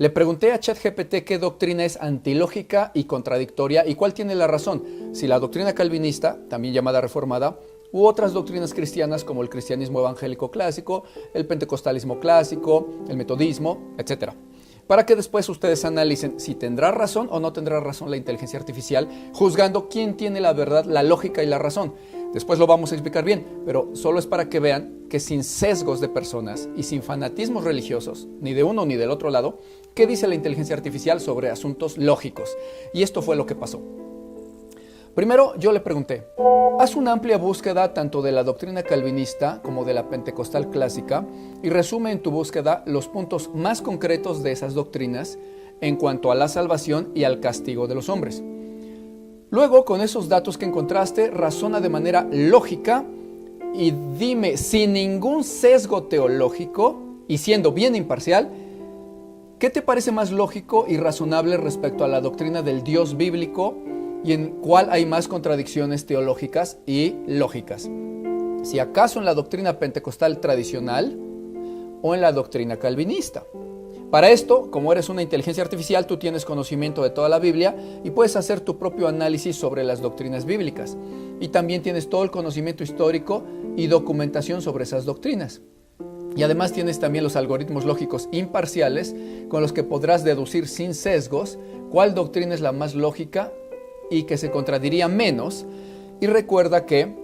Le pregunté a ChatGPT qué doctrina es antilógica y contradictoria y cuál tiene la razón, si la doctrina calvinista, también llamada reformada, u otras doctrinas cristianas como el cristianismo evangélico clásico, el pentecostalismo clásico, el metodismo, etc. Para que después ustedes analicen si tendrá razón o no tendrá razón la inteligencia artificial, juzgando quién tiene la verdad, la lógica y la razón. Después lo vamos a explicar bien, pero solo es para que vean que sin sesgos de personas y sin fanatismos religiosos, ni de uno ni del otro lado, ¿qué dice la inteligencia artificial sobre asuntos lógicos? Y esto fue lo que pasó. Primero, yo le pregunté, haz una amplia búsqueda tanto de la doctrina calvinista como de la pentecostal clásica y resume en tu búsqueda los puntos más concretos de esas doctrinas en cuanto a la salvación y al castigo de los hombres. Luego, con esos datos que encontraste, razona de manera lógica y dime, sin ningún sesgo teológico y siendo bien imparcial, ¿qué te parece más lógico y razonable respecto a la doctrina del Dios bíblico y en cuál hay más contradicciones teológicas y lógicas? Si acaso en la doctrina pentecostal tradicional o en la doctrina calvinista. Para esto, como eres una inteligencia artificial, tú tienes conocimiento de toda la Biblia y puedes hacer tu propio análisis sobre las doctrinas bíblicas. Y también tienes todo el conocimiento histórico y documentación sobre esas doctrinas. Y además tienes también los algoritmos lógicos imparciales con los que podrás deducir sin sesgos cuál doctrina es la más lógica y que se contradiría menos. Y recuerda que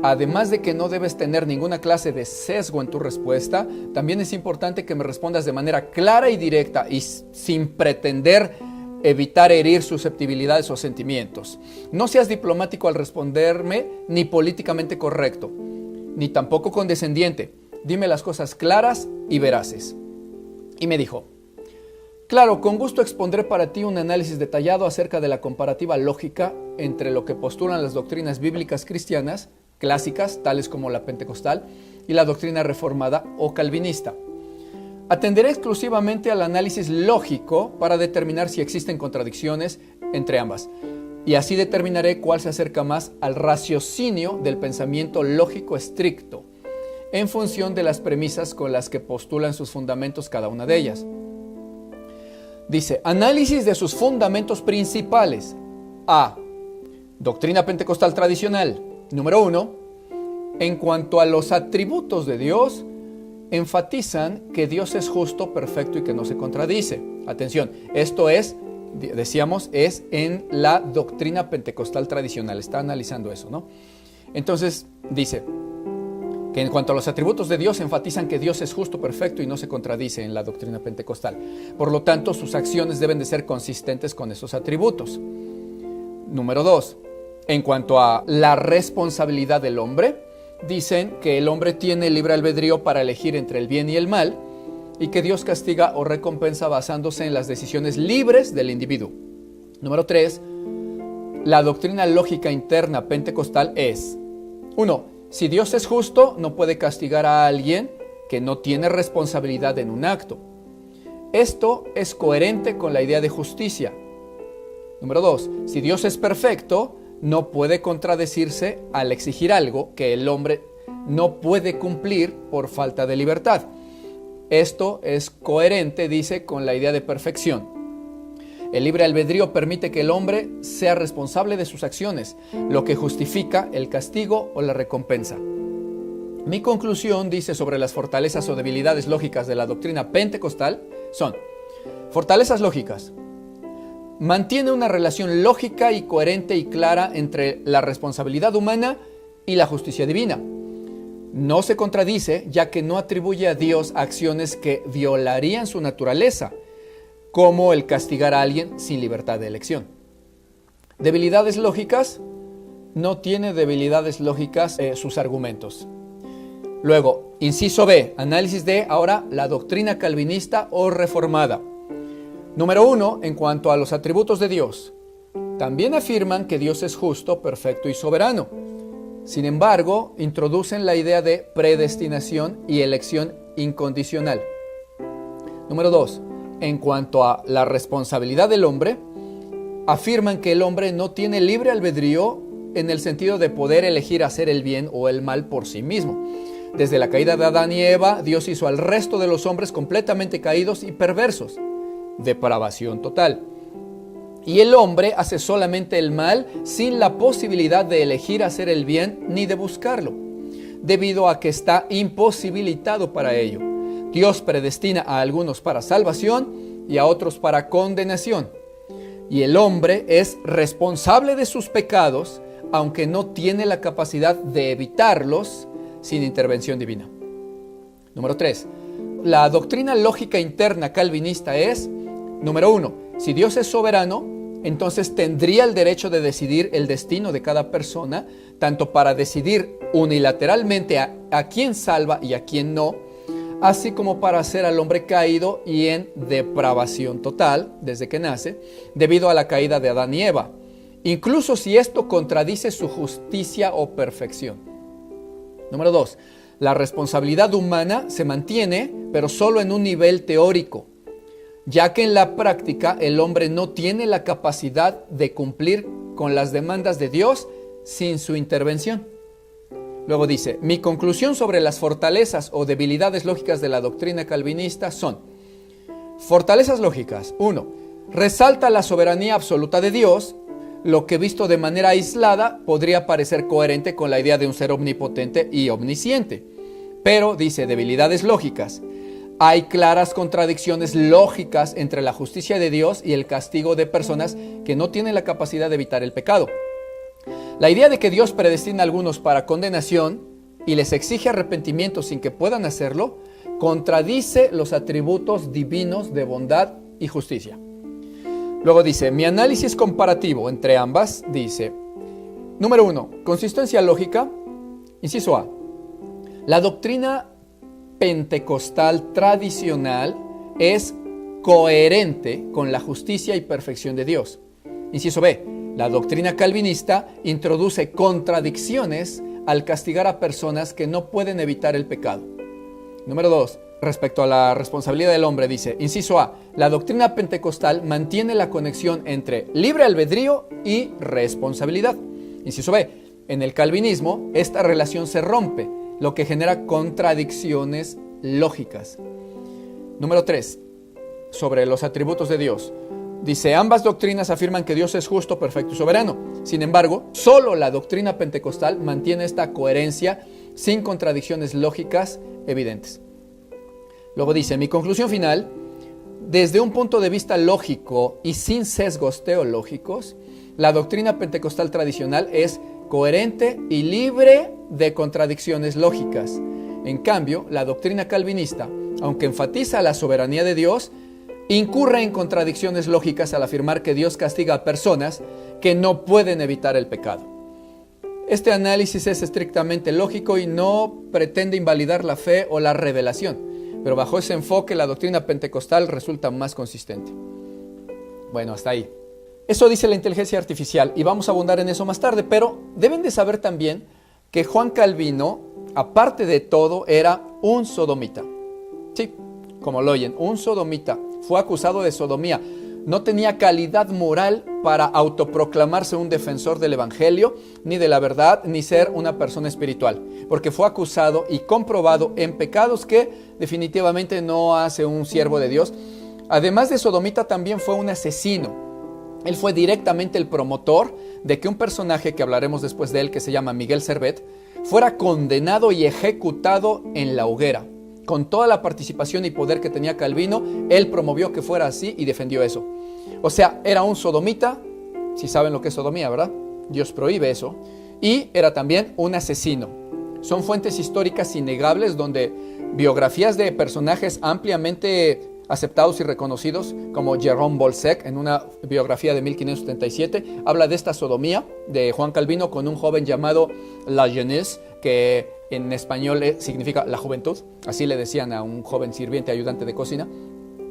además de que no debes tener ninguna clase de sesgo en tu respuesta, también es importante que me respondas de manera clara y directa y sin pretender evitar herir susceptibilidades o sentimientos. No seas diplomático al responderme, ni políticamente correcto, ni tampoco condescendiente. Dime las cosas claras y veraces. Y me dijo, claro, con gusto expondré para ti un análisis detallado acerca de la comparativa lógica entre lo que postulan las doctrinas bíblicas cristianas clásicas, tales como la pentecostal, y la doctrina reformada o calvinista. Atenderé exclusivamente al análisis lógico para determinar si existen contradicciones entre ambas, y así determinaré cuál se acerca más al raciocinio del pensamiento lógico estricto, en función de las premisas con las que postulan sus fundamentos cada una de ellas. Dice, análisis de sus fundamentos principales. A. Doctrina pentecostal tradicional. Número 1, en cuanto a los atributos de Dios, enfatizan que Dios es justo, perfecto y que no se contradice. Atención, esto es, decíamos, es en la doctrina pentecostal tradicional, está analizando eso, ¿no? Entonces, dice que en cuanto a los atributos de Dios, enfatizan que Dios es justo, perfecto y no se contradice en la doctrina pentecostal. Por lo tanto, sus acciones deben de ser consistentes con esos atributos. Número 2. En cuanto a la responsabilidad del hombre, dicen que el hombre tiene libre albedrío para elegir entre el bien y el mal y que Dios castiga o recompensa basándose en las decisiones libres del individuo. Número 3. La doctrina lógica interna pentecostal es 1. Si Dios es justo, no puede castigar a alguien que no tiene responsabilidad en un acto. Esto es coherente con la idea de justicia. Número 2. Si Dios es perfecto, no puede contradecirse al exigir algo que el hombre no puede cumplir por falta de libertad. Esto es coherente, dice, con la idea de perfección. El libre albedrío permite que el hombre sea responsable de sus acciones, lo que justifica el castigo o la recompensa. Mi conclusión, dice, sobre las fortalezas o debilidades lógicas de la doctrina pentecostal son: fortalezas lógicas. Mantiene una relación lógica y coherente y clara entre la responsabilidad humana y la justicia divina. No se contradice, ya que no atribuye a Dios acciones que violarían su naturaleza, como el castigar a alguien sin libertad de elección. Debilidades lógicas. No tiene debilidades lógicas sus argumentos. Luego, inciso B, análisis de ahora la doctrina calvinista o reformada. Número 1, en cuanto a los atributos de Dios. También afirman que Dios es justo, perfecto y soberano. Sin embargo, introducen la idea de predestinación y elección incondicional. Número 2, en cuanto a la responsabilidad del hombre, afirman que el hombre no tiene libre albedrío en el sentido de poder elegir hacer el bien o el mal por sí mismo. Desde la caída de Adán y Eva, Dios hizo al resto de los hombres completamente caídos y perversos. depravación total. Y el hombre hace solamente el mal sin la posibilidad de elegir hacer el bien ni de buscarlo, debido a que está imposibilitado para ello. Dios predestina a algunos para salvación y a otros para condenación. Y el hombre es responsable de sus pecados, aunque no tiene la capacidad de evitarlos sin intervención divina. Número 3. La doctrina lógica interna calvinista es, número 1, si Dios es soberano, entonces tendría el derecho de decidir el destino de cada persona, tanto para decidir unilateralmente a quién salva y a quién no, así como para hacer al hombre caído y en depravación total desde que nace, debido a la caída de Adán y Eva, incluso si esto contradice su justicia o perfección. Número 2. La responsabilidad humana se mantiene, pero solo en un nivel teórico, ya que en la práctica el hombre no tiene la capacidad de cumplir con las demandas de Dios sin su intervención. Luego dice, mi conclusión sobre las fortalezas o debilidades lógicas de la doctrina calvinista son: fortalezas lógicas. 1. Resalta la soberanía absoluta de Dios, lo que visto de manera aislada podría parecer coherente con la idea de un ser omnipotente y omnisciente. Pero, dice, debilidades lógicas. Hay claras contradicciones lógicas entre la justicia de Dios y el castigo de personas que no tienen la capacidad de evitar el pecado. La idea de que Dios predestina a algunos para condenación y les exige arrepentimiento sin que puedan hacerlo, contradice los atributos divinos de bondad y justicia. Luego dice, mi análisis comparativo entre ambas dice, número 1, consistencia lógica. Inciso A, la doctrina pentecostal tradicional es coherente con la justicia y perfección de Dios. Inciso B, la doctrina calvinista introduce contradicciones al castigar a personas que no pueden evitar el pecado. Número 2, respecto a la responsabilidad del hombre, dice, inciso A, la doctrina pentecostal mantiene la conexión entre libre albedrío y responsabilidad. Inciso B, en el calvinismo esta relación se rompe, lo que genera contradicciones lógicas. Número 3, sobre los atributos de Dios. Dice, ambas doctrinas afirman que Dios es justo, perfecto y soberano. Sin embargo, solo la doctrina pentecostal mantiene esta coherencia sin contradicciones lógicas evidentes. Luego dice, mi conclusión final, desde un punto de vista lógico y sin sesgos teológicos, la doctrina pentecostal tradicional es coherente y libre de contradicciones lógicas. En cambio, la doctrina calvinista, aunque enfatiza la soberanía de Dios, incurre en contradicciones lógicas al afirmar que Dios castiga a personas que no pueden evitar el pecado. Este análisis es estrictamente lógico y no pretende invalidar la fe o la revelación, pero bajo ese enfoque la doctrina pentecostal resulta más consistente. Bueno, hasta ahí. Eso dice la inteligencia artificial y vamos a abundar en eso más tarde, pero deben de saber también que Juan Calvino, aparte de todo, era un sodomita. Sí, como lo oyen, un sodomita. Fue acusado de sodomía. No tenía calidad moral para autoproclamarse un defensor del evangelio, ni de la verdad, ni ser una persona espiritual, porque fue acusado y comprobado en pecados que definitivamente no hace un siervo de Dios. Además de sodomita, también fue un asesino. Él fue directamente el promotor de que un personaje que hablaremos después de él, que se llama Miguel Servet, fuera condenado y ejecutado en la hoguera. Con toda la participación y poder que tenía Calvino, él promovió que fuera así y defendió eso. O sea, era un sodomita, si saben lo que es sodomía, ¿verdad? Dios prohíbe eso. Y era también un asesino. Son fuentes históricas innegables donde biografías de personajes ampliamente aceptados y reconocidos, como Jérôme Bolsec, en una biografía de 1577, habla de esta sodomía de Juan Calvino con un joven llamado La Jeunesse, que en español significa la juventud, así le decían a un joven sirviente ayudante de cocina.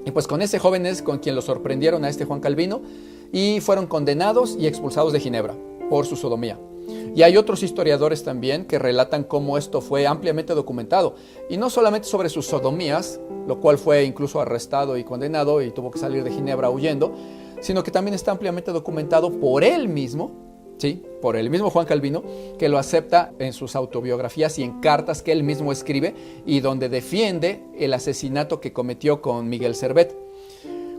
Y pues con ese joven es con quien lo sorprendieron a este Juan Calvino y fueron condenados y expulsados de Ginebra por su sodomía. Y hay otros historiadores también que relatan cómo esto fue ampliamente documentado, y no solamente sobre sus sodomías, lo cual fue incluso arrestado y condenado y tuvo que salir de Ginebra huyendo, sino que también está ampliamente documentado por él mismo, ¿sí? Por el mismo Juan Calvino, que lo acepta en sus autobiografías y en cartas que él mismo escribe y donde defiende el asesinato que cometió con Miguel Servet.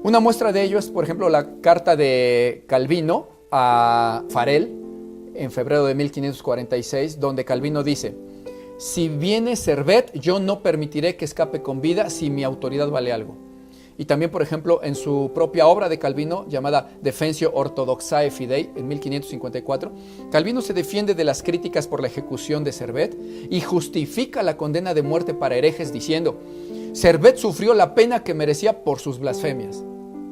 Una muestra de ello es, por ejemplo, la carta de Calvino a Farel en febrero de 1546, donde Calvino dice: si viene Servet, yo no permitiré que escape con vida si mi autoridad vale algo. Y también, por ejemplo, en su propia obra de Calvino, llamada Defensio Orthodoxae Fidei, en 1554, Calvino se defiende de las críticas por la ejecución de Servet y justifica la condena de muerte para herejes diciendo: Servet sufrió la pena que merecía por sus blasfemias.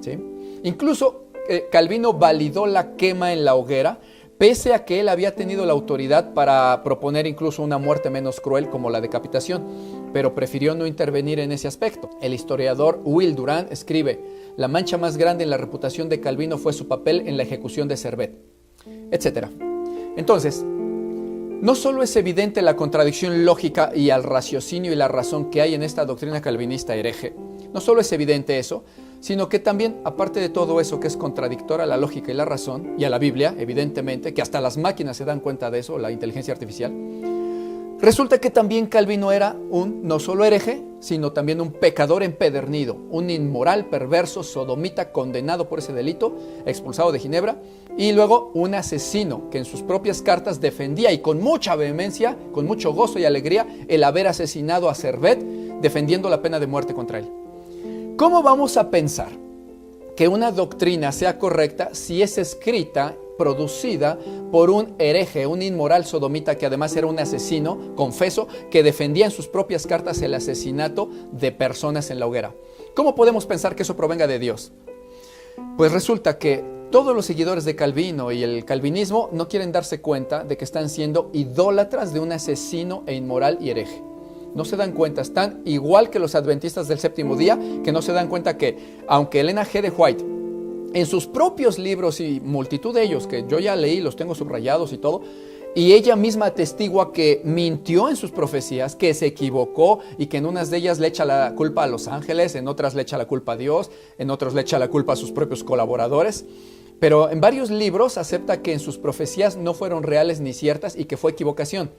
¿Sí? Incluso Calvino validó la quema en la hoguera, pese a que él había tenido la autoridad para proponer incluso una muerte menos cruel como la decapitación, pero prefirió no intervenir en ese aspecto. El historiador Will Durant escribe: la mancha más grande en la reputación de Calvino fue su papel en la ejecución de Servet, etc. Entonces, no solo es evidente la contradicción lógica y al raciocinio y la razón que hay en esta doctrina calvinista hereje, no solo es evidente eso, sino que también, aparte de todo eso que es contradictoria a la lógica y la razón, y a la Biblia, evidentemente, que hasta las máquinas se dan cuenta de eso, la inteligencia artificial, resulta que también Calvino era un no solo hereje, sino también un pecador empedernido, un inmoral, perverso, sodomita, condenado por ese delito, expulsado de Ginebra, y luego un asesino que en sus propias cartas defendía, y con mucha vehemencia, con mucho gozo y alegría, el haber asesinado a Servet, defendiendo la pena de muerte contra él. ¿Cómo vamos a pensar que una doctrina sea correcta si es escrita, producida por un hereje, un inmoral sodomita que además era un asesino, confeso, que defendía en sus propias cartas el asesinato de personas en la hoguera? ¿Cómo podemos pensar que eso provenga de Dios? Pues resulta que todos los seguidores de Calvino y el calvinismo no quieren darse cuenta de que están siendo idólatras de un asesino e inmoral y hereje. No se dan cuenta, están igual que los adventistas del séptimo día, que no se dan cuenta que, aunque Elena G. de White, en sus propios libros y multitud de ellos, que yo ya leí, los tengo subrayados y todo, y ella misma atestigua que mintió en sus profecías, que se equivocó y que en unas de ellas le echa la culpa a los ángeles, en otras le echa la culpa a Dios, en otros le echa la culpa a sus propios colaboradores. Pero en varios libros acepta que en sus profecías no fueron reales ni ciertas y que fue equivocación.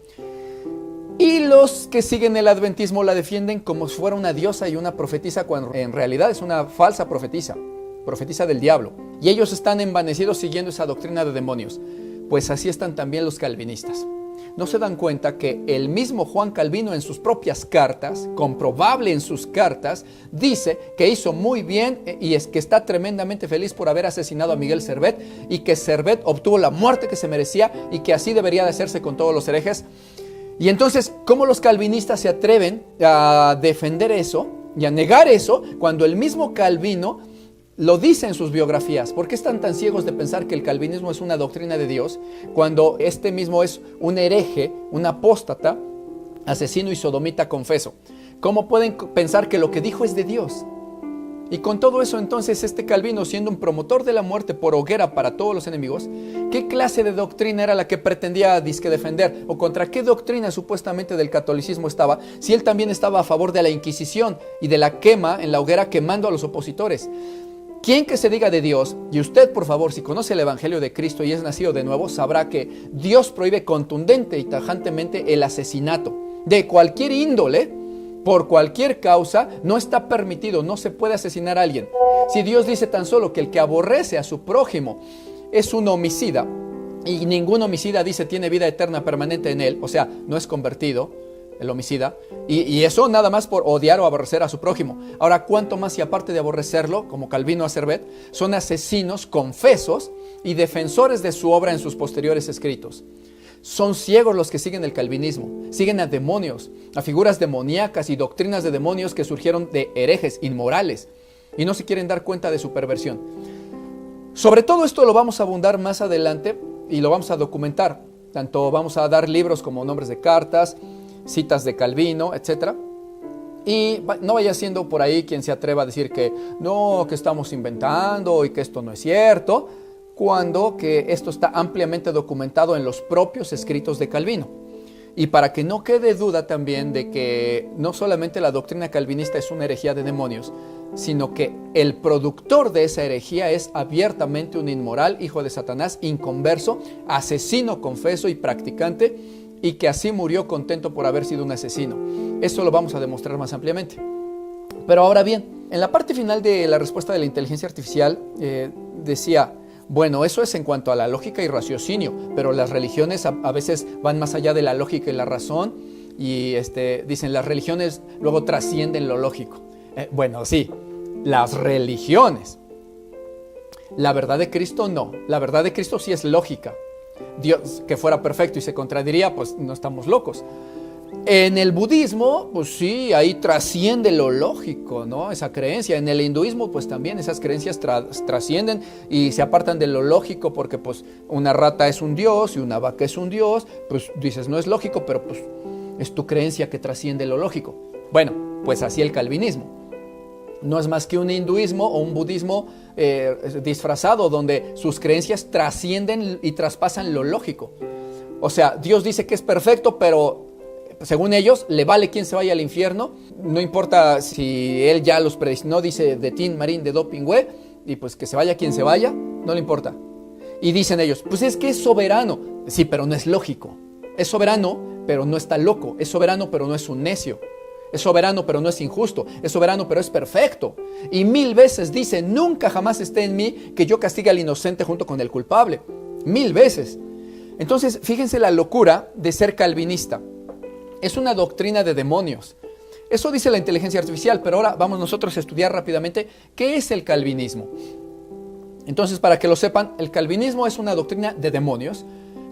Y los que siguen el adventismo la defienden como si fuera una diosa y una profetisa, cuando en realidad es una falsa profetisa del diablo. Y ellos están envanecidos siguiendo esa doctrina de demonios. Pues así están también los calvinistas. No se dan cuenta que el mismo Juan Calvino en sus propias cartas, comprobable en sus cartas, dice que hizo muy bien y es que está tremendamente feliz por haber asesinado a Miguel Servet y que Servet obtuvo la muerte que se merecía y que así debería de hacerse con todos los herejes. Y entonces, ¿cómo los calvinistas se atreven a defender eso y a negar eso cuando el mismo Calvino lo dice en sus biografías? ¿Por qué están tan ciegos de pensar que el calvinismo es una doctrina de Dios cuando este mismo es un hereje, un apóstata, asesino y sodomita confeso? ¿Cómo pueden pensar que lo que dijo es de Dios? Y con todo eso, entonces, este Calvino, siendo un promotor de la muerte por hoguera para todos los enemigos, ¿qué clase de doctrina era la que pretendía disque defender? ¿O contra qué doctrina supuestamente del catolicismo estaba? Si él también estaba a favor de la Inquisición y de la quema en la hoguera, quemando a los opositores. ¿Quién que se diga de Dios? Y usted, por favor, si conoce el Evangelio de Cristo y es nacido de nuevo, sabrá que Dios prohíbe contundente y tajantemente el asesinato de cualquier índole. Por cualquier causa, no está permitido, no se puede asesinar a alguien. Si Dios dice tan solo que el que aborrece a su prójimo es un homicida, y ningún homicida dice tiene vida eterna permanente en él, o sea, no es convertido el homicida, y eso nada más por odiar o aborrecer a su prójimo. Ahora, ¿cuánto más si aparte de aborrecerlo, como Calvino a Servet, son asesinos confesos y defensores de su obra en sus posteriores escritos? Son ciegos los que siguen el calvinismo, siguen a demonios, a figuras demoníacas y doctrinas de demonios que surgieron de herejes inmorales y no se quieren dar cuenta de su perversión. Sobre todo esto lo vamos a abundar más adelante y lo vamos a documentar. Tanto vamos a dar libros como nombres de cartas, citas de Calvino, etc. Y no vaya siendo por ahí quien se atreva a decir que no, que estamos inventando y que esto no es cierto, cuando que esto está ampliamente documentado en los propios escritos de Calvino. Y para que no quede duda también de que no solamente la doctrina calvinista es una herejía de demonios, sino que el productor de esa herejía es abiertamente un inmoral, hijo de Satanás, inconverso, asesino confeso y practicante, y que así murió contento por haber sido un asesino. Eso lo vamos a demostrar más ampliamente. Pero ahora bien, En la parte final de la respuesta de la inteligencia artificial decía, bueno, eso es en cuanto a la lógica y raciocinio, pero las religiones a veces van más allá de la lógica y la razón y dicen, las religiones luego trascienden lo lógico. Bueno, sí, las religiones. La verdad de Cristo no, la verdad de Cristo sí es lógica. Dios que fuera perfecto y se contradiría, pues no estamos locos. En el budismo, pues sí, ahí trasciende lo lógico, ¿no? Esa creencia. En el hinduismo, pues también esas creencias trascienden y se apartan de lo lógico porque pues una rata es un dios y una vaca es un dios. Pues dices, no es lógico, pero pues es tu creencia que trasciende lo lógico. Bueno, pues así el calvinismo. No es más que un hinduismo o un budismo disfrazado donde sus creencias trascienden y traspasan lo lógico. O sea, Dios dice que es perfecto, pero según ellos, le vale quien se vaya al infierno. No importa si él ya los predestinó, dice de Tin Marín de Dopingüe, y pues que se vaya quien se vaya, no le importa. Y dicen ellos, pues es que es soberano. Sí, pero no es lógico. Es soberano, pero no está loco. Es soberano, pero no es un necio. Es soberano, pero no es injusto. Es soberano, pero es perfecto. Y 1000 veces dice, nunca jamás esté en mí que yo castigue al inocente junto con el culpable. 1000 veces. Entonces, fíjense la locura de ser calvinista. Es una doctrina de demonios. Eso dice la inteligencia artificial, pero ahora vamos nosotros a estudiar rápidamente qué es el calvinismo. Entonces, para que lo sepan, el calvinismo es una doctrina de demonios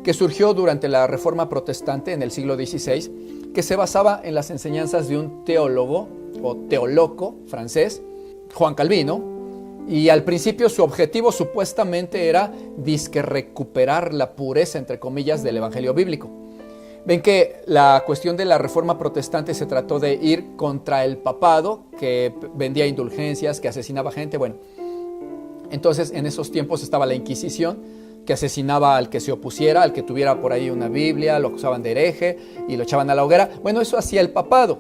que surgió durante la Reforma Protestante en el siglo XVI, que se basaba en las enseñanzas de un teólogo o teoloco francés, Juan Calvino, y al principio su objetivo supuestamente era dizque recuperar la pureza, entre comillas, del evangelio bíblico. Ven que la cuestión de la Reforma Protestante se trató de ir contra el papado, que vendía indulgencias, que asesinaba gente. Bueno, entonces en esos tiempos estaba la Inquisición, que asesinaba al que se opusiera, al que tuviera por ahí una Biblia, lo acusaban de hereje y lo echaban a la hoguera. Bueno, eso hacía el papado.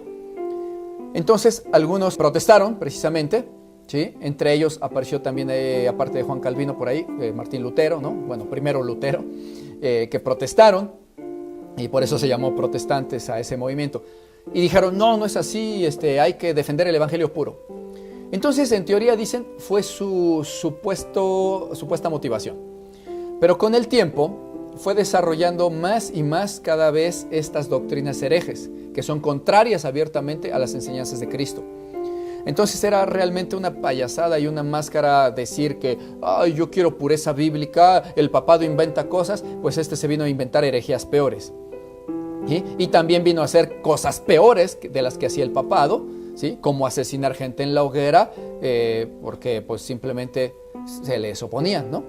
Entonces algunos protestaron precisamente, ¿sí? Entre ellos apareció también, aparte de Juan Calvino por ahí, Martín Lutero, ¿no? Bueno, primero Lutero, que protestaron y por eso se llamó protestantes a ese movimiento. Y dijeron, no, no es así, hay que defender el evangelio puro. Entonces, en teoría, dicen, fue su supuesta motivación. Pero con el tiempo fue desarrollando más y más cada vez estas doctrinas herejes, que son contrarias abiertamente a las enseñanzas de Cristo. Entonces era realmente una payasada y una máscara decir que yo quiero pureza bíblica, el papado inventa cosas, pues se vino a inventar herejías peores. ¿Sí? Y también vino a hacer cosas peores de las que hacía el papado, ¿sí? Como asesinar gente en la hoguera, porque pues simplemente se les oponían, ¿no?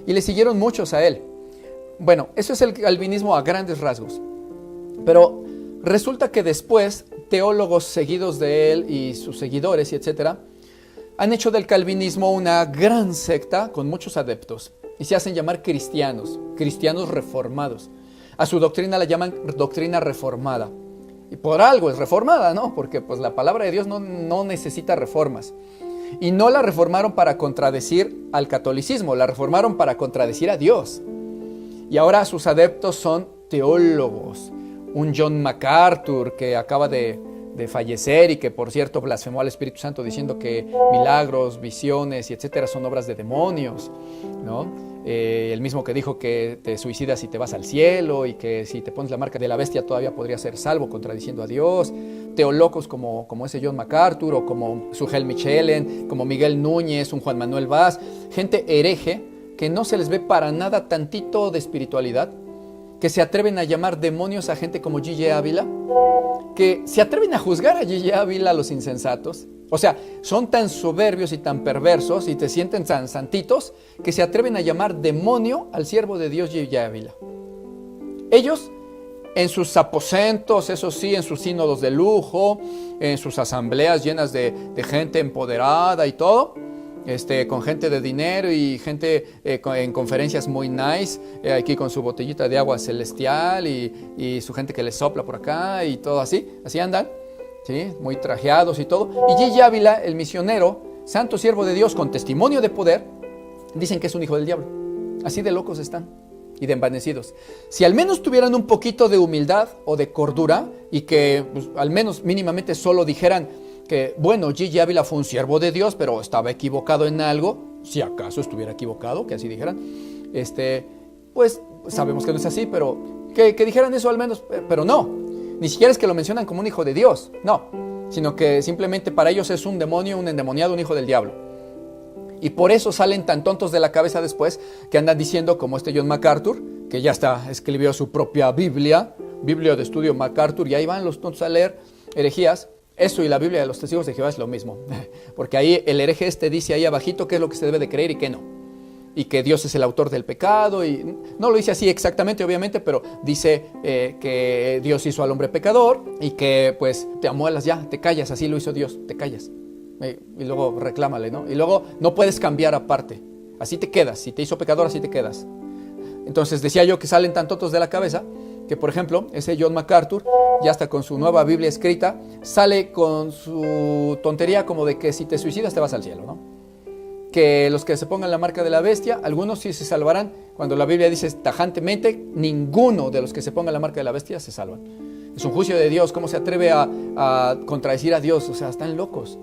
Y le siguieron muchos a él. Bueno, eso es el calvinismo a grandes rasgos. Pero resulta que después, teólogos seguidos de él y sus seguidores, y etcétera, han hecho del calvinismo una gran secta con muchos adeptos. Y se hacen llamar cristianos reformados. A su doctrina la llaman doctrina reformada. Y por algo es reformada, ¿no? Porque pues la palabra de Dios no necesita reformas. Y no la reformaron para contradecir al catolicismo, la reformaron para contradecir a Dios. Y ahora sus adeptos son teólogos. Un John MacArthur que acaba de fallecer y que por cierto blasfemó al Espíritu Santo diciendo que milagros, visiones y etcétera son obras de demonios, ¿no? El mismo que dijo que te suicidas y te vas al cielo y que si te pones la marca de la bestia todavía podrías ser salvo contradiciendo a Dios. Teólogos como ese John MacArthur o como Sugel Michelin, como Miguel Núñez, un Juan Manuel Vaz, gente hereje que no se les ve para nada tantito de espiritualidad, que se atreven a llamar demonios a gente como G.J. Ávila, que se atreven a juzgar a G.J. Ávila a los insensatos. O sea, son tan soberbios y tan perversos y te sienten tan santitos que se atreven a llamar demonio al siervo de Dios G.J. Ávila. Ellos, en sus aposentos, eso sí, en sus sínodos de lujo, en sus asambleas llenas de gente empoderada y todo, con gente de dinero y gente en conferencias muy nice, aquí con su botellita de agua celestial y su gente que les sopla por acá y todo así andan, ¿sí? Muy trajeados y todo. Y G.J. Ávila, el misionero, santo siervo de Dios con testimonio de poder, dicen que es un hijo del diablo. Así de locos están y de envanecidos. Si al menos tuvieran un poquito de humildad o de cordura y que pues, al menos mínimamente solo dijeran que, bueno, Gigi Ávila fue un siervo de Dios, pero estaba equivocado en algo, si acaso estuviera equivocado, que así dijeran, pues sabemos que no es así, pero que dijeran eso al menos, pero no, ni siquiera es que lo mencionan como un hijo de Dios, no, sino que simplemente para ellos es un demonio, un endemoniado, un hijo del diablo. Y por eso salen tan tontos de la cabeza después que andan diciendo, como John MacArthur, que ya escribió su propia Biblia de estudio MacArthur, y ahí van los tontos a leer herejías. Eso y la Biblia de los testigos de Jehová es lo mismo, porque ahí el hereje dice ahí abajito qué es lo que se debe de creer y qué no, y que Dios es el autor del pecado, y no lo dice así exactamente obviamente, pero dice que Dios hizo al hombre pecador y que pues te amuelas ya, te callas, así lo hizo Dios, te callas, y luego reclámale, ¿no? Y luego no puedes cambiar aparte, así te quedas, si te hizo pecador así te quedas. Entonces decía yo que salen tan tontos de la cabeza que, por ejemplo, ese John MacArthur, ya hasta con su nueva Biblia escrita, sale con su tontería como de que si te suicidas te vas al cielo, ¿no? Que los que se pongan la marca de la bestia, algunos sí se salvarán, cuando la Biblia dice tajantemente, ninguno de los que se pongan la marca de la bestia se salvan. Es un juicio de Dios, ¿cómo se atreve a contradecir a Dios? O sea, están locos.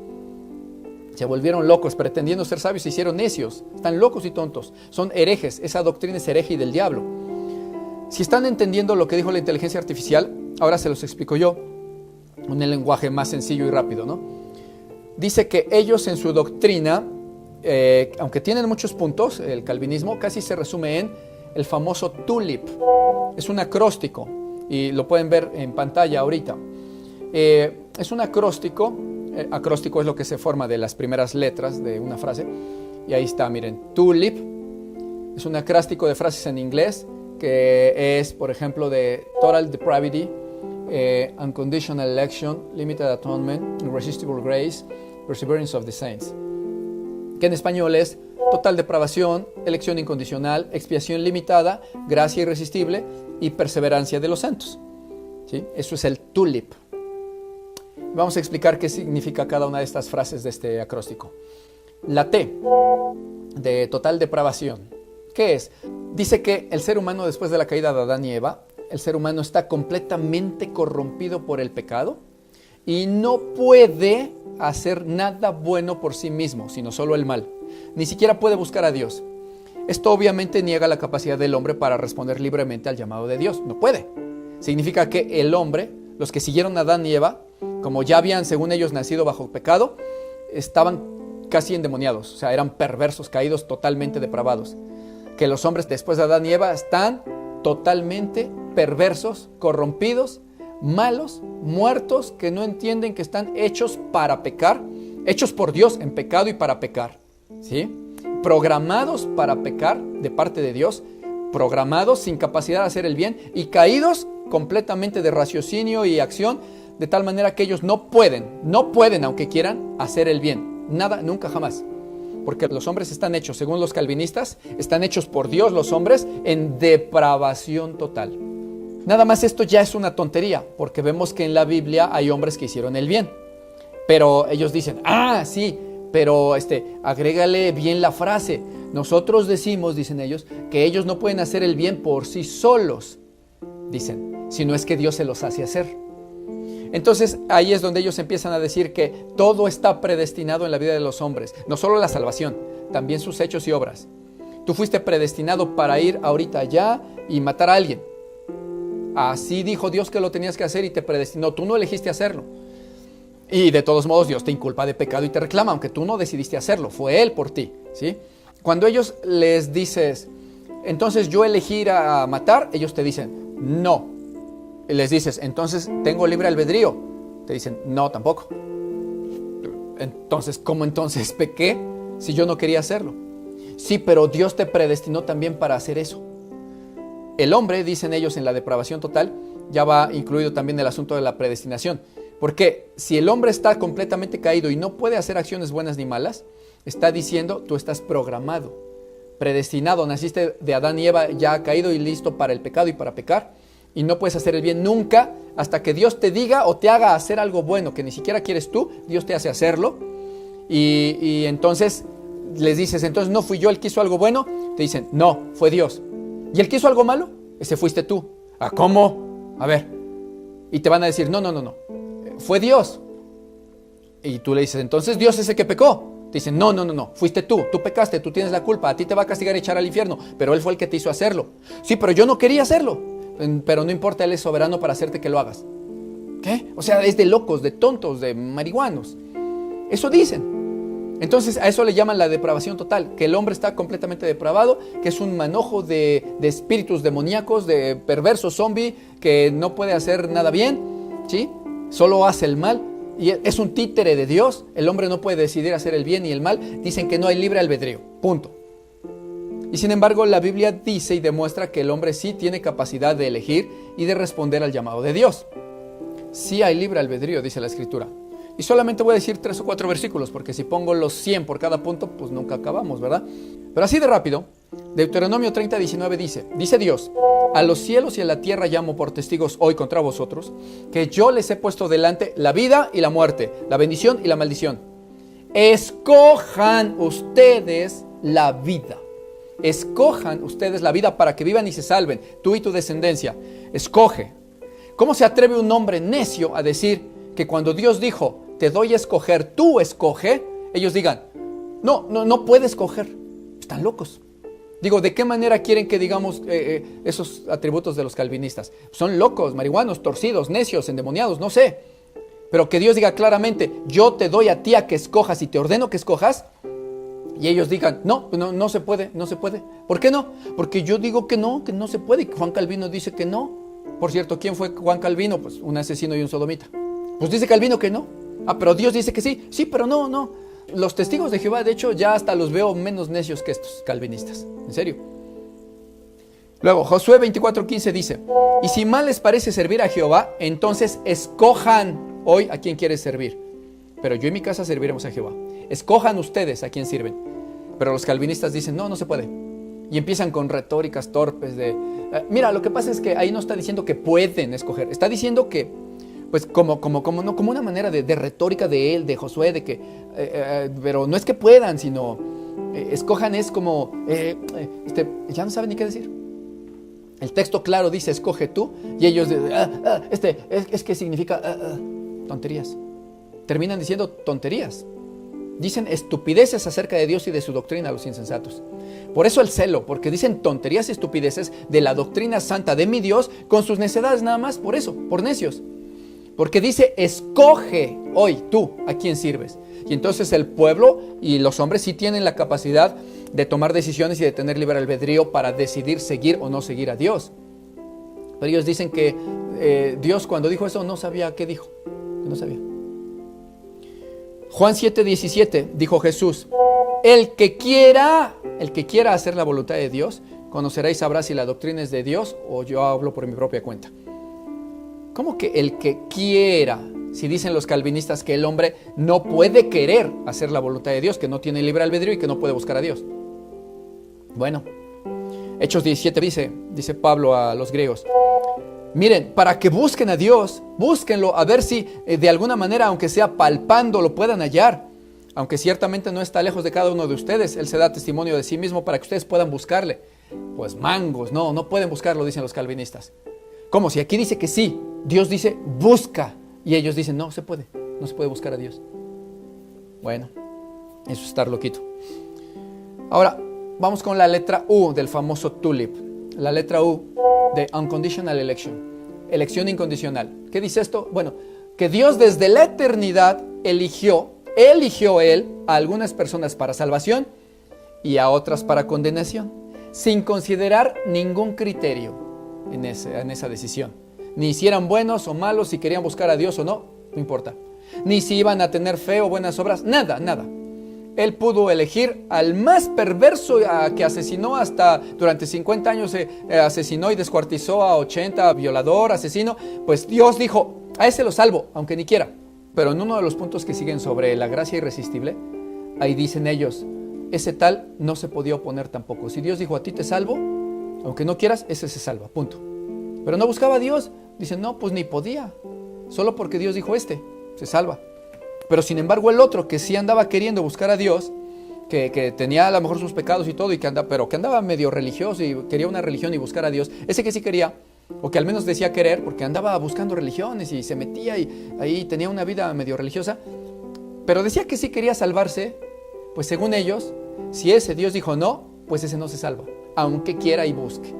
Se volvieron locos, pretendiendo ser sabios, se hicieron necios. Están locos y tontos. Son herejes. Esa doctrina es hereje y del diablo. Si están entendiendo lo que dijo la inteligencia artificial, ahora se los explico yo, en un lenguaje más sencillo y rápido, ¿no? Dice que ellos en su doctrina, aunque tienen muchos puntos, el calvinismo casi se resume en el famoso TULIP. Es un acróstico y lo pueden ver en pantalla ahorita. Es un acróstico. Acróstico es lo que se forma de las primeras letras de una frase. Y ahí está, miren, TULIP. Es un acróstico de frases en inglés que es, por ejemplo, de Total Depravity, Unconditional Election, Limited Atonement, Irresistible Grace, Perseverance of the Saints. Que en español es total depravación, elección incondicional, expiación limitada, gracia irresistible y perseverancia de los santos. ¿Sí? Eso es el TULIP. Vamos a explicar qué significa cada una de estas frases de este acróstico. La T, de total depravación. ¿Qué es? Dice que el ser humano, después de la caída de Adán y Eva, el ser humano está completamente corrompido por el pecado y no puede hacer nada bueno por sí mismo, sino solo el mal. Ni siquiera puede buscar a Dios. Esto obviamente niega la capacidad del hombre para responder libremente al llamado de Dios. No puede. Significa que el hombre, los que siguieron a Adán y Eva, como ya habían, según ellos, nacido bajo pecado, estaban casi endemoniados, o sea, eran perversos, caídos, totalmente depravados. Que los hombres después de Adán y Eva están totalmente perversos, corrompidos, malos, muertos, que no entienden que están hechos para pecar, hechos por Dios en pecado y para pecar, ¿sí? Programados para pecar de parte de Dios, programados sin capacidad de hacer el bien y caídos completamente de raciocinio y acción, de tal manera que ellos no pueden, aunque quieran, hacer el bien. Nada, nunca, jamás. Porque los hombres están hechos, según los calvinistas, están hechos por Dios los hombres en depravación total. Nada más esto ya es una tontería, porque vemos que en la Biblia hay hombres que hicieron el bien. Pero ellos dicen, sí, pero agrégale bien la frase. Nosotros decimos, dicen ellos, que ellos no pueden hacer el bien por sí solos, dicen, sino es que Dios se los hace hacer. Entonces ahí es donde ellos empiezan a decir que todo está predestinado en la vida de los hombres, no solo la salvación, también sus hechos y obras. Tú fuiste predestinado para ir ahorita allá y matar a alguien. Así dijo Dios que lo tenías que hacer y te predestinó, tú no elegiste hacerlo. Y de todos modos Dios te inculpa de pecado y te reclama, aunque tú no decidiste hacerlo, fue Él por ti, ¿sí? Cuando ellos les dices, entonces yo elegí ir a matar, ellos te dicen, no. Y les dices, entonces tengo libre albedrío. Te dicen, no, tampoco. Entonces, ¿cómo entonces pequé si yo no quería hacerlo? Sí, pero Dios te predestinó también para hacer eso. El hombre, dicen ellos en la depravación total, ya va incluido también el asunto de la predestinación. Porque si el hombre está completamente caído y no puede hacer acciones buenas ni malas, está diciendo, tú estás programado, predestinado, naciste de Adán y Eva ya caído y listo para el pecado y para pecar. Y no puedes hacer el bien nunca hasta que Dios te diga o te haga hacer algo bueno que ni siquiera quieres tú, Dios te hace hacerlo. Y entonces les dices, entonces no fui yo el que hizo algo bueno. Te dicen, no, fue Dios. ¿Y el que hizo algo malo? Ese fuiste tú. ¿Cómo? A ver. Y te van a decir, no, fue Dios. Y tú le dices, entonces Dios es el que pecó. Te dicen, no, fuiste tú pecaste, tú tienes la culpa, a ti te va a castigar y echar al infierno, pero Él fue el que te hizo hacerlo. Sí, pero yo no quería hacerlo. Pero no importa, Él es soberano para hacerte que lo hagas. ¿Qué? O sea, es de locos, de tontos, de marihuanos. Eso dicen. Entonces a eso le llaman la depravación total, que el hombre está completamente depravado, que es un manojo de espíritus demoníacos, de perverso zombie, que no puede hacer nada bien, ¿sí? Solo hace el mal. Y es un títere de Dios. El hombre no puede decidir hacer el bien y el mal. Dicen que no hay libre albedrío, punto. Y sin embargo la Biblia dice y demuestra que el hombre sí tiene capacidad de elegir y de responder al llamado de Dios. Sí hay libre albedrío, dice la Escritura. Y solamente voy a decir 3 o 4 versículos, porque si pongo los 100 por cada punto, pues nunca acabamos, ¿verdad? Pero así de rápido, Deuteronomio 30:19 dice Dios: a los cielos y a la tierra llamo por testigos hoy contra vosotros, que yo les he puesto delante la vida y la muerte, la bendición y la maldición. Escojan ustedes la vida. Escojan ustedes la vida para que vivan y se salven, tú y tu descendencia. Escoge. ¿Cómo se atreve un hombre necio a decir que cuando Dios dijo, te doy a escoger, tú escoge? Ellos digan, no puede escoger. Están locos. Digo, ¿de qué manera quieren que digamos esos atributos de los calvinistas? Son locos, marihuanos, torcidos, necios, endemoniados, no sé. Pero que Dios diga claramente, yo te doy a ti a que escojas y te ordeno que escojas. Y ellos digan, no se puede, no se puede. ¿Por qué no? Porque yo digo que no se puede. Y Juan Calvino dice que no. Por cierto, ¿quién fue Juan Calvino? Pues un asesino y un sodomita. Pues dice Calvino que no. Pero Dios dice que sí. Sí, pero no. Los testigos de Jehová, de hecho, ya hasta los veo menos necios que estos calvinistas. En serio. Luego, Josué 24:15 dice, y si mal les parece servir a Jehová, entonces escojan hoy a quién quieres servir. Pero yo y mi casa serviremos a Jehová. Escojan ustedes a quién sirven. Pero los calvinistas dicen, no se puede. Y empiezan con retóricas torpes de... mira, lo que pasa es que ahí no está diciendo que pueden escoger. Está diciendo que, pues como una manera de retórica de él, de Josué, de que... pero no es que puedan, sino... escojan es como... ya no saben ni qué decir. El texto claro dice, escoge tú. Y ellos... es que significa... tonterías. Terminan diciendo tonterías. Dicen estupideces acerca de Dios y de su doctrina, los insensatos. Por eso el celo, porque dicen tonterías y estupideces de la doctrina santa de mi Dios con sus necedades nada más, por eso, por necios. Porque dice, escoge hoy tú a quién sirves. Y entonces el pueblo y los hombres sí tienen la capacidad de tomar decisiones y de tener libre albedrío para decidir seguir o no seguir a Dios. Pero ellos dicen que Dios cuando dijo eso no sabía qué dijo, no sabía. Juan 7:17 dijo Jesús, el que quiera hacer la voluntad de Dios, conocerá y sabrá si la doctrina es de Dios o yo hablo por mi propia cuenta. ¿Cómo que el que quiera? Si dicen los calvinistas que el hombre no puede querer hacer la voluntad de Dios, que no tiene libre albedrío y que no puede buscar a Dios. Bueno, Hechos 17 dice Pablo a los griegos, miren, para que busquen a Dios, búsquenlo, a ver si de alguna manera, aunque sea palpando, lo puedan hallar. Aunque ciertamente no está lejos de cada uno de ustedes, Él se da testimonio de sí mismo para que ustedes puedan buscarle. Pues mangos, no pueden buscarlo, dicen los calvinistas. ¿Cómo? Si aquí dice que sí, Dios dice busca, y ellos dicen no se puede buscar a Dios. Bueno, eso es estar loquito. Ahora, vamos con la letra U del famoso TULIP. La letra U de Unconditional Election, elección incondicional. ¿Qué dice esto? Bueno, que Dios desde la eternidad eligió Él a algunas personas para salvación y a otras para condenación, sin considerar ningún criterio en esa decisión. Ni si eran buenos o malos, si querían buscar a Dios o no importa. Ni si iban a tener fe o buenas obras, nada. Él pudo elegir al más perverso que asesinó durante 50 años, asesinó y descuartizó a 80, violador, asesino. Pues Dios dijo, a ese lo salvo, aunque ni quiera. Pero en uno de los puntos que siguen sobre la gracia irresistible, ahí dicen ellos, ese tal no se podía oponer tampoco. Si Dios dijo, a ti te salvo, aunque no quieras, ese se salva, punto. Pero no buscaba a Dios. Dicen, no, pues ni podía. Solo porque Dios dijo se salva. Pero sin embargo el otro que sí andaba queriendo buscar a Dios, que tenía a lo mejor sus pecados y todo, pero que andaba medio religioso y quería una religión y buscar a Dios, ese que sí quería, o que al menos decía querer, porque andaba buscando religiones y se metía y ahí tenía una vida medio religiosa, pero decía que sí quería salvarse, pues según ellos, si ese Dios dijo no, pues ese no se salva, aunque quiera y busque.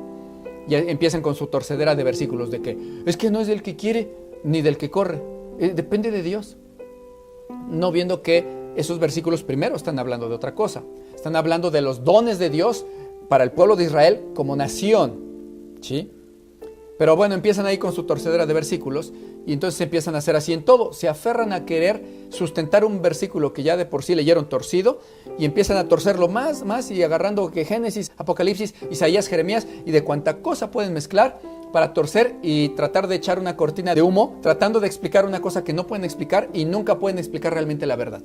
Y empiezan con su torcedera de versículos de que es que no es del que quiere ni del que corre, depende de Dios. No viendo que esos versículos primero están hablando de otra cosa. Están hablando de los dones de Dios para el pueblo de Israel como nación, ¿sí? Pero bueno, empiezan ahí con su torcedera de versículos y entonces empiezan a hacer así en todo. Se aferran a querer sustentar un versículo que ya de por sí leyeron torcido y empiezan a torcerlo más y agarrando que Génesis, Apocalipsis, Isaías, Jeremías y de cuanta cosa pueden mezclar para torcer y tratar de echar una cortina de humo, tratando de explicar una cosa que no pueden explicar y nunca pueden explicar realmente la verdad.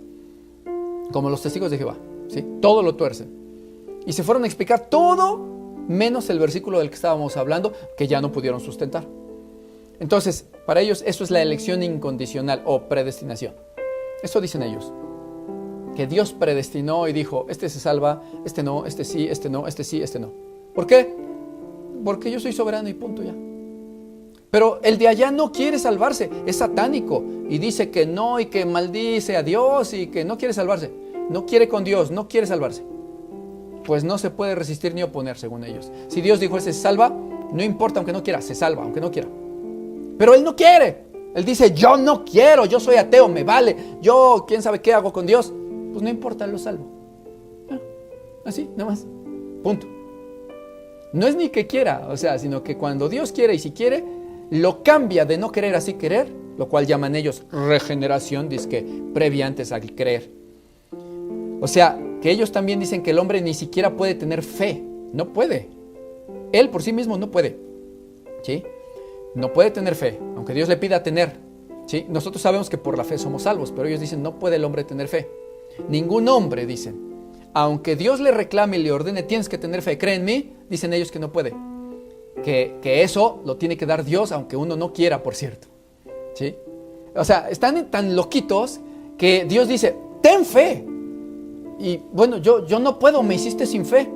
Como los testigos de Jehová, ¿sí? Todo lo tuercen. Y se fueron a explicar todo menos el versículo del que estábamos hablando, que ya no pudieron sustentar. Entonces, para ellos eso es la elección incondicional o predestinación. Eso dicen ellos, que Dios predestinó y dijo, este se salva, este no, este sí, este no, este sí, este no. ¿Por qué? Porque yo soy soberano y punto ya. Pero el de allá no quiere salvarse, es satánico y dice que no y que maldice a Dios y que no quiere salvarse. No quiere con Dios, no quiere salvarse. Pues no se puede resistir ni oponer, según ellos. Si Dios dijo, ese se salva, no importa aunque no quiera, se salva, aunque no quiera. Pero él no quiere. Él dice, yo no quiero, yo soy ateo, me vale. Yo, quién sabe qué hago con Dios. Pues no importa, lo salvo. Así, nada más. Punto. No es ni que quiera, o sea, sino que cuando Dios quiere y si quiere, lo cambia de no querer así querer, lo cual llaman ellos regeneración, dizque previa antes al creer. O sea, que ellos también dicen que el hombre ni siquiera puede tener fe. No puede. Él por sí mismo no puede. ¿Sí? No puede tener fe, aunque Dios le pida tener. ¿Sí? Nosotros sabemos que por la fe somos salvos, pero ellos dicen no puede el hombre tener fe. Ningún hombre, dicen. Aunque Dios le reclame y le ordene, tienes que tener fe, cree en mí, dicen ellos que no puede. Que eso lo tiene que dar Dios, aunque uno no quiera, por cierto. ¿Sí? O sea, están tan loquitos que Dios dice, ten fe. Y bueno, yo no puedo, me hiciste sin fe.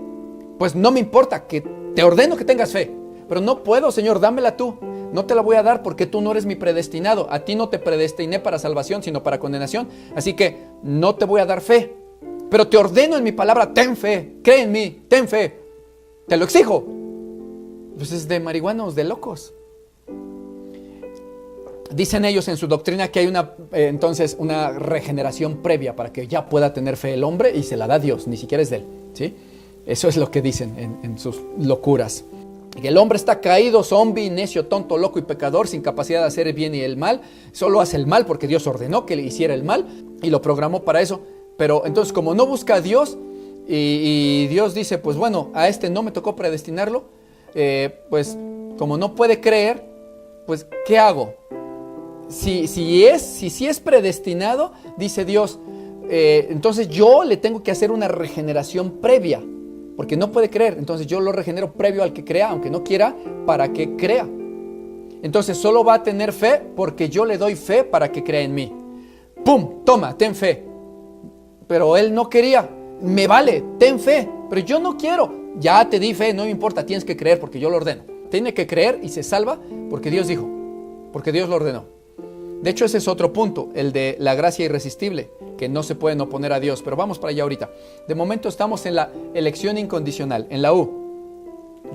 Pues no me importa, que te ordeno que tengas fe. Pero no puedo, Señor, dámela tú. No te la voy a dar porque tú no eres mi predestinado. A ti no te predestiné para salvación, sino para condenación. Así que no te voy a dar fe. Pero te ordeno en mi palabra, ten fe, cree en mí, ten fe. Te lo exijo. Pues es de marihuanos, de locos. Dicen ellos en su doctrina que hay entonces una regeneración previa para que ya pueda tener fe el hombre y se la da Dios, ni siquiera es de él, ¿sí? Eso es lo que dicen en sus locuras. Que el hombre está caído, zombie, necio, tonto, loco y pecador, sin capacidad de hacer el bien y el mal. Solo hace el mal porque Dios ordenó que le hiciera el mal y lo programó para eso. Pero entonces como no busca a Dios y Dios dice, pues bueno, a este no me tocó predestinarlo, pues como no puede creer, pues ¿qué hago? Si es predestinado, dice Dios, entonces yo le tengo que hacer una regeneración previa, porque no puede creer, entonces yo lo regenero previo al que crea, aunque no quiera, para que crea. Entonces solo va a tener fe porque yo le doy fe para que crea en mí. ¡Pum! Toma, ten fe. Pero él no quería, me vale, ten fe, pero yo no quiero. Ya te di fe, no me importa, tienes que creer porque yo lo ordeno. Tiene que creer y se salva porque Dios dijo, porque Dios lo ordenó. De hecho, ese es otro punto, el de la gracia irresistible, que no se pueden oponer a Dios, pero vamos para allá ahorita. De momento estamos en la elección incondicional, en la U,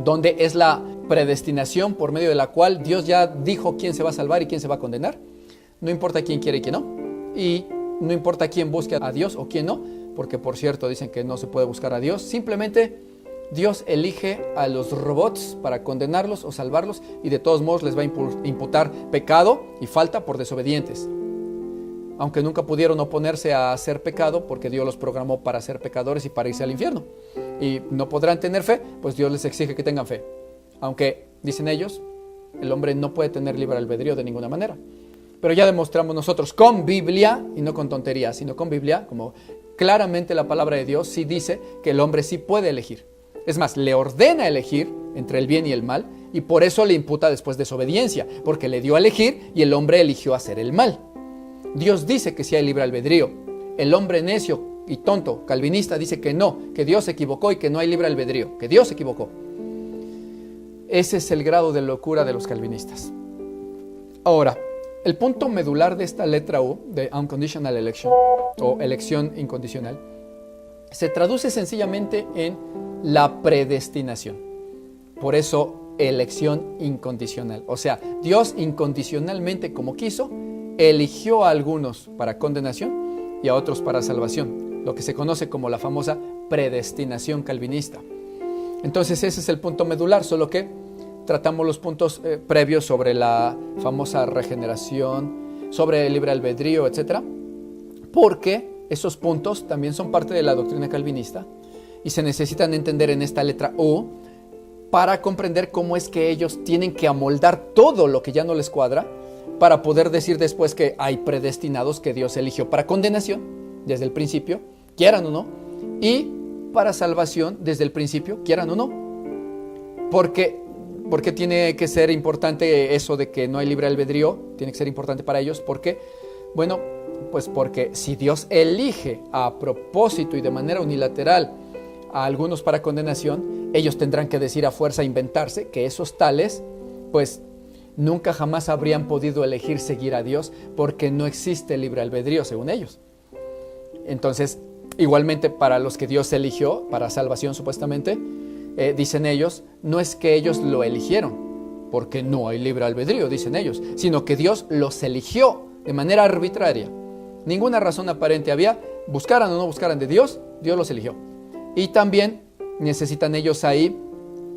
donde es la predestinación por medio de la cual Dios ya dijo quién se va a salvar y quién se va a condenar. No importa quién quiere y quién no, y no importa quién busque a Dios o quién no, porque por cierto dicen que no se puede buscar a Dios, simplemente Dios elige a los robots para condenarlos o salvarlos y de todos modos les va a imputar pecado y falta por desobedientes. Aunque nunca pudieron oponerse a hacer pecado porque Dios los programó para ser pecadores y para irse al infierno. Y no podrán tener fe, pues Dios les exige que tengan fe. Aunque, dicen ellos, el hombre no puede tener libre albedrío de ninguna manera. Pero ya demostramos nosotros con Biblia, y no con tonterías, sino con Biblia, como claramente la palabra de Dios sí dice que el hombre sí puede elegir. Es más, le ordena elegir entre el bien y el mal, y por eso le imputa después desobediencia, porque le dio a elegir y el hombre eligió hacer el mal. Dios dice que sí hay libre albedrío. El hombre necio y tonto, calvinista, dice que no, que Dios se equivocó y que no hay libre albedrío, que Dios se equivocó. Ese es el grado de locura de los calvinistas. Ahora, el punto medular de esta letra U, de unconditional election, o elección incondicional, se traduce sencillamente en la predestinación. Por eso, elección incondicional. O sea, Dios incondicionalmente, como quiso, eligió a algunos para condenación y a otros para salvación, lo que se conoce como la famosa predestinación calvinista. Entonces ese es el punto medular, solo que tratamos los puntos previos sobre la famosa regeneración, sobre el libre albedrío, etc. Porque esos puntos también son parte de la doctrina calvinista y se necesitan entender en esta letra U para comprender cómo es que ellos tienen que amoldar todo lo que ya no les cuadra para poder decir después que hay predestinados que Dios eligió para condenación desde el principio, quieran o no, y para salvación desde el principio, quieran o no. Porque tiene que ser importante eso de que no hay libre albedrío, tiene que ser importante para ellos, porque, bueno, pues porque si Dios elige a propósito y de manera unilateral a algunos para condenación, ellos tendrán que decir a fuerza, inventarse, que esos tales, pues nunca jamás habrían podido elegir seguir a Dios porque no existe libre albedrío según ellos. Entonces, igualmente para los que Dios eligió para salvación supuestamente, dicen ellos, no es que ellos lo eligieron porque no hay libre albedrío, dicen ellos, sino que Dios los eligió de manera arbitraria. Ninguna razón aparente había, buscaran o no buscaran de Dios, Dios los eligió. Y también necesitan ellos ahí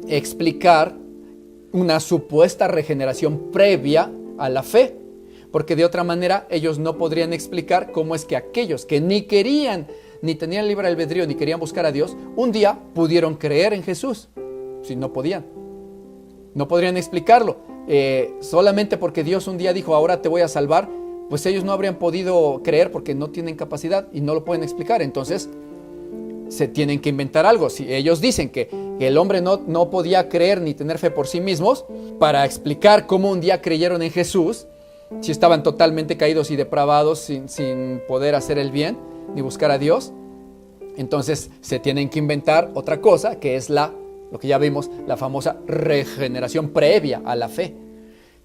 explicar una supuesta regeneración previa a la fe, porque de otra manera ellos no podrían explicar cómo es que aquellos que ni querían, ni tenían libre albedrío, ni querían buscar a Dios, un día pudieron creer en Jesús. Si no podían, no podrían explicarlo. Solamente porque Dios un día dijo, ahora te voy a salvar, pues ellos no habrían podido creer porque no tienen capacidad y no lo pueden explicar. Entonces se tienen que inventar algo. Si ellos dicen que el hombre no podía creer ni tener fe por sí mismos, para explicar cómo un día creyeron en Jesús, si estaban totalmente caídos y depravados sin poder hacer el bien ni buscar a Dios, entonces se tienen que inventar otra cosa, que es lo que ya vimos, la famosa regeneración previa a la fe,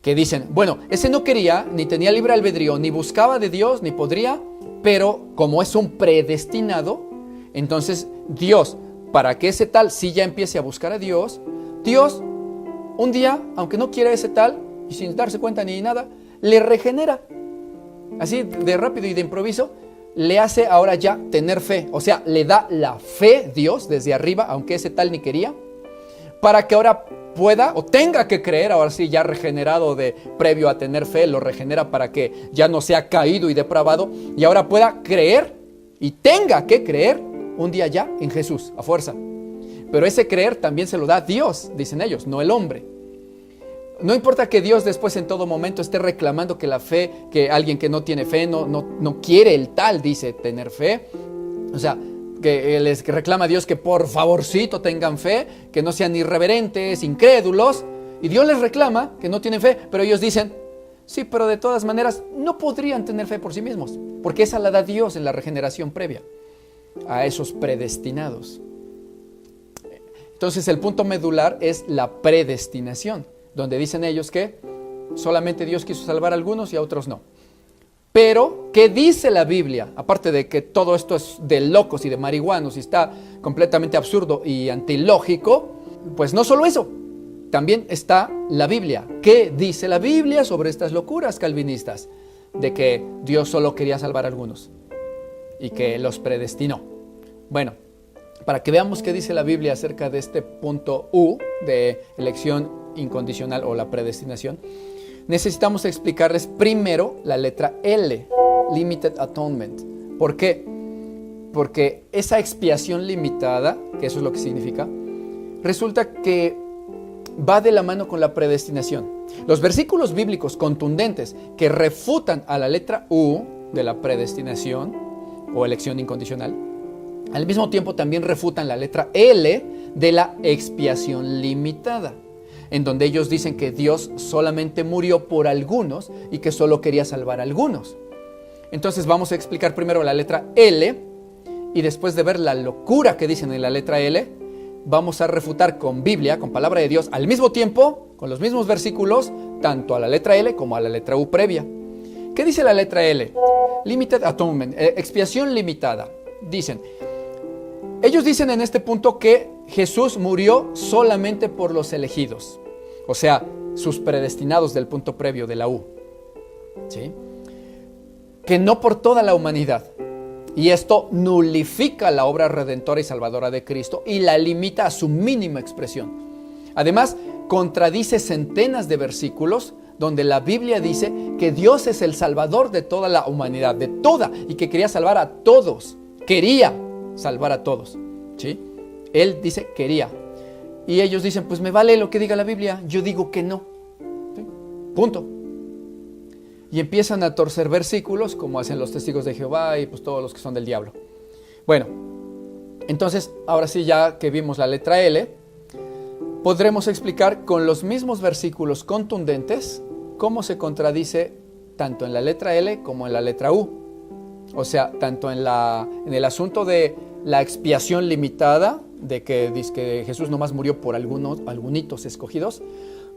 que dicen, bueno, ese no quería, ni tenía libre albedrío, ni buscaba de Dios, ni podría, pero como es un predestinado, entonces Dios, para que ese tal sí ya empiece a buscar a Dios, Dios un día, aunque no quiera ese tal, y sin darse cuenta ni nada, le regenera, así de rápido y de improviso, le hace ahora ya tener fe, o sea, le da la fe Dios desde arriba, aunque ese tal ni quería, para que ahora pueda o tenga que creer, ahora sí ya regenerado de previo a tener fe, lo regenera para que ya no sea caído y depravado, y ahora pueda creer y tenga que creer un día ya en Jesús, a fuerza. Pero ese creer también se lo da Dios, dicen ellos, no el hombre. No importa que Dios después en todo momento esté reclamando que la fe, que alguien que no tiene fe no quiere el tal, dice, tener fe. O sea, que les reclama a Dios que por favorcito tengan fe, que no sean irreverentes, incrédulos. Y Dios les reclama que no tienen fe, pero ellos dicen, sí, pero de todas maneras no podrían tener fe por sí mismos, porque esa la da Dios en la regeneración previa a esos predestinados. Entonces el punto medular es la predestinación, donde dicen ellos que solamente Dios quiso salvar a algunos y a otros no. Pero, ¿qué dice la Biblia? Aparte de que todo esto es de locos y de marihuanos y está completamente absurdo y antilógico, pues no solo eso, también está la Biblia. ¿Qué dice la Biblia sobre estas locuras calvinistas? De que Dios solo quería salvar a algunos y que los predestinó. Bueno, para que veamos qué dice la Biblia acerca de este punto U de elección incondicional o la predestinación, necesitamos explicarles primero la letra L, Limited Atonement. ¿Por qué? Porque esa expiación limitada, que eso es lo que significa, resulta que va de la mano con la predestinación. Los versículos bíblicos contundentes que refutan a la letra U de la predestinación o elección incondicional, al mismo tiempo también refutan la letra L de la expiación limitada, en donde ellos dicen que Dios solamente murió por algunos y que solo quería salvar a algunos. Entonces vamos a explicar primero la letra L y después de ver la locura que dicen en la letra L, vamos a refutar con Biblia, con palabra de Dios, al mismo tiempo, con los mismos versículos, tanto a la letra L como a la letra U previa. ¿Qué dice la letra L? Limited Atonement, expiación limitada. Ellos dicen en este punto que Jesús murió solamente por los elegidos, o sea, sus predestinados del punto previo de la U, ¿sí? Que no por toda la humanidad. Y esto nulifica la obra redentora y salvadora de Cristo y la limita a su mínima expresión. Además, contradice centenas de versículos donde la Biblia dice que Dios es el salvador de toda la humanidad, de toda, y que quería salvar a todos. Quería salvar a todos, ¿sí? Él dice quería. Y ellos dicen, pues me vale lo que diga la Biblia, yo digo que no. ¿Sí? Punto. Y empiezan a torcer versículos, como hacen los testigos de Jehová y pues todos los que son del diablo. Bueno, entonces, ahora sí, ya que vimos la letra L, podremos explicar con los mismos versículos contundentes cómo se contradice tanto en la letra L como en la letra U. O sea, tanto en el asunto de la expiación limitada, de que dice que Jesús nomás murió por algunitos escogidos,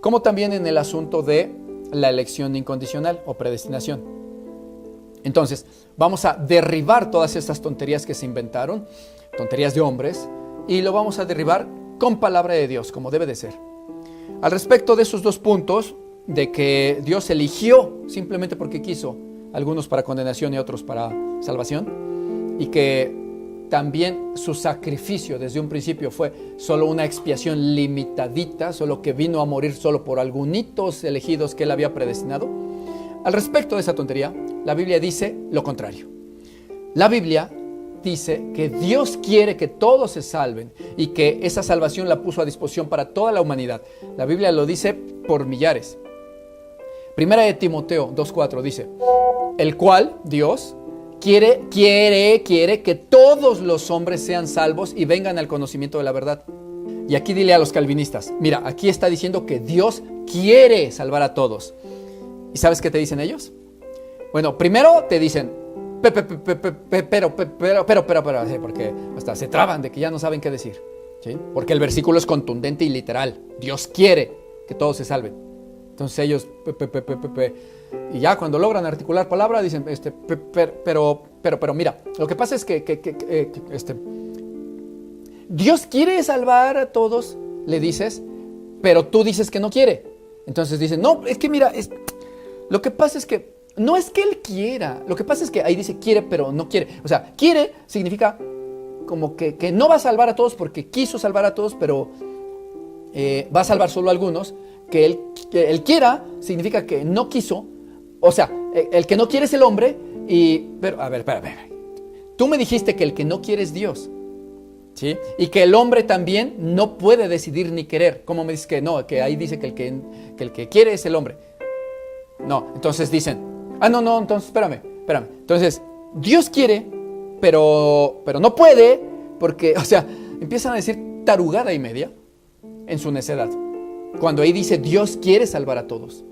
como también en el asunto de la elección incondicional o predestinación. Entonces, vamos a derribar todas estas tonterías que se inventaron, tonterías de hombres, y lo vamos a derribar con palabra de Dios, como debe de ser. Al respecto de esos dos puntos, de que Dios eligió simplemente porque quiso, algunos para condenación y otros para salvación, y que también su sacrificio desde un principio fue solo una expiación limitadita, solo que vino a morir solo por algunitos elegidos que él había predestinado. Al respecto de esa tontería, la Biblia dice lo contrario. La Biblia dice que Dios quiere que todos se salven y que esa salvación la puso a disposición para toda la humanidad. La Biblia lo dice por millares. Primera de Timoteo 2:4 dice, el cual, Dios, quiere que todos los hombres sean salvos y vengan al conocimiento de la verdad. Y aquí dile a los calvinistas, mira, aquí está diciendo que Dios quiere salvar a todos. ¿Y sabes qué te dicen ellos? Bueno, primero te dicen, pero, porque hasta se traban de que ya no saben qué decir, ¿sí? Porque el versículo es contundente y literal. Dios quiere que todos se salven. Entonces ellos, y ya cuando logran articular palabra, dicen, pero mira, lo que pasa es que Dios quiere salvar a todos, le dices, pero tú dices que no quiere. Entonces dicen, no, es que mira, lo que pasa es que no es que Él quiera, lo que pasa es que ahí dice quiere, pero no quiere. O sea, quiere significa como que no va a salvar a todos porque quiso salvar a todos, pero va a salvar solo a algunos. Que él quiera significa que no quiso, o sea, el que no quiere es el hombre, pero, a ver, espera. Tú me dijiste que el que no quiere es Dios, ¿sí? Y que el hombre también no puede decidir ni querer. ¿Cómo me dices que no? Que ahí dice que el que quiere es el hombre. No, entonces dicen, no, entonces espérame. Entonces, Dios quiere, pero no puede, porque, o sea, empiezan a decir tarugada y media en su necedad. Cuando ahí dice Dios quiere salvar a todos.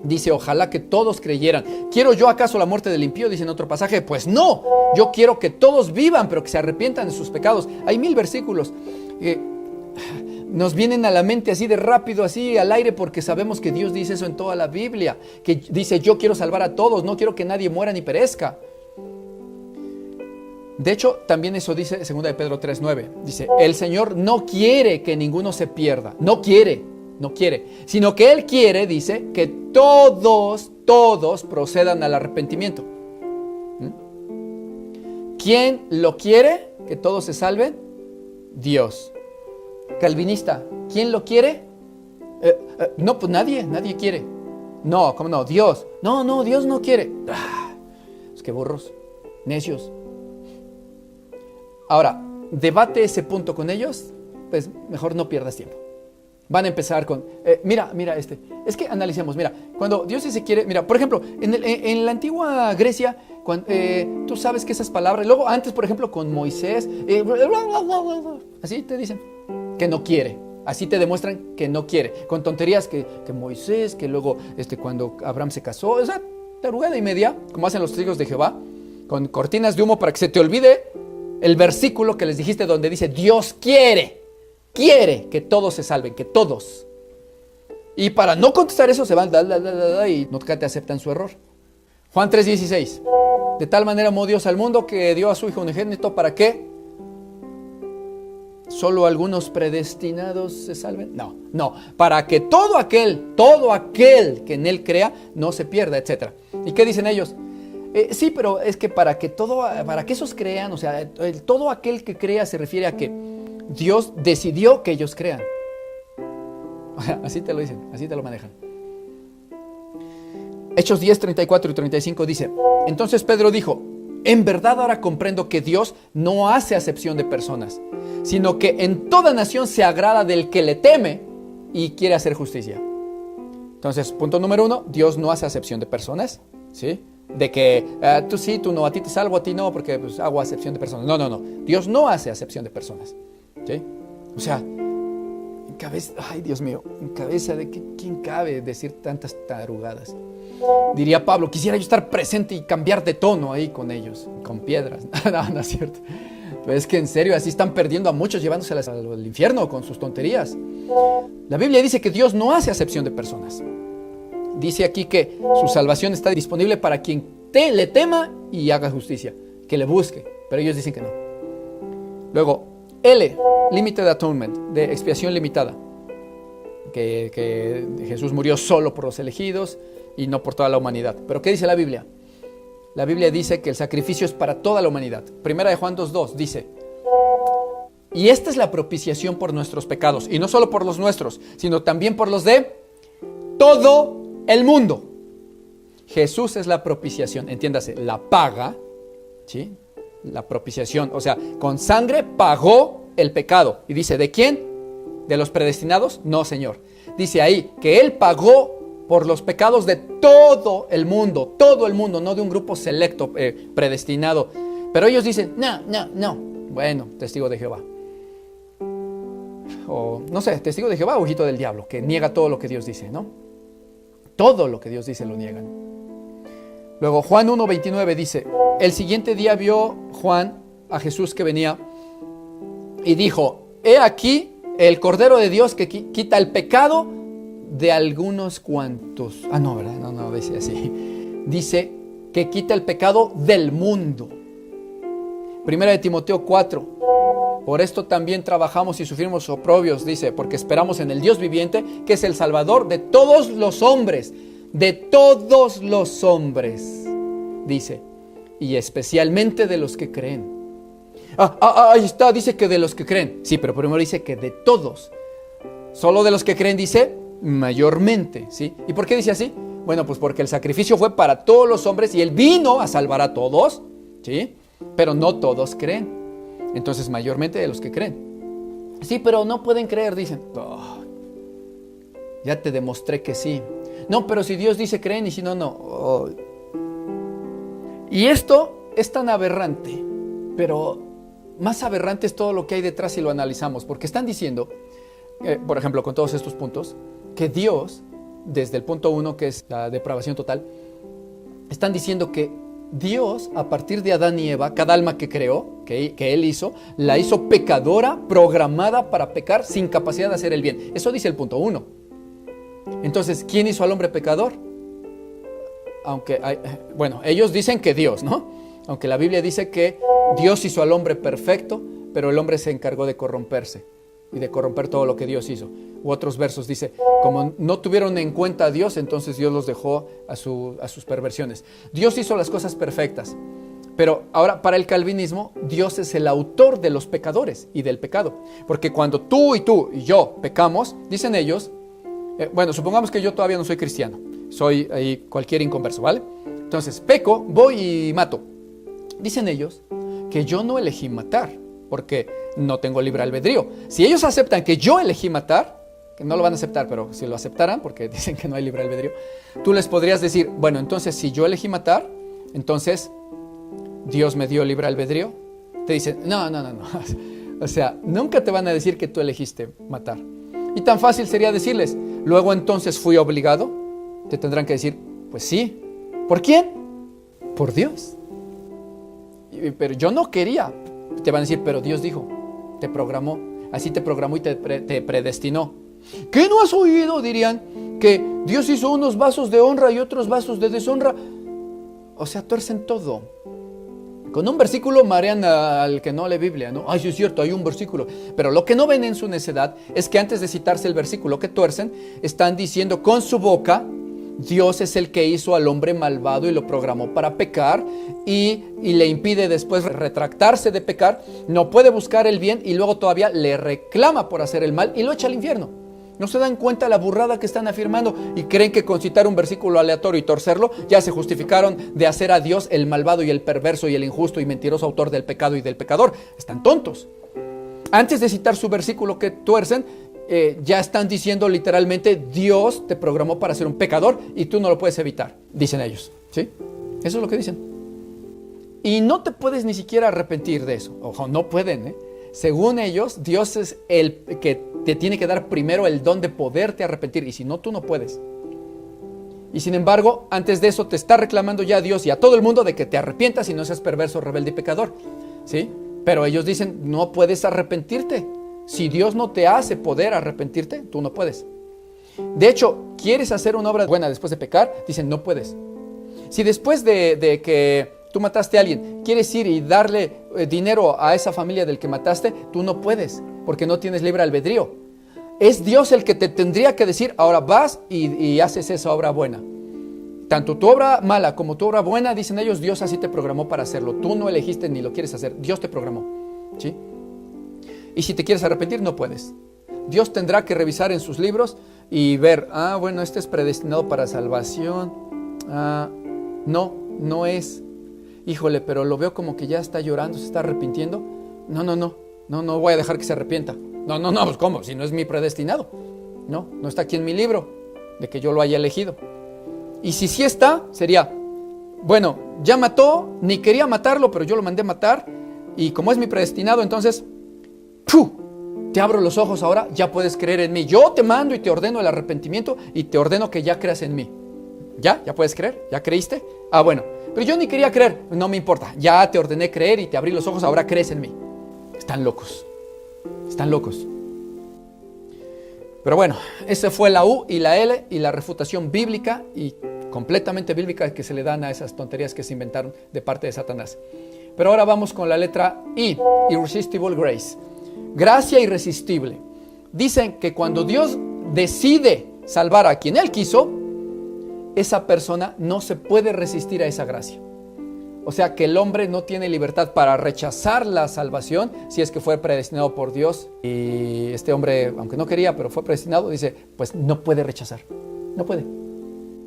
Dice ojalá que todos creyeran. ¿Quiero yo acaso la muerte del impío? Dice en otro pasaje. Pues no, yo quiero que todos vivan, pero que se arrepientan de sus pecados. Hay 1000 versículos. Nos vienen a la mente así de rápido, así al aire, porque sabemos que Dios dice eso en toda la Biblia. Que dice yo quiero salvar a todos, no quiero que nadie muera ni perezca. De hecho, también eso dice 2 de Pedro 3:9. Dice, el Señor no quiere que ninguno se pierda. No quiere. Sino que Él quiere, dice, que todos procedan al arrepentimiento. ¿Quién lo quiere? ¿Que todos se salven? Dios. Calvinista, ¿quién lo quiere? No, pues nadie quiere. No, ¿cómo no? Dios. No, Dios no quiere. Es que burros, necios. Ahora, debate ese punto con ellos, pues mejor no pierdas tiempo. Van a empezar con, mira, es que analicemos, mira, cuando Dios se quiere, mira, por ejemplo, en la antigua Grecia, tú sabes que esas palabras, luego antes, por ejemplo, con Moisés, así te dicen que no quiere, así te demuestran que no quiere, con tonterías que Moisés, que luego cuando Abraham se casó, o sea, tarugada y media, como hacen los testigos de Jehová, con cortinas de humo para que se te olvide el versículo que les dijiste donde dice Dios quiere que todos se salven, que todos. Y para no contestar eso se van y nunca te aceptan su error. Juan 3:16. De tal manera amó Dios al mundo que dio a su Hijo unigénito para que solo algunos predestinados se salven. No, para que todo aquel que en él crea no se pierda, etc. ¿Y qué dicen ellos? Sí, pero es que para que esos crean, o sea, todo aquel que crea se refiere a que Dios decidió que ellos crean. O sea, así te lo dicen, así te lo manejan. Hechos 10, 34 y 35 dice: entonces Pedro dijo: en verdad ahora comprendo que Dios no hace acepción de personas, sino que en toda nación se agrada del que le teme y quiere hacer justicia. Entonces, punto número 1, Dios no hace acepción de personas, ¿sí? De que tú sí, tú no, a ti te salvo, a ti no, porque pues, hago acepción de personas. No. Dios no hace acepción de personas, ¿sí? O sea, en cabeza, ay Dios mío, en cabeza de quién cabe decir tantas tarugadas. Diría Pablo: quisiera yo estar presente y cambiar de tono ahí con ellos, con piedras. No es cierto. Pero es que en serio, así están perdiendo a muchos, llevándoselas al infierno con sus tonterías. La Biblia dice que Dios no hace acepción de personas. Dice aquí que su salvación está disponible para quien le tema y haga justicia, que le busque, pero ellos dicen que no. Luego, Limited Atonement, de expiación limitada, que Jesús murió solo por los elegidos y no por toda la humanidad. ¿Pero qué dice la Biblia? La Biblia dice que el sacrificio es para toda la humanidad. Primera de Juan 2:2 dice: y esta es la propiciación por nuestros pecados, y no solo por los nuestros, sino también por los de todo el mundo. Jesús es la propiciación, entiéndase, la paga, ¿sí? La propiciación, o sea, con sangre pagó el pecado. Y dice: ¿de quién? ¿De los predestinados? No, Señor. Dice ahí que Él pagó por los pecados de todo el mundo, no de un grupo selecto, predestinado. Pero ellos dicen: no. Bueno, testigo de Jehová. O, no sé, testigo de Jehová o ojito del diablo, que niega todo lo que Dios dice, ¿no? Todo lo que Dios dice lo niegan. Luego, Juan 1:29 dice: el siguiente día vio Juan a Jesús que venía y dijo: he aquí el Cordero de Dios que quita el pecado de algunos cuantos. No, ¿verdad? No, dice así. Dice que quita el pecado del mundo. Primera de Timoteo 4. Por esto también trabajamos y sufrimos oprobios, dice, porque esperamos en el Dios viviente, que es el Salvador de todos los hombres. De todos los hombres, dice, y especialmente de los que creen. Ahí está, dice que de los que creen. Sí, pero primero dice que de todos. Solo de los que creen, dice, mayormente, ¿sí? ¿Y por qué dice así? Bueno, pues porque el sacrificio fue para todos los hombres y Él vino a salvar a todos, ¿sí? Pero no todos creen. Entonces, mayormente de los que creen. Sí, pero no pueden creer, dicen. Ya te demostré que sí. No, pero si Dios dice creen y si no, no. Y esto es tan aberrante, pero más aberrante es todo lo que hay detrás si lo analizamos, porque están diciendo, por ejemplo, con todos estos puntos, que Dios, desde el punto 1, que es la depravación total, están diciendo que Dios, a partir de Adán y Eva, cada alma que creó, que Él hizo, la hizo pecadora, programada para pecar, sin capacidad de hacer el bien. Eso dice el punto 1. Entonces, ¿quién hizo al hombre pecador? Ellos dicen que Dios, ¿no? Aunque la Biblia dice que Dios hizo al hombre perfecto, pero el hombre se encargó de corromperse y de corromper todo lo que Dios hizo. U otros versos dice, como no tuvieron en cuenta a Dios, entonces Dios los dejó a sus perversiones. Dios hizo las cosas perfectas, pero ahora para el calvinismo, Dios es el autor de los pecadores y del pecado. Porque cuando tú y yo pecamos, dicen ellos, supongamos que yo todavía no soy cristiano, soy ahí cualquier inconverso, ¿vale? Entonces peco, voy y mato. Dicen ellos que yo no elegí matar, porque no tengo libre albedrío. Si ellos aceptan que yo elegí matar, que no lo van a aceptar, pero si lo aceptaran, porque dicen que no hay libre albedrío, tú les podrías decir, bueno, entonces si yo elegí matar, entonces Dios me dio libre albedrío. Te dicen, no. O sea, nunca te van a decir que tú elegiste matar. Y tan fácil sería decirles, luego entonces fui obligado. Te tendrán que decir, pues sí. ¿Por quién? Por Dios. Pero yo no quería. Te van a decir, pero Dios dijo, te programó, así te programó y te predestinó. ¿Qué no has oído? Dirían, que Dios hizo unos vasos de honra y otros vasos de deshonra. O sea, tuercen todo. Con un versículo marean al que no lee Biblia, ¿no? Ay, sí es cierto, hay un versículo. Pero lo que no ven en su necedad es que antes de citarse el versículo que tuercen, están diciendo con su boca, Dios es el que hizo al hombre malvado y lo programó para pecar y le impide después retractarse de pecar. No puede buscar el bien y luego todavía le reclama por hacer el mal y lo echa al infierno. ¿No se dan cuenta la burrada que están afirmando y creen que con citar un versículo aleatorio y torcerlo ya se justificaron de hacer a Dios el malvado y el perverso y el injusto y mentiroso autor del pecado y del pecador? Están tontos. Antes de citar su versículo que tuercen, ya están diciendo literalmente: Dios te programó para ser un pecador y tú no lo puedes evitar, dicen ellos, ¿sí? Eso es lo que dicen. Y no te puedes ni siquiera arrepentir de eso. Ojo, no pueden, ¿eh? Según ellos, Dios es el que te tiene que dar primero el don de poderte arrepentir, y si no, tú no puedes. Y sin embargo, antes de eso te está reclamando ya a Dios y a todo el mundo de que te arrepientas y no seas perverso, rebelde y pecador, ¿sí? Pero ellos dicen: no puedes arrepentirte. Si Dios no te hace poder arrepentirte, tú no puedes. De hecho, ¿quieres hacer una obra buena después de pecar? Dicen: no puedes. Si después de que tú mataste a alguien, quieres ir y darle dinero a esa familia del que mataste, tú no puedes, porque no tienes libre albedrío. Es Dios el que te tendría que decir: ahora vas y haces esa obra buena. Tanto tu obra mala como tu obra buena, dicen ellos, Dios así te programó para hacerlo. Tú no elegiste ni lo quieres hacer, Dios te programó, ¿sí? Y si te quieres arrepentir, no puedes. Dios tendrá que revisar en sus libros y ver: bueno, este es predestinado para salvación. No es. Híjole, pero lo veo como que ya está llorando, se está arrepintiendo. No voy a dejar que se arrepienta. No, pues ¿cómo? Si no es mi predestinado. No está aquí en mi libro de que yo lo haya elegido. Y si sí está, sería: bueno, ya mató, ni quería matarlo, pero yo lo mandé matar, y como es mi predestinado, entonces te abro los ojos ahora, ya puedes creer en mí. Yo te mando y te ordeno el arrepentimiento y te ordeno que ya creas en mí. ¿Ya puedes creer? ¿Ya creíste? Bueno, pero yo ni quería creer. No me importa, ya te ordené creer y te abrí los ojos, ahora crees en mí. Están locos. Pero bueno, esa fue la U y la L y la refutación bíblica y completamente bíblica que se le dan a esas tonterías que se inventaron de parte de Satanás. Pero ahora vamos con la letra I, Irresistible Grace. Gracia irresistible. Dicen que cuando Dios decide salvar a quien Él quiso, esa persona no se puede resistir a esa gracia. O sea que el hombre no tiene libertad para rechazar la salvación si es que fue predestinado por Dios. Y este hombre, aunque no quería, pero fue predestinado, dice, pues no puede rechazar. No puede.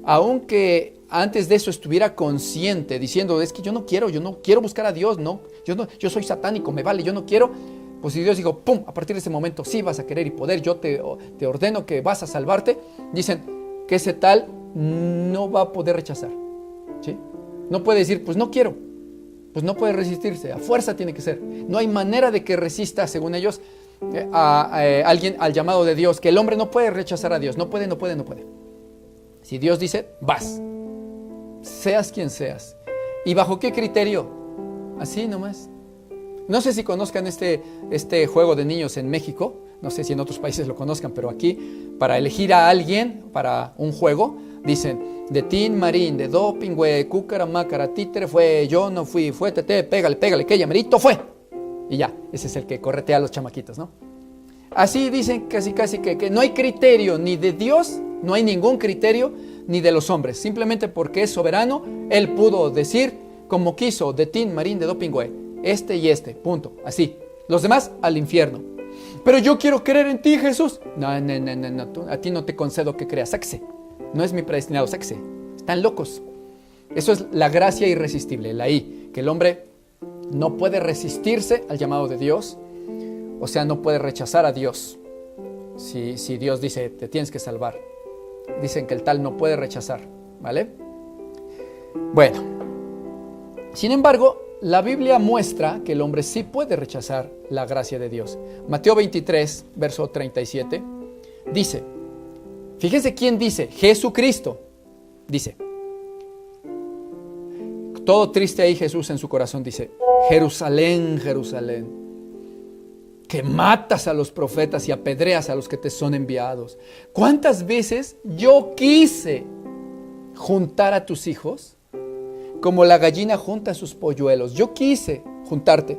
Aunque antes de eso estuviera consciente, diciendo: es que yo no quiero buscar a Dios, yo soy satánico, me vale, yo no quiero. Pues si Dios dijo, ¡pum!, a partir de ese momento sí vas a querer y poder, yo te ordeno que vas a salvarte, dicen que ese tal no va a poder rechazar, ¿sí? No puede decir, pues no quiero, pues no puede resistirse, a fuerza tiene que ser. No hay manera de que resista, según ellos, a alguien al llamado de Dios, que el hombre no puede rechazar a Dios, no puede. Si Dios dice, vas, seas quien seas. ¿Y bajo qué criterio? Así nomás. No sé si conozcan este juego de niños en México, no sé si en otros países lo conozcan, pero aquí, para elegir a alguien para un juego, dicen, de tin, marín, de do, pingüe, cúcara, mácara, títere, fue, yo no fui, fue, tete, pégale, que llamerito fue. Y ya, ese es el que corretea a los chamaquitos, ¿no? Así dicen casi que no hay criterio ni de Dios, no hay ningún criterio ni de los hombres, simplemente porque es soberano, Él pudo decir como quiso, de tin, marín, de do, pingüe, este y este, punto, así. Los demás al infierno. Pero yo quiero creer en ti, Jesús. No, a ti no te concedo que creas, sáquese. No es mi predestinado, sáquese. Están locos. Eso es la gracia irresistible, la I, que el hombre no puede resistirse al llamado de Dios, o sea, no puede rechazar a Dios. Si Dios dice, te tienes que salvar, dicen que el tal no puede rechazar, ¿vale? Bueno, sin embargo, la Biblia muestra que el hombre sí puede rechazar la gracia de Dios. Mateo 23, verso 37, dice, fíjense quién dice, Jesucristo, dice, todo triste ahí Jesús en su corazón dice, Jerusalén, Jerusalén, que matas a los profetas y apedreas a los que te son enviados. ¿Cuántas veces yo quise juntar a tus hijos como la gallina junta sus polluelos. Yo quise juntarte,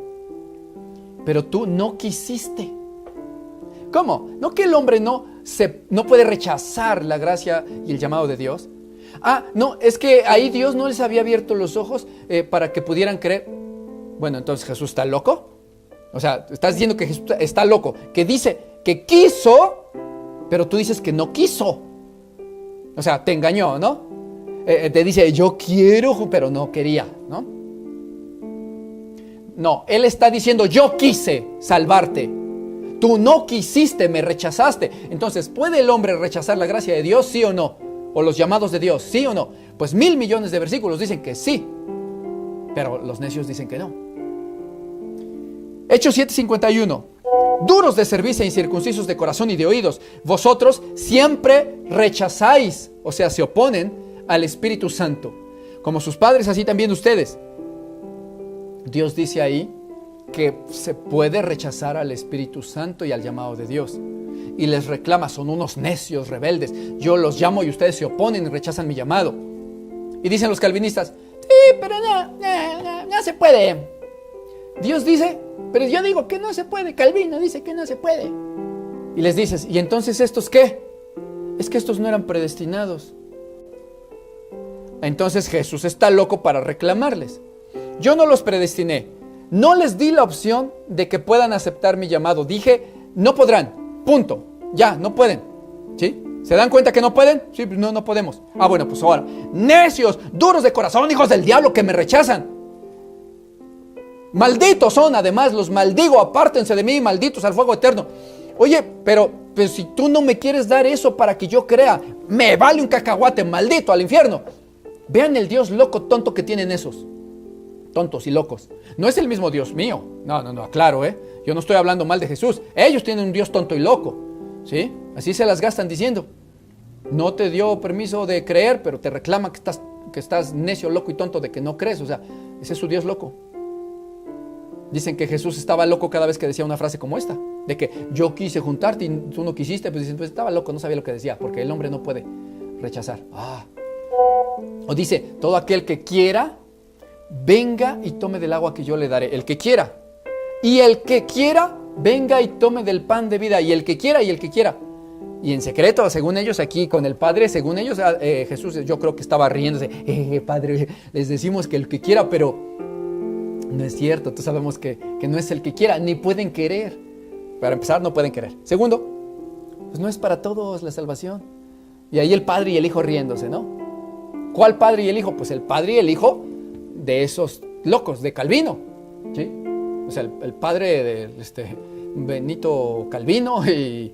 pero tú no quisiste. ¿Cómo? ¿No que el hombre no puede rechazar la gracia y el llamado de Dios? No, es que ahí Dios no les había abierto los ojos para que pudieran creer. Bueno, entonces ¿Jesús está loco? O sea, estás diciendo que Jesús está loco, que dice que quiso, pero tú dices que no quiso. O sea, te engañó, ¿no? Te dice, yo quiero, pero no quería, ¿no? No, él está diciendo, yo quise salvarte. Tú no quisiste, me rechazaste. Entonces, ¿puede el hombre rechazar la gracia de Dios, sí o no? ¿O los llamados de Dios, sí o no? Pues 1,000 millones de versículos dicen que sí, pero los necios dicen que no. Hechos 7:51. Duros de cerviz e incircuncisos de corazón y de oídos, vosotros siempre rechazáis, o sea, se oponen al Espíritu Santo. Como sus padres, así también ustedes. Dios dice ahí que se puede rechazar al Espíritu Santo y al llamado de Dios. Y les reclama, son unos necios rebeldes. Yo los llamo y ustedes se oponen y rechazan mi llamado. Y dicen los calvinistas, sí, pero no se puede. Dios dice, pero yo digo que no se puede. Calvino dice que no se puede. Y les dices, ¿y entonces estos qué? Es que estos no eran predestinados. Entonces Jesús está loco para reclamarles. Yo no los predestiné. No les di la opción de que puedan aceptar mi llamado. Dije, no podrán. Punto. Ya, no pueden. ¿Sí? ¿Se dan cuenta que no pueden? Sí, no podemos. Bueno, pues ahora. Necios, duros de corazón, hijos del diablo que me rechazan. Malditos son, además, los maldigo. Apártense de mí, malditos al fuego eterno. Oye, pero si tú no me quieres dar eso para que yo crea, me vale un cacahuate, maldito al infierno. Vean el Dios loco, tonto que tienen esos. Tontos y locos. No es el mismo Dios mío. No, claro, yo no estoy hablando mal de Jesús. Ellos tienen un Dios tonto y loco, ¿sí? Así se las gastan diciendo. No te dio permiso de creer, pero te reclama que estás necio, loco y tonto de que no crees. O sea, ese es su Dios loco. Dicen que Jesús estaba loco cada vez que decía una frase como esta, de que yo quise juntarte y tú no quisiste. Pues dicen, pues estaba loco, no sabía lo que decía, porque el hombre no puede rechazar. O dice, todo aquel que quiera, venga y tome del agua que yo le daré. El que quiera. Y el que quiera, venga y tome del pan de vida. Y el que quiera, y el que quiera. Y en secreto, según ellos, aquí con el Padre, según ellos, Jesús yo creo que estaba riéndose. Padre, les decimos que el que quiera, pero no es cierto. Tú sabemos que no es el que quiera, ni pueden querer. Para empezar, no pueden querer. Segundo, pues no es para todos la salvación. Y ahí el Padre y el Hijo riéndose, ¿no? ¿Cuál Padre y el Hijo? Pues el Padre y el Hijo de esos locos, de Calvino, ¿sí? O sea, el padre de Benito Calvino y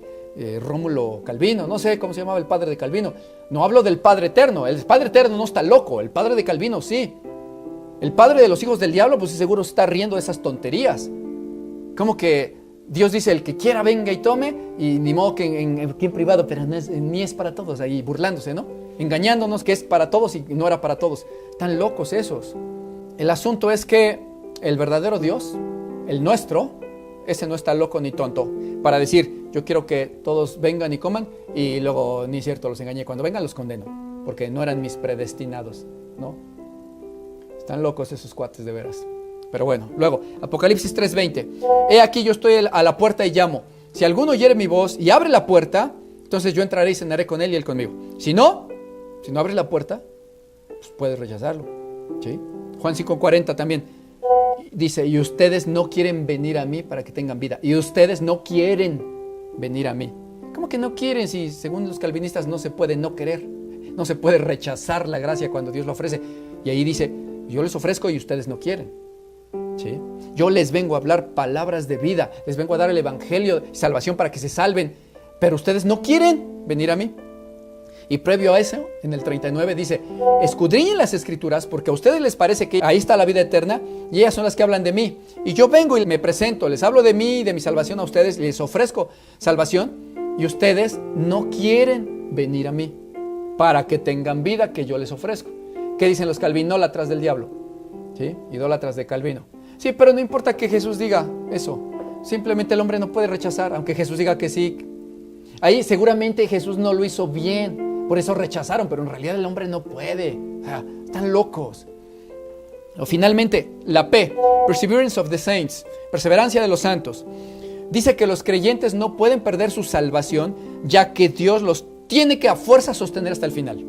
Rómulo Calvino, no sé cómo se llamaba el padre de Calvino. No hablo del Padre Eterno, el Padre Eterno no está loco, el padre de Calvino sí. El padre de los hijos del diablo, pues seguro está riendo de esas tonterías. Como que Dios dice, el que quiera venga y tome, y ni modo que en privado, pero no es, ni es para todos, ahí burlándose, ¿no? Engañándonos que es para todos y no era para todos. Tan locos esos. El asunto es que el verdadero Dios, el nuestro, ese no está loco ni tonto para decir, yo quiero que todos vengan y coman y luego, ni es cierto, los engañé. Cuando vengan los condeno, porque no eran mis predestinados, ¿no? Están locos esos cuates de veras. Pero bueno, luego, Apocalipsis 3:20. He aquí yo estoy a la puerta y llamo. Si alguno oyere mi voz y abre la puerta, entonces yo entraré y cenaré con él y él conmigo. Si no abre la puerta, pues puedes rechazarlo, ¿sí? Juan 5:40 también dice, y ustedes no quieren venir a mí para que tengan vida. Y ustedes no quieren venir a mí. ¿Cómo que no quieren? Si según los calvinistas no se puede no querer. No se puede rechazar la gracia cuando Dios lo ofrece. Y ahí dice, yo les ofrezco y ustedes no quieren, ¿sí? Yo les vengo a hablar palabras de vida. Les vengo a dar el evangelio de salvación para que se salven. Pero ustedes no quieren venir a mí. Y previo a eso, en el 39 dice, escudriñen las escrituras porque a ustedes les parece que ahí está la vida eterna y ellas son las que hablan de mí. Y yo vengo y me presento, les hablo de mí y de mi salvación a ustedes, les ofrezco salvación y ustedes no quieren venir a mí para que tengan vida que yo les ofrezco. ¿Qué dicen los calvinólatras del diablo? ¿Sí? Idólatras de Calvino. Sí, pero no importa que Jesús diga eso. Simplemente el hombre no puede rechazar, aunque Jesús diga que sí. Ahí seguramente Jesús no lo hizo bien. Por eso rechazaron, pero en realidad el hombre no puede. O sea, están locos. O finalmente, la P, Perseverance of the Saints, perseverancia de los santos. Dice que los creyentes no pueden perder su salvación, ya que Dios los tiene que a fuerza sostener hasta el final.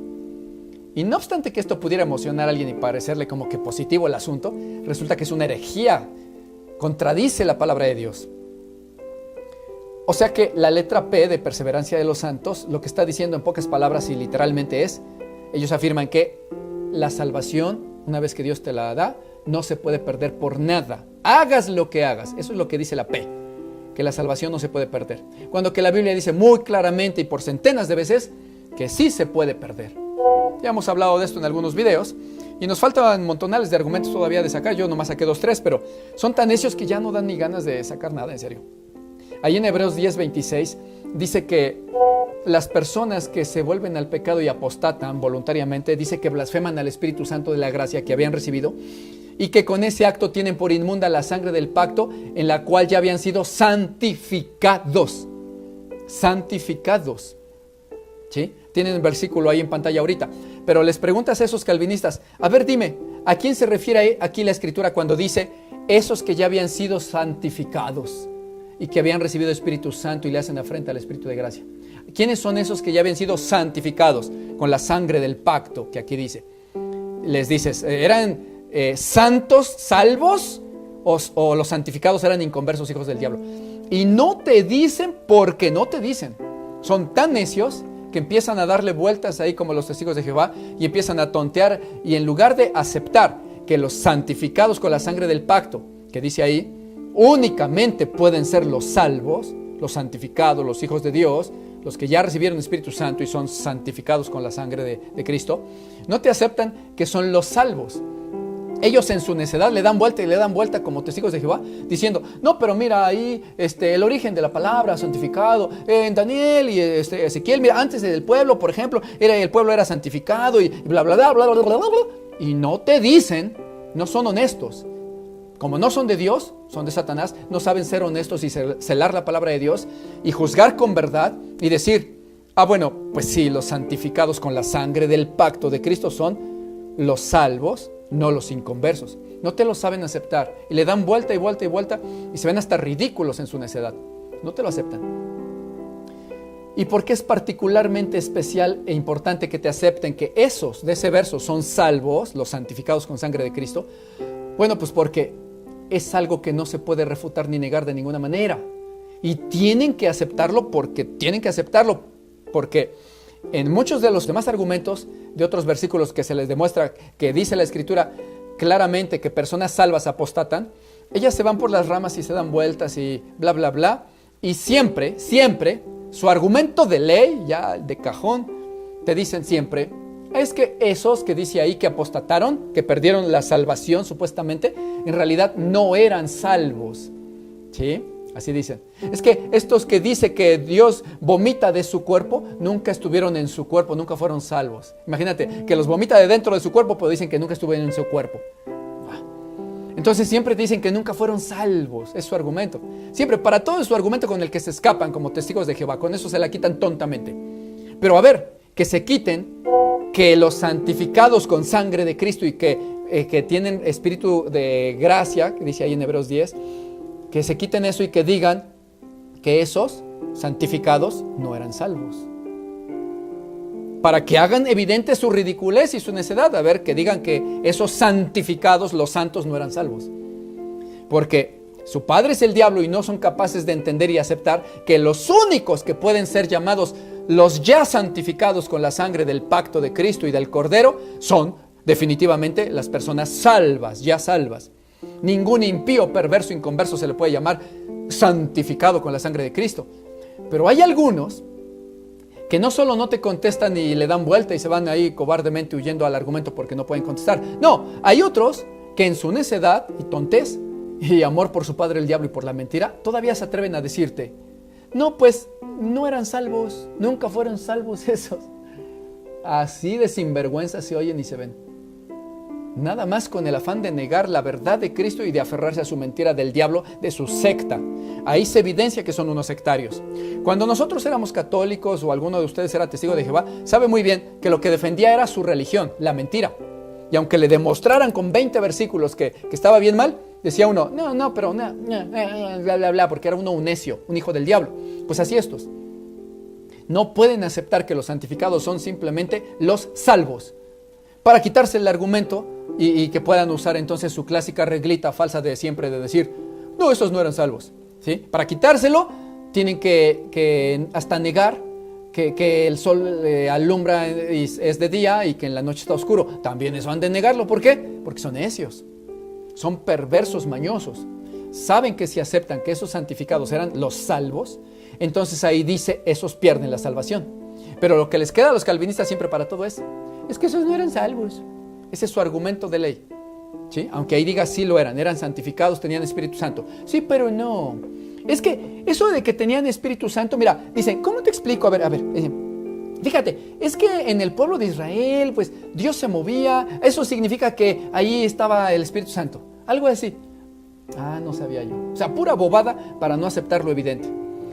Y no obstante que esto pudiera emocionar a alguien y parecerle como que positivo el asunto, resulta que es una herejía, contradice la palabra de Dios. O sea que la letra P de perseverancia de los santos, lo que está diciendo en pocas palabras y literalmente es, ellos afirman que la salvación, una vez que Dios te la da, no se puede perder por nada. Hagas lo que hagas. Eso es lo que dice la P, que la salvación no se puede perder. Cuando que la Biblia dice muy claramente y por centenas de veces que sí se puede perder. Ya hemos hablado de esto en algunos videos y nos faltan montonales de argumentos todavía de sacar. Yo nomás saqué 2, 3, pero son tan necios que ya no dan ni ganas de sacar nada, en serio. Ahí en Hebreos 10:26 dice que las personas que se vuelven al pecado y apostatan voluntariamente, dice que blasfeman al Espíritu Santo de la gracia que habían recibido y que con ese acto tienen por inmunda la sangre del pacto en la cual ya habían sido santificados. Santificados. ¿Sí? Tienen el versículo ahí en pantalla ahorita. Pero les preguntas a esos calvinistas, a ver, dime, ¿a quién se refiere aquí la Escritura cuando dice esos que ya habían sido santificados y que habían recibido Espíritu Santo y le hacen afrenta al Espíritu de gracia? ¿Quiénes son esos que ya habían sido santificados con la sangre del pacto que aquí dice? Les dices, ¿eran santos, salvos o los santificados eran inconversos, hijos del diablo? Y no te dicen porque no te dicen. Son tan necios que empiezan a darle vueltas ahí como los testigos de Jehová y empiezan a tontear, y en lugar de aceptar que los santificados con la sangre del pacto, que dice ahí, únicamente pueden ser los salvos, los santificados, los hijos de Dios, los que ya recibieron Espíritu Santo y son santificados con la sangre de Cristo, no te aceptan que son los salvos. Ellos en su necedad le dan vuelta y le dan vuelta como testigos de Jehová, diciendo, no, pero mira ahí el origen de la palabra santificado, en Daniel y Ezequiel, mira, antes del pueblo, por ejemplo, el pueblo era santificado y bla, bla, bla, bla, bla, bla, bla, y no te dicen, no son honestos. Como no son de Dios, son de Satanás, no saben ser honestos y celar la palabra de Dios y juzgar con verdad y decir, bueno, pues sí, los santificados con la sangre del pacto de Cristo son los salvos, no los inconversos. No te lo saben aceptar y le dan vuelta y vuelta y vuelta y se ven hasta ridículos en su necedad. No te lo aceptan. ¿Y por qué es particularmente especial e importante que te acepten que esos de ese verso son salvos, los santificados con sangre de Cristo? Bueno, pues porque es algo que no se puede refutar ni negar de ninguna manera. Y tienen que aceptarlo porque en muchos de los demás argumentos de otros versículos que se les demuestra que dice la Escritura claramente que personas salvas apostatan, ellas se van por las ramas y se dan vueltas y bla, bla, bla. Y siempre, siempre, su argumento de ley, ya de cajón, te dicen siempre, es que esos que dice ahí que apostataron, que perdieron la salvación supuestamente, en realidad no eran salvos. ¿Sí? Así dicen. Es que estos que dice que Dios vomita de su cuerpo, nunca estuvieron en su cuerpo, nunca fueron salvos. Imagínate, que los vomita de dentro de su cuerpo, pero dicen que nunca estuvieron en su cuerpo. Entonces siempre dicen que nunca fueron salvos, es su argumento. Siempre, para todo es su argumento con el que se escapan como testigos de Jehová, con eso se la quitan tontamente. Pero a ver, que se quiten que los santificados con sangre de Cristo y que tienen espíritu de gracia, que dice ahí en Hebreos 10, que se quiten eso y que digan que esos santificados no eran salvos. Para que hagan evidente su ridiculez y su necedad. A ver, que digan que esos santificados, los santos, no eran salvos. Porque su padre es el diablo y no son capaces de entender y aceptar que los únicos que pueden ser llamados los ya santificados con la sangre del pacto de Cristo y del Cordero son definitivamente las personas salvas, ya salvas. Ningún impío, perverso, inconverso se le puede llamar santificado con la sangre de Cristo. Pero hay algunos que no solo no te contestan y le dan vuelta y se van ahí cobardemente huyendo al argumento porque no pueden contestar. No, hay otros que en su necedad y tontez y amor por su padre el diablo y por la mentira, todavía se atreven a decirte, no, pues no eran salvos, nunca fueron salvos esos. Así de sinvergüenza se oyen y se ven. Nada más con el afán de negar la verdad de Cristo y de aferrarse a su mentira del diablo, de su secta. Ahí se evidencia que son unos sectarios. Cuando nosotros éramos católicos o alguno de ustedes era testigo de Jehová, sabe muy bien que lo que defendía era su religión, la mentira. Y aunque le demostraran con 20 versículos que estaba bien mal, decía uno, pero bla, bla, bla, porque era uno un necio, un hijo del diablo. Pues así estos. No pueden aceptar que los santificados son simplemente los salvos. Para quitarse el argumento y que puedan usar entonces su clásica reglita falsa de siempre de decir, no, esos no eran salvos. ¿Sí? Para quitárselo, tienen que hasta negar que el sol alumbra y es de día y que en la noche está oscuro. También eso han de negarlo. ¿Por qué? Porque son necios. Son perversos, mañosos. Saben que si aceptan que esos santificados eran los salvos, entonces ahí dice, esos pierden la salvación. Pero lo que les queda a los calvinistas siempre para todo es que esos no eran salvos. Ese es su argumento de ley. ¿Sí? Aunque ahí diga sí lo eran santificados, tenían Espíritu Santo. Sí, pero no. Es que eso de que tenían Espíritu Santo, mira, dicen, ¿cómo te explico? A ver, fíjate, es que en el pueblo de Israel, pues Dios se movía, eso significa que ahí estaba el Espíritu Santo. Algo así. No sabía yo. O sea, pura bobada para no aceptar lo evidente.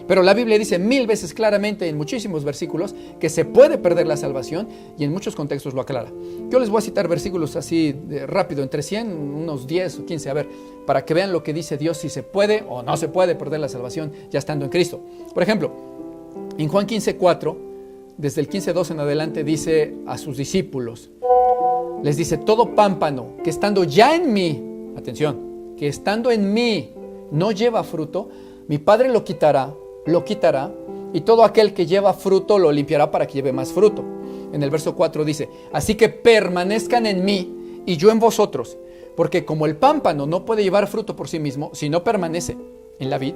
Pero la Biblia dice 1000 veces claramente en muchísimos versículos que se puede perder la salvación y en muchos contextos lo aclara. Yo les voy a citar versículos así rápido, entre 100, unos 10 o 15, a ver, para que vean lo que dice Dios, si se puede o no se puede perder la salvación ya estando en Cristo. Por ejemplo, en Juan 15:4, desde el 15:2 en adelante, dice a sus discípulos, les dice, todo pámpano que estando ya en mí, atención, que estando en mí no lleva fruto, mi Padre lo quitará, y todo aquel que lleva fruto lo limpiará para que lleve más fruto. En el verso 4 dice, así que permanezcan en mí y yo en vosotros, porque como el pámpano no puede llevar fruto por sí mismo si no permanece en la vid,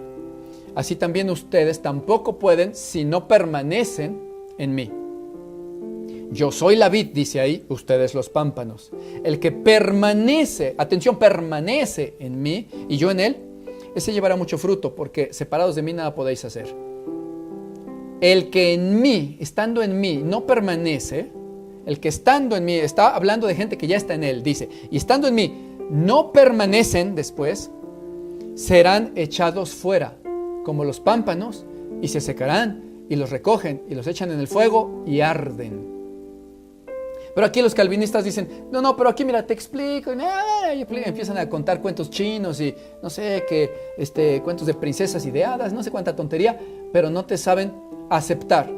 así también ustedes tampoco pueden si no permanecen en mí. Yo soy la vid, dice ahí, ustedes los pámpanos. El que permanece, atención, permanece en mí y yo en él, ese llevará mucho fruto, porque separados de mí nada podéis hacer. El que en mí, estando en mí, no permanece, el que estando en mí, está hablando de gente que ya está en él, dice, y estando en mí, no permanecen después, serán echados fuera, como los pámpanos, y se secarán, y los recogen, y los echan en el fuego, y arden. Pero aquí los calvinistas dicen, no, pero aquí mira, te explico. Y empiezan a contar cuentos chinos y no sé qué, cuentos de princesas y de hadas, no sé cuánta tontería, pero no te saben aceptar,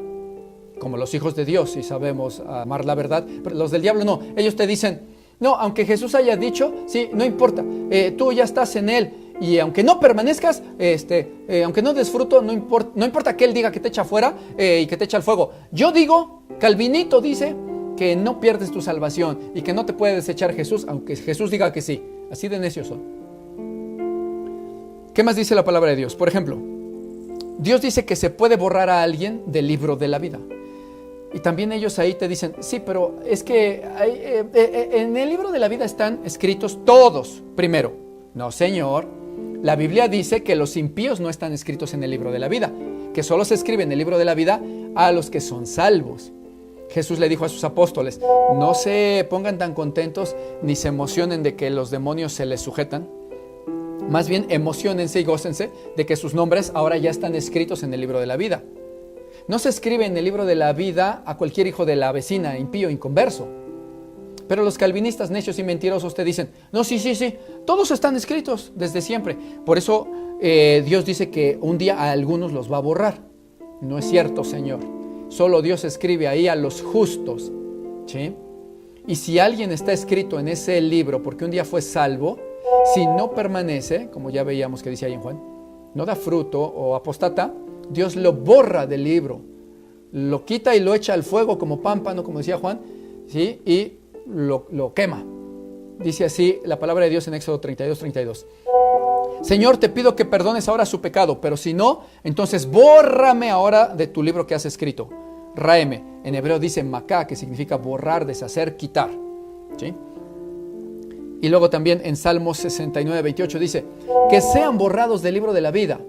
como los hijos de Dios, y sabemos amar la verdad. Pero los del diablo no, ellos te dicen, no, aunque Jesús haya dicho, sí, no importa, tú ya estás en él, y aunque no permanezcas, aunque no des fruto, no importa que él diga que te echa fuera y que te echa al fuego. Yo digo, Calvinito dice que no pierdes tu salvación y que no te puede desechar Jesús, aunque Jesús diga que sí. Así de necios son. ¿Qué más dice la palabra de Dios? Por ejemplo, Dios dice que se puede borrar a alguien del libro de la vida. Y también ellos ahí te dicen, sí, pero es que en el libro de la vida están escritos todos primero. No, señor. La Biblia dice que los impíos no están escritos en el libro de la vida, que solo se escribe en el libro de la vida a los que son salvos. Jesús le dijo a sus apóstoles, no se pongan tan contentos ni se emocionen de que los demonios se les sujetan. Más bien emociónense y gócense de que sus nombres ahora ya están escritos en el libro de la vida. No se escribe en el libro de la vida a cualquier hijo de la vecina, impío, inconverso. Pero los calvinistas necios y mentirosos te dicen, no, sí, todos están escritos desde siempre. Por eso Dios dice que un día a algunos los va a borrar. No es cierto, Señor. Solo Dios escribe ahí a los justos, ¿sí? Y si alguien está escrito en ese libro porque un día fue salvo, si no permanece, como ya veíamos que dice ahí en Juan, no da fruto o apostata, Dios lo borra del libro, lo quita y lo echa al fuego como pámpano, como decía Juan, ¿sí? Y lo quema. Dice así la palabra de Dios en Éxodo 32:32. Señor, te pido que perdones ahora su pecado, pero si no, entonces bórrame ahora de tu libro que has escrito. Ráeme, en hebreo dice maká, que significa borrar, deshacer, quitar. ¿Sí? Y luego también en Salmos 69:28 dice, que sean borrados del libro de la vida.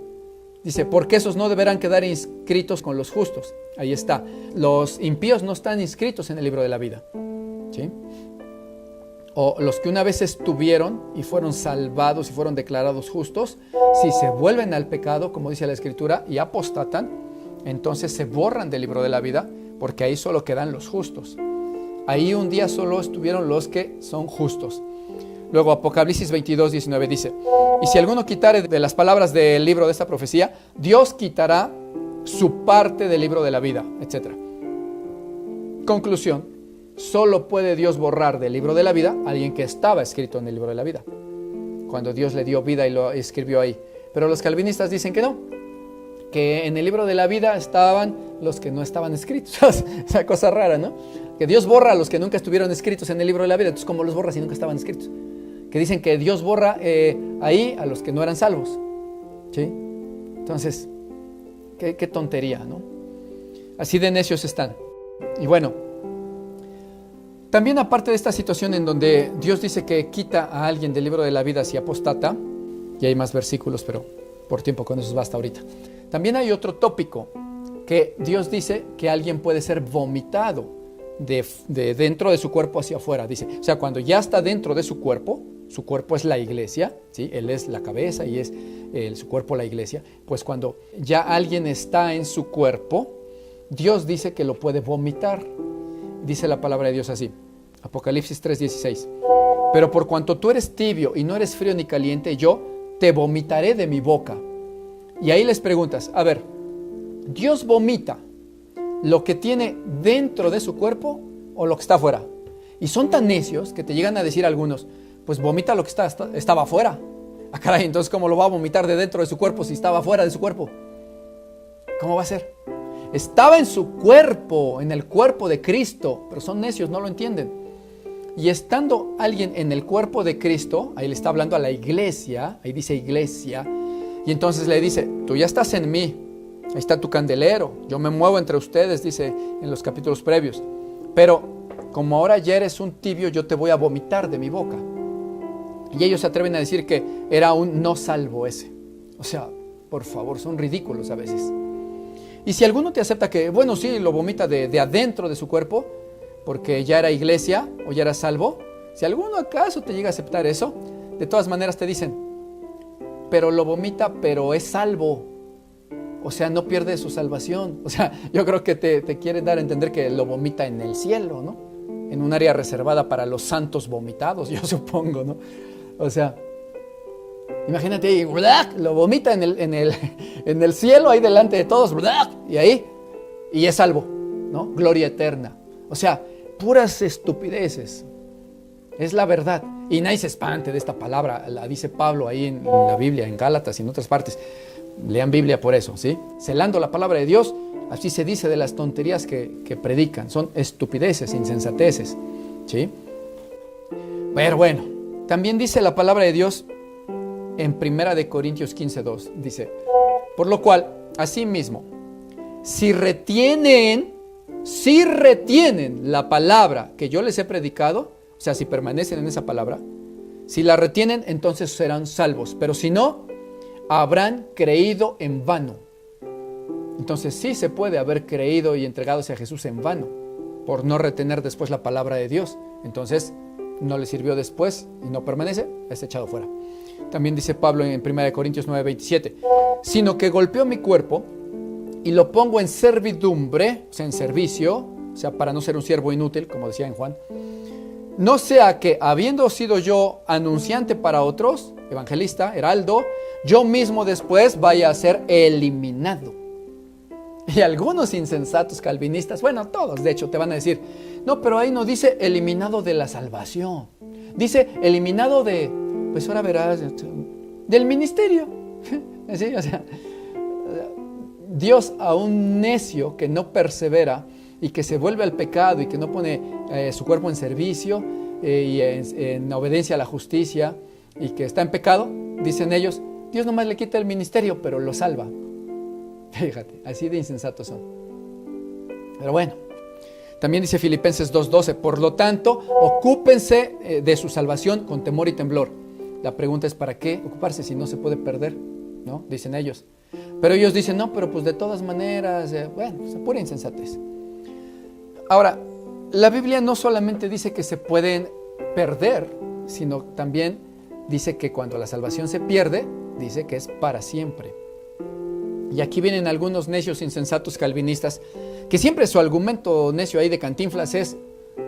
Dice, porque esos no deberán quedar inscritos con los justos. Ahí está, los impíos no están inscritos en el libro de la vida. ¿Sí? O los que una vez estuvieron y fueron salvados y fueron declarados justos, si se vuelven al pecado, como dice la Escritura, y apostatan, entonces se borran del libro de la vida, porque ahí solo quedan los justos. Ahí un día solo estuvieron los que son justos. Luego Apocalipsis 22, 19 dice: y si alguno quitare de las palabras del libro de esta profecía, Dios quitará su parte del libro de la vida, etc. Conclusión: solo puede Dios borrar del libro de la vida a alguien que estaba escrito en el libro de la vida, cuando Dios le dio vida y lo escribió ahí. Pero los calvinistas dicen que no, que en el libro de la vida estaban los que no estaban escritos. Esa cosa rara, ¿no? Que Dios borra a los que nunca estuvieron escritos en el libro de la vida. Entonces, ¿cómo los borra si nunca estaban escritos? Que dicen que Dios borra ahí a los que no eran salvos, ¿sí? Entonces, qué tontería, ¿no? Así de necios están. Y bueno, también aparte de esta situación en donde Dios dice que quita a alguien del libro de la vida si apostata, y hay más versículos, pero por tiempo con eso basta ahorita. También hay otro tópico, que Dios dice que alguien puede ser vomitado de dentro de su cuerpo hacia afuera. Dice, o sea, cuando ya está dentro de su cuerpo es la iglesia, ¿sí? Él es la cabeza y es su cuerpo la iglesia. Pues cuando ya alguien está en su cuerpo, Dios dice que lo puede vomitar. Dice la palabra de Dios así, Apocalipsis 3:16: pero por cuanto tú eres tibio y no eres frío ni caliente, yo te vomitaré de mi boca. Y ahí les preguntas, a ver, ¿Dios vomita lo que tiene dentro de su cuerpo o lo que está afuera? Y son tan necios que te llegan a decir algunos, pues vomita lo que estaba afuera. Ah, caray, entonces ¿cómo lo va a vomitar de dentro de su cuerpo si estaba afuera de su cuerpo? ¿Cómo va a ser? Estaba en su cuerpo, en el cuerpo de Cristo, pero son necios, no lo entienden. Y estando alguien en el cuerpo de Cristo, ahí le está hablando a la iglesia, ahí dice iglesia, y entonces le dice, tú ya estás en mí, ahí está tu candelero, yo me muevo entre ustedes, dice en los capítulos previos, pero como ahora ya eres un tibio, yo te voy a vomitar de mi boca. Y ellos se atreven a decir que era un no salvo ese. O sea, por favor, son ridículos a veces. Y si alguno te acepta que, bueno, sí, lo vomita de adentro de su cuerpo, porque ya era iglesia o ya era salvo, si alguno acaso te llega a aceptar eso, de todas maneras te dicen, pero lo vomita, pero es salvo. O sea, no pierde su salvación. O sea, yo creo que te quieren dar a entender que lo vomita en el cielo, ¿no? En un área reservada para los santos vomitados, yo supongo, ¿no? O sea, imagínate ahí, lo vomita en el cielo, ahí delante de todos, y ahí, y es salvo, ¿no? Gloria eterna. O sea, puras estupideces. Es la verdad. Y nadie se espante de esta palabra, la dice Pablo ahí en la Biblia, en Gálatas y en otras partes. Lean Biblia por eso, ¿sí? Celando la palabra de Dios, así se dice de las tonterías que predican. Son estupideces, insensateces, ¿sí? Pero bueno, también dice la palabra de Dios en 1 Corintios 15:2. Dice, por lo cual, asimismo, si retienen la palabra que yo les he predicado, o sea, si permanecen en esa palabra, si la retienen, entonces serán salvos. Pero si no, habrán creído en vano. Entonces sí se puede haber creído y entregado a Jesús en vano, por no retener después la palabra de Dios. Entonces no le sirvió después y no permanece, es echado fuera. También dice Pablo en 1 Corintios 9:27, sino que golpeó mi cuerpo y lo pongo en servidumbre, o sea, en servicio, o sea, para no ser un siervo inútil, como decía en Juan, no sea que, habiendo sido yo anunciante para otros, evangelista, heraldo, yo mismo después vaya a ser eliminado. Y algunos insensatos calvinistas, bueno, todos de hecho, te van a decir, no, pero ahí no dice eliminado de la salvación, dice eliminado de, pues ahora verás, del ministerio. ¿Sí? O sea, Dios a un necio que no persevera y que se vuelve al pecado y que no pone su cuerpo en servicio y en obediencia a la justicia y que está en pecado, dicen ellos, Dios nomás le quita el ministerio, pero lo salva. Fíjate, así de insensatos son. Pero bueno, también dice Filipenses 2:12, por lo tanto, ocúpense de su salvación con temor y temblor. La pregunta es, ¿para qué ocuparse si no se puede perder? ¿No? Dicen ellos. Pero ellos dicen, no, pero pues de todas maneras, bueno, es pura insensatez. Ahora, la Biblia no solamente dice que se pueden perder, sino también dice que cuando la salvación se pierde, dice que es para siempre. Y aquí vienen algunos necios insensatos calvinistas, que siempre su argumento necio ahí de Cantinflas es,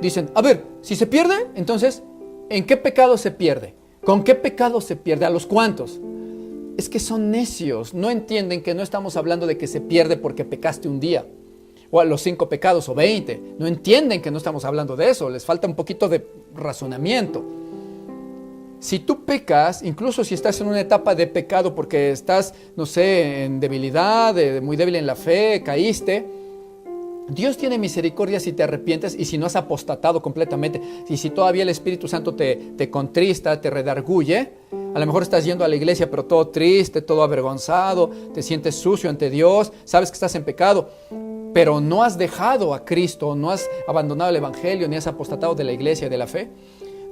Dicen, a ver, si se pierde, entonces, ¿en qué pecado se pierde? ¿Con qué pecado se pierde? ¿A los cuántos? Es que son necios, no entienden que no estamos hablando de que se pierde porque pecaste un día, o a los 5 pecados o 20. No entienden que no estamos hablando de eso, les falta un poquito de razonamiento. Si tú pecas, incluso si estás en una etapa de pecado porque estás, no sé, en debilidad, muy débil en la fe, caíste, Dios tiene misericordia si te arrepientes y si no has apostatado completamente. Y si todavía el Espíritu Santo te contrista, te redarguye, a lo mejor estás yendo a la iglesia pero todo triste, todo avergonzado, te sientes sucio ante Dios, sabes que estás en pecado, pero no has dejado a Cristo, no has abandonado el Evangelio, ni has apostatado de la iglesia y de la fe.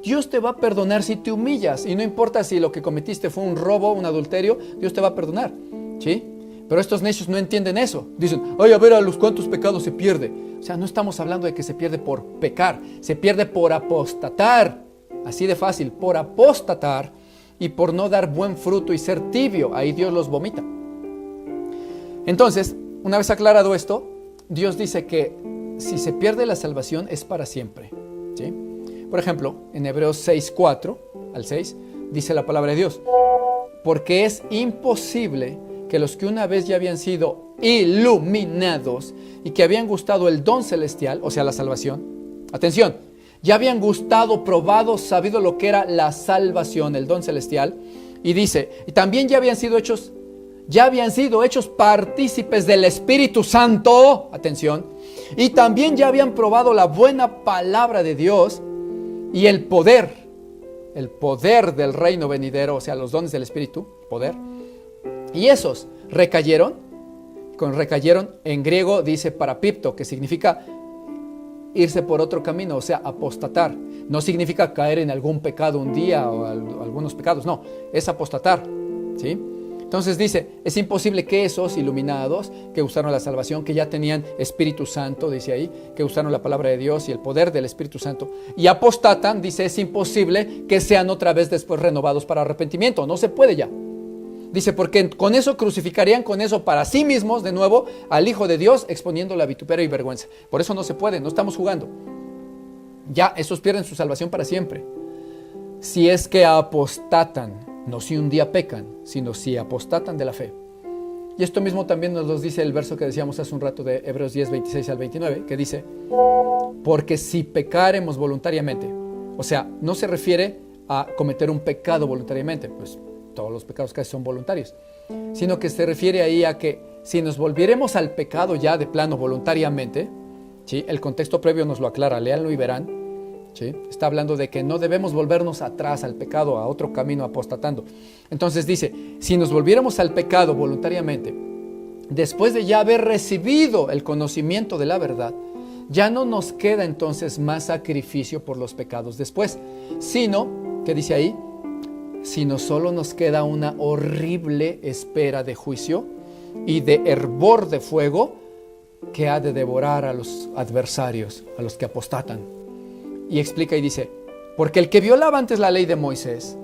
Dios te va a perdonar si te humillas, y no importa si lo que cometiste fue un robo, un adulterio, Dios te va a perdonar, ¿sí? Pero estos necios no entienden eso. Dicen, ay, a ver, a los cuántos pecados se pierde. O sea, no estamos hablando de que se pierde por pecar, se pierde por apostatar, así de fácil, por apostatar y por no dar buen fruto y ser tibio. Ahí Dios los vomita. Entonces, una vez aclarado esto, Dios dice que si se pierde la salvación es para siempre, ¿sí? Por ejemplo, en Hebreos 6:4 al 6, dice la palabra de Dios, porque es imposible que los que una vez ya habían sido iluminados y que habían gustado el don celestial, o sea, la salvación, atención, ya habían gustado, probado, sabido lo que era la salvación, el don celestial, y dice, y también ya habían sido hechos partícipes del Espíritu Santo, atención, y también ya habían probado la buena palabra de Dios y el poder del reino venidero, o sea, los dones del Espíritu, poder. Y esos recayeron, con recayeron en griego dice parapipto, que significa irse por otro camino, o sea, apostatar. No significa caer en algún pecado un día o algunos pecados, no, es apostatar, ¿sí? Entonces dice, es imposible que esos iluminados que usaron la salvación, que ya tenían Espíritu Santo, dice ahí, que usaron la palabra de Dios y el poder del Espíritu Santo, y apostatan, dice, es imposible que sean otra vez después renovados para arrepentimiento, no se puede ya. Dice, porque con eso crucificarían con eso para sí mismos, de nuevo, al Hijo de Dios, exponiéndolo a vituperio y vergüenza. Por eso no se puede, no estamos jugando. Ya, esos pierden su salvación para siempre. Si es que apostatan, no si un día pecan, sino si apostatan de la fe. Y esto mismo también nos lo dice el verso que decíamos hace un rato de Hebreos 10, 26 al 29, que dice, porque si pecaremos voluntariamente, o sea, no se refiere a cometer un pecado voluntariamente, pues todos los pecados casi son voluntarios, sino que se refiere ahí a que si nos volviéramos al pecado ya de plano voluntariamente, ¿sí? El contexto previo nos lo aclara, léanlo y verán, ¿sí? Está hablando de que no debemos volvernos atrás al pecado, a otro camino apostatando. Entonces dice, si nos volviéramos al pecado voluntariamente, después de ya haber recibido el conocimiento de la verdad, ya no nos queda entonces más sacrificio por los pecados después, sino, ¿qué dice ahí? Sino solo nos queda una horrible espera de juicio y de hervor de fuego que ha de devorar a los adversarios, a los que apostatan. Y explica y dice, porque el que violaba antes la ley de Moisés,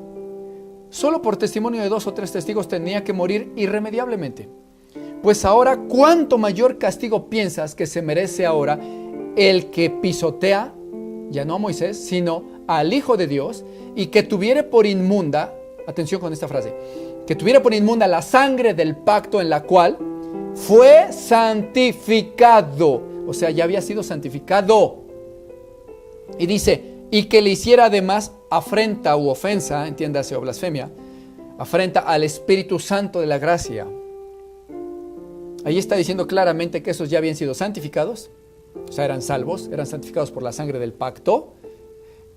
solo por testimonio de 2 o 3 testigos tenía que morir irremediablemente. Pues ahora, ¿cuánto mayor castigo piensas que se merece ahora el que pisotea, ya no a Moisés, sino al Hijo de Dios, y que tuviere por inmunda, atención con esta frase, que tuviera por inmunda la sangre del pacto en la cual fue santificado, o sea, ya había sido santificado. Y dice, y que le hiciera además afrenta u ofensa, entiéndase, o blasfemia, afrenta al Espíritu Santo de la gracia. Ahí está diciendo claramente que esos ya habían sido santificados, o sea, eran salvos, eran santificados por la sangre del pacto.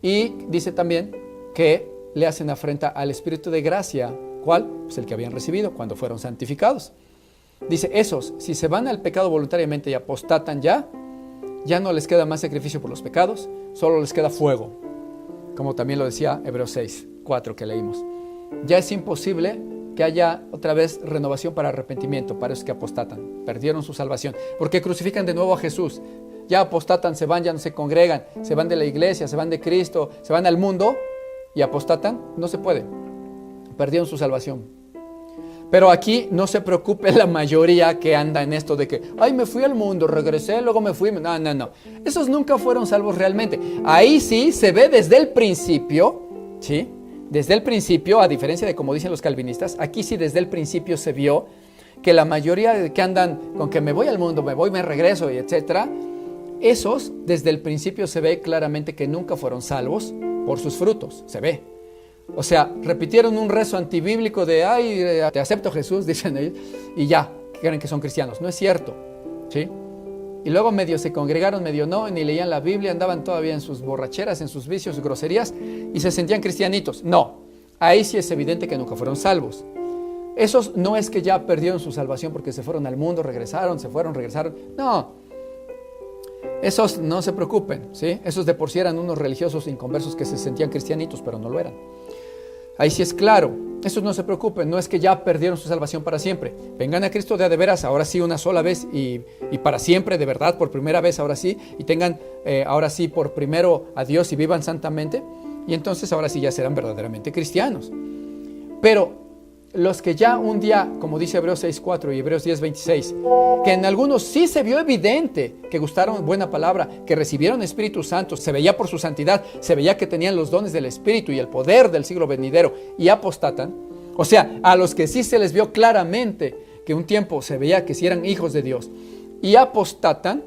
Y dice también que le hacen afrenta al Espíritu de gracia. ¿Cuál? Pues el que habían recibido cuando fueron santificados. Dice, esos, si se van al pecado voluntariamente y apostatan ya no les queda más sacrificio por los pecados, solo les queda fuego. Como también lo decía Hebreos 6, 4 que leímos. Ya es imposible que haya otra vez renovación para arrepentimiento para esos que apostatan. Perdieron su salvación, porque crucifican de nuevo a Jesús. Ya apostatan, se van, ya no se congregan, se van de la iglesia, se van de Cristo, se van al mundo y apostatan, no se puede. Perdieron su salvación. Pero aquí no se preocupe la mayoría que anda en esto de que, ay, me fui al mundo, regresé, luego me fui. No, no, no. Esos nunca fueron salvos realmente. Ahí sí se ve desde el principio, ¿sí? Desde el principio, a diferencia de como dicen los calvinistas, aquí sí desde el principio se vio que la mayoría que andan con que me voy al mundo, me voy, me regreso, y etcétera, esos desde el principio se ve claramente que nunca fueron salvos por sus frutos, se ve. O sea, repitieron un rezo antibíblico de, ay, te acepto Jesús, dicen ellos, y ya, creen que son cristianos. No es cierto, ¿sí? Y luego medio se congregaron, medio no, ni leían la Biblia, andaban todavía en sus borracheras, en sus vicios, groserías, y se sentían cristianitos. No, ahí sí es evidente que nunca fueron salvos. Esos no es que ya perdieron su salvación porque se fueron al mundo, regresaron, se fueron, regresaron. No, esos no se preocupen, ¿sí? Esos de por sí eran unos religiosos inconversos que se sentían cristianitos, pero no lo eran. Ahí sí es claro, esos no se preocupen, no es que ya perdieron su salvación para siempre. Vengan a Cristo de veras, ahora sí una sola vez y para siempre, de verdad, por primera vez ahora sí, y tengan ahora sí por primero a Dios y vivan santamente, y entonces ahora sí ya serán verdaderamente cristianos. Pero los que ya un día, como dice Hebreos 6:4 y Hebreos 10:26, que en algunos sí se vio evidente que gustaron buena palabra, que recibieron Espíritu Santo, se veía por su santidad, se veía que tenían los dones del Espíritu y el poder del siglo venidero y apostatan. O sea, a los que sí se les vio claramente que un tiempo se veía que sí eran hijos de Dios y apostatan,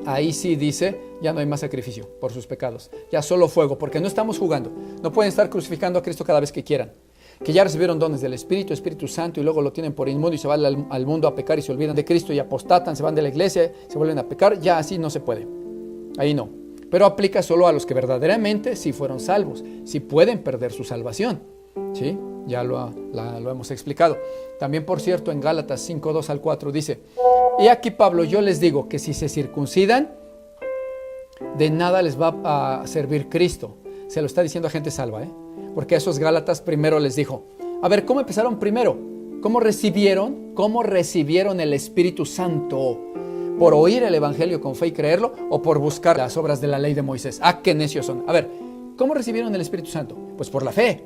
ahí sí dice, ya no hay más sacrificio por sus pecados, ya solo fuego, porque no estamos jugando, no pueden estar crucificando a Cristo cada vez que quieran. Que ya recibieron dones del Espíritu Santo y luego lo tienen por inmundo y se van al mundo a pecar y se olvidan de Cristo y apostatan, se van de la iglesia, se vuelven a pecar, ya así no se puede. Ahí no. Pero aplica solo a los que verdaderamente sí fueron salvos, sí pueden perder su salvación. ¿Sí? Ya lo hemos explicado. También, por cierto, en Gálatas 5:2 al 4 dice, y aquí Pablo, yo les digo que si se circuncidan, de nada les va a servir Cristo. Se lo está diciendo a gente salva, porque a esos Gálatas primero les dijo, a ver, ¿cómo empezaron primero? ¿Cómo recibieron el Espíritu Santo? ¿Por oír el Evangelio con fe y creerlo o por buscar las obras de la ley de Moisés? ¡Ah, qué necios son! A ver, ¿cómo recibieron el Espíritu Santo? Pues por la fe.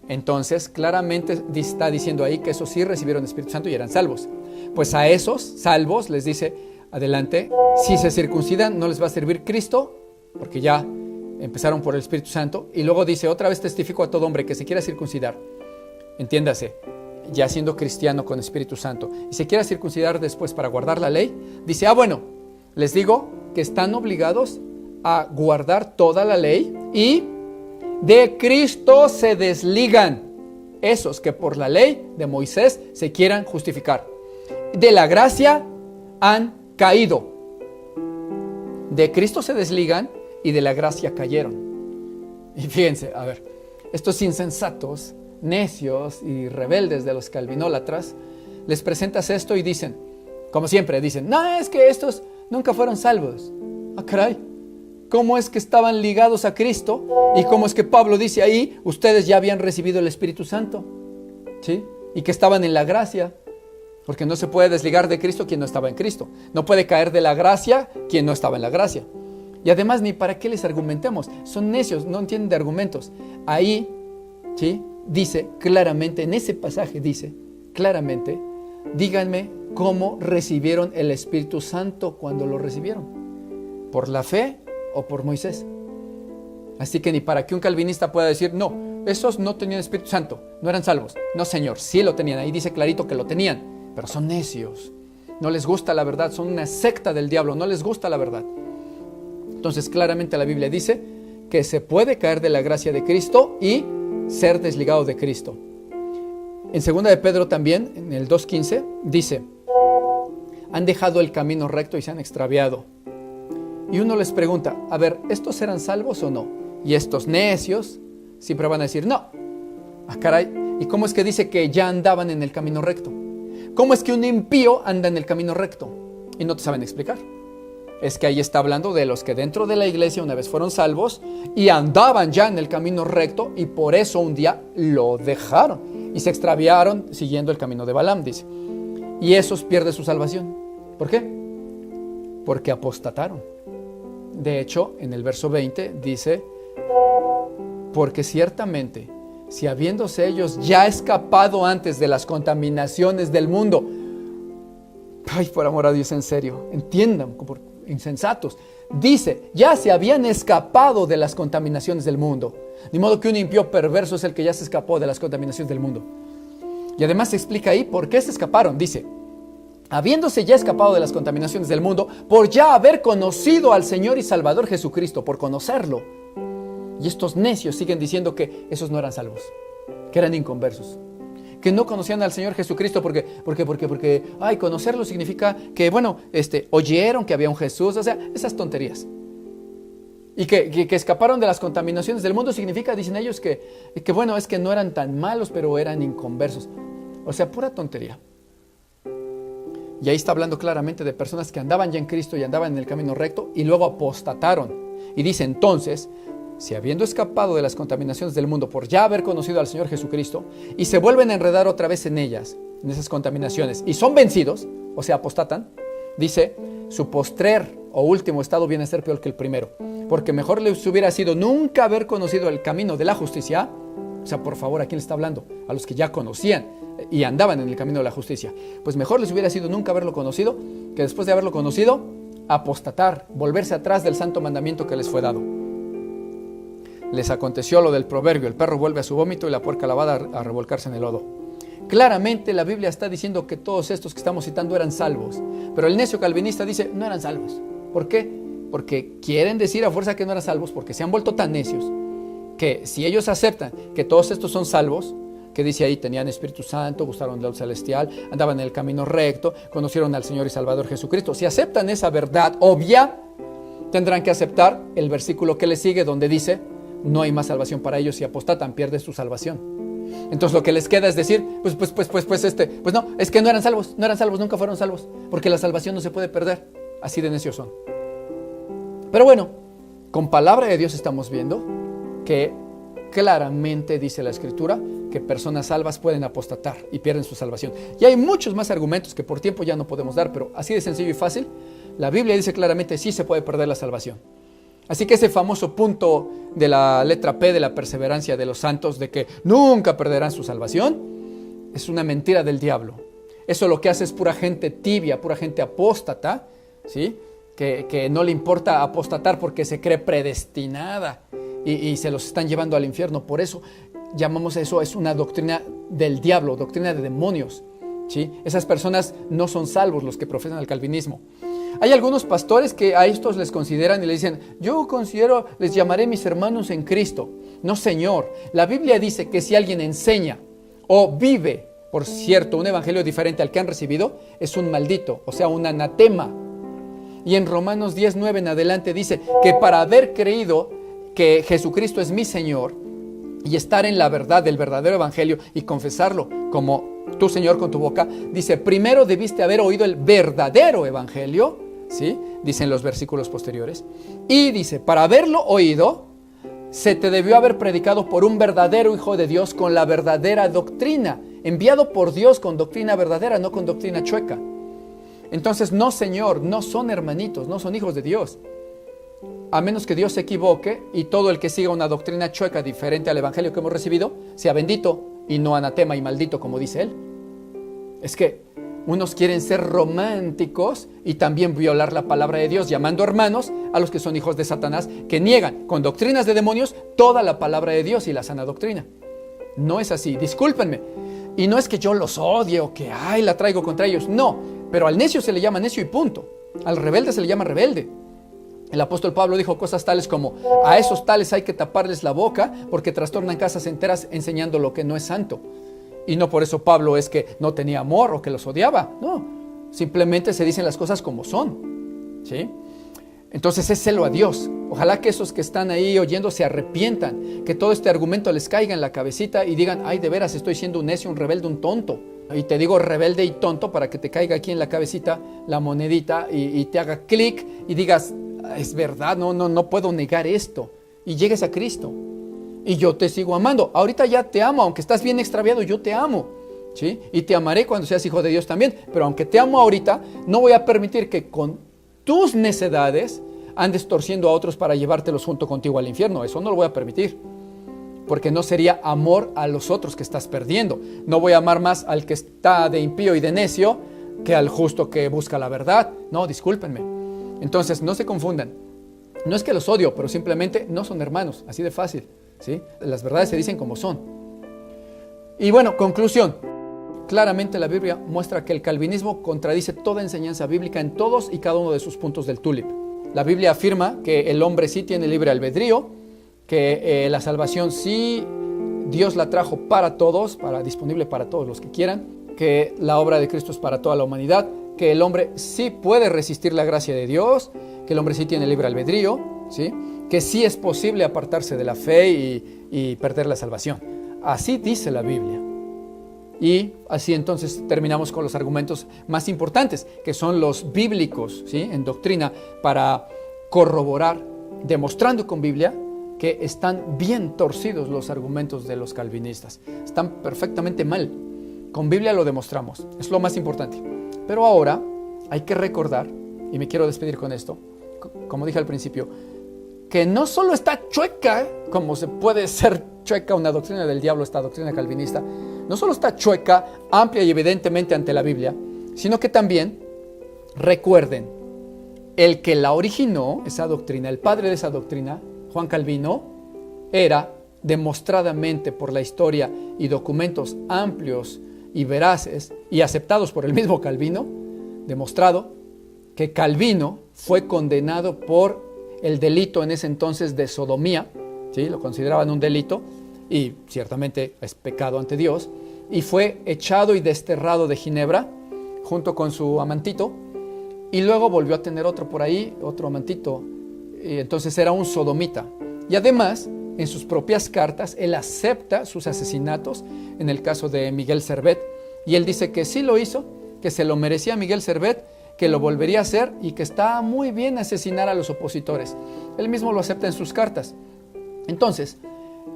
Entonces, claramente está diciendo ahí que esos sí recibieron el Espíritu Santo y eran salvos. Pues a esos salvos les dice, adelante, si se circuncidan no les va a servir Cristo, porque ya empezaron por el Espíritu Santo. Y luego dice, otra vez testifico a todo hombre que se quiera circuncidar, entiéndase, ya siendo cristiano con Espíritu Santo, y se quiera circuncidar después para guardar la ley, dice, bueno, les digo que están obligados a guardar toda la ley y de Cristo se desligan esos que por la ley de Moisés se quieran justificar. De la gracia han caído. De Cristo se desligan y de la gracia cayeron. Y fíjense, a ver, estos insensatos, necios y rebeldes de los calvinólatras, les presentas esto y dicen, como siempre, dicen, no, es que estos nunca fueron salvos. Ah, caray, ¿cómo es que estaban ligados a Cristo? ¿Y cómo es que Pablo dice ahí, ustedes ya habían recibido el Espíritu Santo? ¿Sí? Y que estaban en la gracia. Porque no se puede desligar de Cristo quien no estaba en Cristo. No puede caer de la gracia quien no estaba en la gracia. Y además, ni para qué les argumentemos. Son necios, no entienden de argumentos. Ahí, ¿sí? Dice claramente, en ese pasaje dice claramente, díganme cómo recibieron el Espíritu Santo cuando lo recibieron. ¿Por la fe o por Moisés? Así que ni para que un calvinista pueda decir, no, esos no tenían Espíritu Santo, no eran salvos. No, señor, sí lo tenían. Ahí dice clarito que lo tenían, pero son necios. No les gusta la verdad, son una secta del diablo, no les gusta la verdad. Entonces claramente la Biblia dice que se puede caer de la gracia de Cristo y ser desligado de Cristo. En 2 de Pedro también, en el 2:15, dice, han dejado el camino recto y se han extraviado. Y uno les pregunta, a ver, ¿estos eran salvos o no? Y estos necios siempre van a decir, no. Ah, caray, ¿y cómo es que dice que ya andaban en el camino recto? ¿Cómo es que un impío anda en el camino recto? Y no te saben explicar. Es que ahí está hablando de los que dentro de la iglesia una vez fueron salvos y andaban ya en el camino recto y por eso un día lo dejaron y se extraviaron siguiendo el camino de Balaam, dice. Y esos pierden su salvación. ¿Por qué? Porque apostataron. De hecho, en el verso 20 dice, porque ciertamente si habiéndose ellos ya escapado antes de las contaminaciones del mundo. Ay, por amor a Dios, en serio, entiendan, como insensatos. Dice, ya se habían escapado de las contaminaciones del mundo. Ni modo que un impío perverso es el que ya se escapó de las contaminaciones del mundo. Y además se explica ahí por qué se escaparon. Dice, habiéndose ya escapado de las contaminaciones del mundo, por ya haber conocido al Señor y Salvador Jesucristo, por conocerlo. Y estos necios siguen diciendo que esos no eran salvos, que eran inconversos, que no conocían al Señor Jesucristo porque conocerlo significa que, oyeron que había un Jesús, o sea, esas tonterías. Y que escaparon de las contaminaciones del mundo significa, dicen ellos, que es que no eran tan malos, pero eran inconversos. O sea, pura tontería. Y ahí está hablando claramente de personas que andaban ya en Cristo y andaban en el camino recto y luego apostataron. Y dice entonces, si habiendo escapado de las contaminaciones del mundo por ya haber conocido al Señor Jesucristo y se vuelven a enredar otra vez en ellas, en esas contaminaciones, y son vencidos, o sea, apostatan, dice, su postrer o último estado viene a ser peor que el primero, porque mejor les hubiera sido nunca haber conocido el camino de la justicia. O sea, por favor, ¿a quién le está hablando? A los que ya conocían y andaban en el camino de la justicia. Pues mejor les hubiera sido nunca haberlo conocido, que después de haberlo conocido, apostatar, volverse atrás del santo mandamiento que les fue dado. Les aconteció lo del proverbio, el perro vuelve a su vómito y la puerca lavada a revolcarse en el lodo. Claramente la Biblia está diciendo que todos estos que estamos citando eran salvos, pero el necio calvinista dice, no eran salvos. ¿Por qué? Porque quieren decir a fuerza que no eran salvos, porque se han vuelto tan necios, que si ellos aceptan que todos estos son salvos, que dice ahí, tenían Espíritu Santo, gustaron del celestial, andaban en el camino recto, conocieron al Señor y Salvador Jesucristo. Si aceptan esa verdad obvia, tendrán que aceptar el versículo que le sigue, donde dice, no hay más salvación para ellos, si apostatan, pierden su salvación. Entonces lo que les queda es decir, pues no, es que no eran salvos, nunca fueron salvos, porque la salvación no se puede perder, así de necios son. Pero bueno, con palabra de Dios estamos viendo que claramente dice la Escritura que personas salvas pueden apostatar y pierden su salvación. Y hay muchos más argumentos que por tiempo ya no podemos dar, pero así de sencillo y fácil, la Biblia dice claramente sí se puede perder la salvación. Así que ese famoso punto de la letra P de la perseverancia de los santos, de que nunca perderán su salvación, es una mentira del diablo. Eso lo que hace es pura gente tibia, pura gente apóstata, ¿sí? Que no le importa apostatar porque se cree predestinada y se los están llevando al infierno. Por eso llamamos eso, es una doctrina del diablo, doctrina de demonios, ¿sí? Esas personas no son salvos, los que profesan el calvinismo. Hay algunos pastores que a estos les consideran y le dicen, les llamaré mis hermanos en Cristo. No, señor, la Biblia dice que si alguien enseña o vive, por cierto, un evangelio diferente al que han recibido, es un maldito, o sea, un anatema. Y en Romanos 10:9 en adelante dice que para haber creído que Jesucristo es mi Señor y estar en la verdad del verdadero evangelio y confesarlo como tu Señor con tu boca, dice, primero debiste haber oído el verdadero evangelio, ¿sí? Dicen los versículos posteriores. Y dice, para haberlo oído, se te debió haber predicado por un verdadero Hijo de Dios con la verdadera doctrina, enviado por Dios con doctrina verdadera, no con doctrina chueca. Entonces, no, Señor, no son hermanitos, no son hijos de Dios. A menos que Dios se equivoque y todo el que siga una doctrina chueca diferente al evangelio que hemos recibido, sea bendito y no anatema y maldito, como dice él. Es que unos quieren ser románticos y también violar la palabra de Dios, llamando hermanos a los que son hijos de Satanás, que niegan con doctrinas de demonios toda la palabra de Dios y la sana doctrina. No es así, discúlpenme. Y no es que yo los odie o que la traigo contra ellos, no. Pero al necio se le llama necio y punto. Al rebelde se le llama rebelde. El apóstol Pablo dijo cosas tales como, a esos tales hay que taparles la boca porque trastornan casas enteras enseñando lo que no es santo. Y no por eso Pablo es que no tenía amor o que los odiaba, no. Simplemente se dicen las cosas como son, ¿sí? Entonces es celo a Dios. Ojalá que esos que están ahí oyendo se arrepientan, que todo este argumento les caiga en la cabecita y digan, ay, de veras estoy siendo un necio, un rebelde, un tonto. Y te digo rebelde y tonto para que te caiga aquí en la cabecita la monedita y te haga clic y digas, es verdad, no puedo negar esto. Y llegues a Cristo. Y yo te sigo amando. Ahorita ya te amo, aunque estás bien extraviado, yo te amo, ¿sí? Y te amaré cuando seas hijo de Dios también. Pero aunque te amo ahorita, no voy a permitir que con tus necedades andes torciendo a otros para llevártelos junto contigo al infierno. Eso no lo voy a permitir. porque no sería amor a los otros que estás perdiendo. No voy a amar más al que está de impío y de necio que al justo que busca la verdad. No, discúlpenme. Entonces, no se confundan. No es que los odio, pero simplemente no son hermanos, así de fácil, ¿sí? Las verdades se dicen como son. Y bueno, conclusión. Claramente la Biblia muestra que el calvinismo contradice toda enseñanza bíblica en todos y cada uno de sus puntos del tulip. La Biblia afirma que el hombre sí tiene libre albedrío, que la salvación sí Dios la trajo para todos, disponible para todos los que quieran, que la obra de Cristo es para toda la humanidad, que el hombre sí puede resistir la gracia de Dios, que el hombre sí tiene libre albedrío, ¿sí? Que sí es posible apartarse de la fe y perder la salvación. Así dice la Biblia. Y así entonces terminamos con los argumentos más importantes, que son los bíblicos, ¿sí? En doctrina, para corroborar, demostrando con Biblia que están bien torcidos los argumentos de los calvinistas. Están perfectamente mal. Con Biblia lo demostramos. Es lo más importante. Pero ahora hay que recordar, y me quiero despedir con esto, como dije al principio, que no solo está chueca, como se puede ser chueca una doctrina del diablo, esta doctrina calvinista, no solo está chueca, amplia y evidentemente ante la Biblia, sino que también, recuerden, el que la originó, esa doctrina, el padre de esa doctrina, Juan Calvino, era demostradamente por la historia y documentos amplios y veraces y aceptados por el mismo Calvino, demostrado que Calvino fue condenado por el delito en ese entonces de sodomía, ¿sí? Lo consideraban un delito y ciertamente es pecado ante Dios, y fue echado y desterrado de Ginebra junto con su amantito, y luego volvió a tener otro por ahí, otro amantito, y entonces era un sodomita. Y además, en sus propias cartas, él acepta sus asesinatos, en el caso de Miguel Servet, y él dice que sí lo hizo, que se lo merecía Miguel Servet, que lo volvería a hacer y que está muy bien asesinar a los opositores. Él mismo lo acepta en sus cartas. Entonces,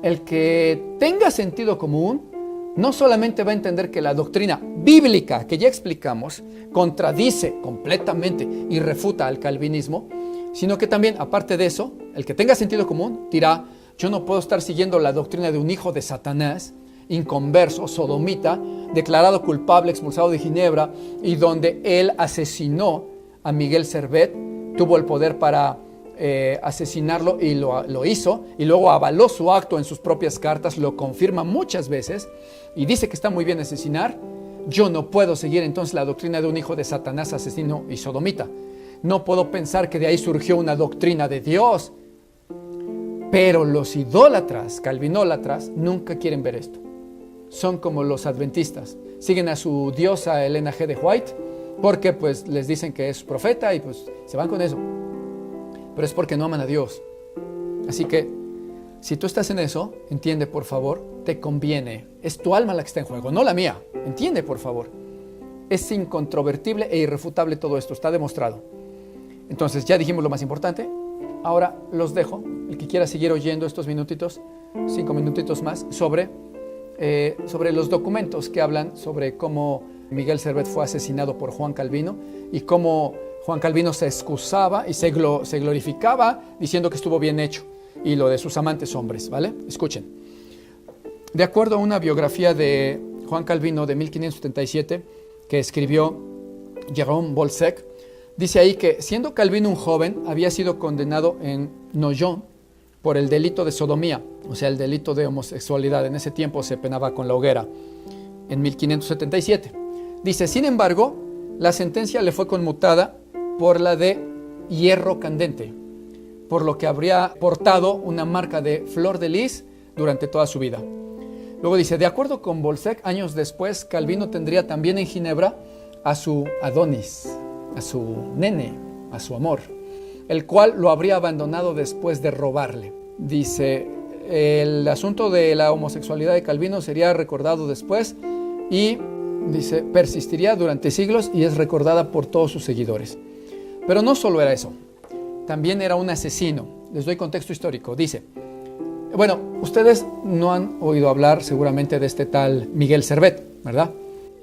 el que tenga sentido común no solamente va a entender que la doctrina bíblica que ya explicamos contradice completamente y refuta al calvinismo, sino que también, aparte de eso, el que tenga sentido común dirá: yo no puedo estar siguiendo la doctrina de un hijo de Satanás, inconverso, sodomita, declarado culpable, expulsado de Ginebra, y donde él asesinó a Miguel Servet, tuvo el poder para asesinarlo y lo hizo, y luego avaló su acto en sus propias cartas, lo confirma muchas veces y dice que está muy bien asesinar. Yo no puedo seguir entonces la doctrina de un hijo de Satanás, asesino y sodomita. No puedo pensar que de ahí surgió una doctrina de Dios. Pero los idólatras, calvinólatras, nunca quieren ver esto. Son como los adventistas. Siguen a su diosa Elena G. de White porque pues les dicen que es profeta y pues se van con eso. Pero es porque no aman a Dios. Así que si tú estás en eso, entiende por favor, te conviene. Es tu alma la que está en juego, no la mía. Entiende por favor. Es incontrovertible e irrefutable todo esto, está demostrado. Entonces ya dijimos lo más importante. Ahora los dejo. El que quiera seguir oyendo estos minutitos, 5 minutitos más, sobre los documentos que hablan sobre cómo Miguel Servet fue asesinado por Juan Calvino y cómo Juan Calvino se excusaba y se glorificaba diciendo que estuvo bien hecho, y lo de sus amantes hombres, ¿vale? Escuchen. De acuerdo a una biografía de Juan Calvino de 1577 que escribió Jérôme Bolsec, dice ahí que siendo Calvino un joven había sido condenado en Noyon por el delito de sodomía, o sea, el delito de homosexualidad. En ese tiempo se penaba con la hoguera, en 1577. Dice, sin embargo, la sentencia le fue conmutada por la de hierro candente, por lo que habría portado una marca de flor de lis durante toda su vida. Luego dice, de acuerdo con Bolsec, años después, Calvino tendría también en Ginebra a su Adonis, a su nene, a su amor, el cual lo habría abandonado después de robarle. Dice, el asunto de la homosexualidad de Calvino sería recordado después y, dice, persistiría durante siglos y es recordada por todos sus seguidores. Pero no solo era eso, también era un asesino. Les doy contexto histórico. Dice, bueno, ustedes no han oído hablar seguramente de este tal Miguel Servet, ¿verdad?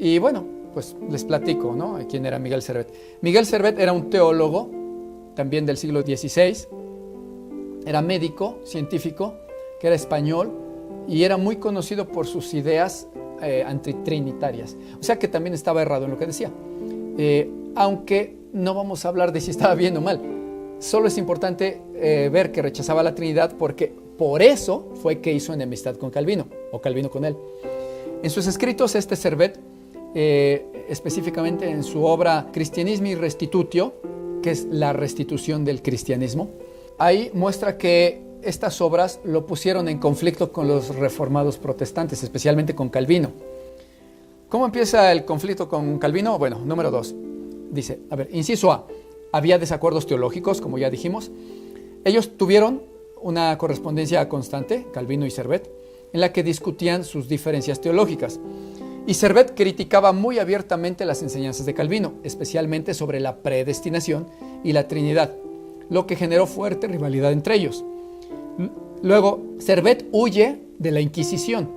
Y bueno, pues les platico, ¿no? ¿Quién era Miguel Servet? Miguel Servet era un teólogo, también del siglo XVI, era médico, científico, que era español, y era muy conocido por sus ideas antitrinitarias. O sea que también estaba errado en lo que decía. Aunque no vamos a hablar de si estaba bien o mal. Solo es importante ver que rechazaba la Trinidad, porque por eso fue que hizo enemistad con Calvino, o Calvino con él. En sus escritos, Servet, específicamente en su obra Christianismi Restitutio, que es la restitución del cristianismo, ahí muestra que estas obras lo pusieron en conflicto con los reformados protestantes, especialmente con Calvino. ¿Cómo empieza el conflicto con Calvino? Bueno, número 2. Dice, inciso A, había desacuerdos teológicos, como ya dijimos. Ellos tuvieron una correspondencia constante, Calvino y Servet, en la que discutían sus diferencias teológicas. Y Servet criticaba muy abiertamente las enseñanzas de Calvino, especialmente sobre la predestinación y la Trinidad, lo que generó fuerte rivalidad entre ellos. Luego, Servet huye de la Inquisición,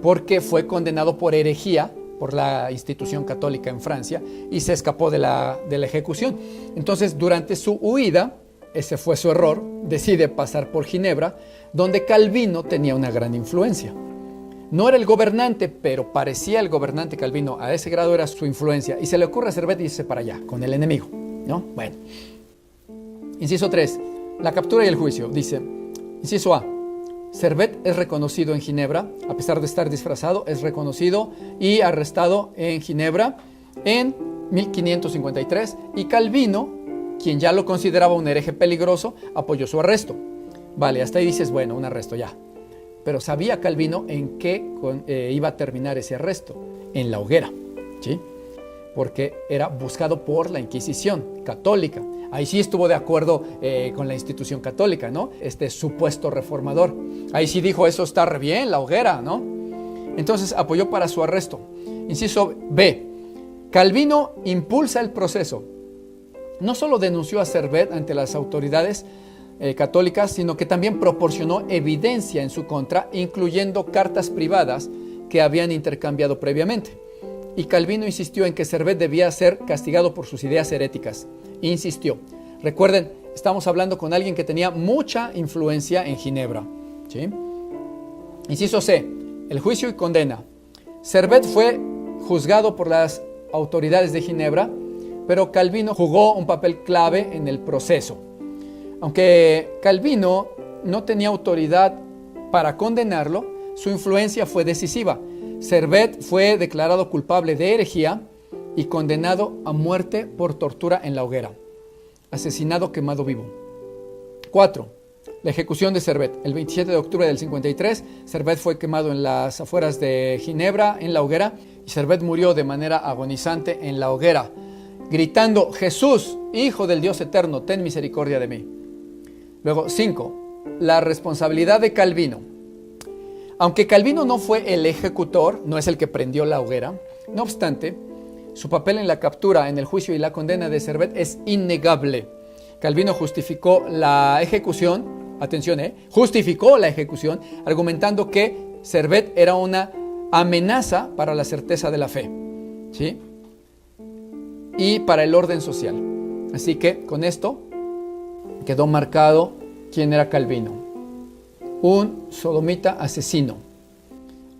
porque fue condenado por herejía por la institución católica en Francia y se escapó de la ejecución. Entonces, durante su huida, ese fue su error, decide pasar por Ginebra, donde Calvino tenía una gran influencia. No era el gobernante, pero parecía el gobernante Calvino, a ese grado era su influencia, y se le ocurre a Servet y dice para allá, con el enemigo, ¿no? Bueno. Inciso 3, la captura y el juicio. Dice, inciso A, Servet es reconocido en Ginebra, a pesar de estar disfrazado, es reconocido y arrestado en Ginebra en 1553, y Calvino, quien ya lo consideraba un hereje peligroso, apoyó su arresto. Vale, hasta ahí dices, bueno, un arresto ya. Pero sabía Calvino en qué iba a terminar ese arresto, en la hoguera, ¿sí? Porque era buscado por la Inquisición católica. Ahí sí estuvo de acuerdo con la institución católica, ¿no? Este supuesto reformador. Ahí sí dijo, eso está re bien, la hoguera, ¿no? Entonces apoyó para su arresto. Inciso B. Calvino impulsa el proceso. No solo denunció a Servet ante las autoridades católicas, sino que también proporcionó evidencia en su contra, incluyendo cartas privadas que habían intercambiado previamente. Y Calvino insistió en que Servet debía ser castigado por sus ideas heréticas. Insistió. Recuerden, estamos hablando con alguien que tenía mucha influencia en Ginebra, ¿sí? Inciso C. El juicio y condena. Servet fue juzgado por las autoridades de Ginebra, pero Calvino jugó un papel clave en el proceso. Aunque Calvino no tenía autoridad para condenarlo, su influencia fue decisiva. Servet fue declarado culpable de herejía y condenado a muerte por tortura en la hoguera. Asesinado quemado vivo. 4. La ejecución de Servet. El 27 de octubre del 53, Servet fue quemado en las afueras de Ginebra, en la hoguera, y Servet murió de manera agonizante en la hoguera, gritando, Jesús, Hijo del Dios eterno, ten misericordia de mí. Luego, 5. La responsabilidad de Calvino. Aunque Calvino no fue el ejecutor, no es el que prendió la hoguera, no obstante, su papel en la captura, en el juicio y la condena de Servet es innegable. Calvino justificó la ejecución, atención, justificó la ejecución, argumentando que Servet era una amenaza para la certeza de la fe, ¿sí? Y para el orden social. Así que con esto quedó marcado quién era Calvino. Un sodomita asesino.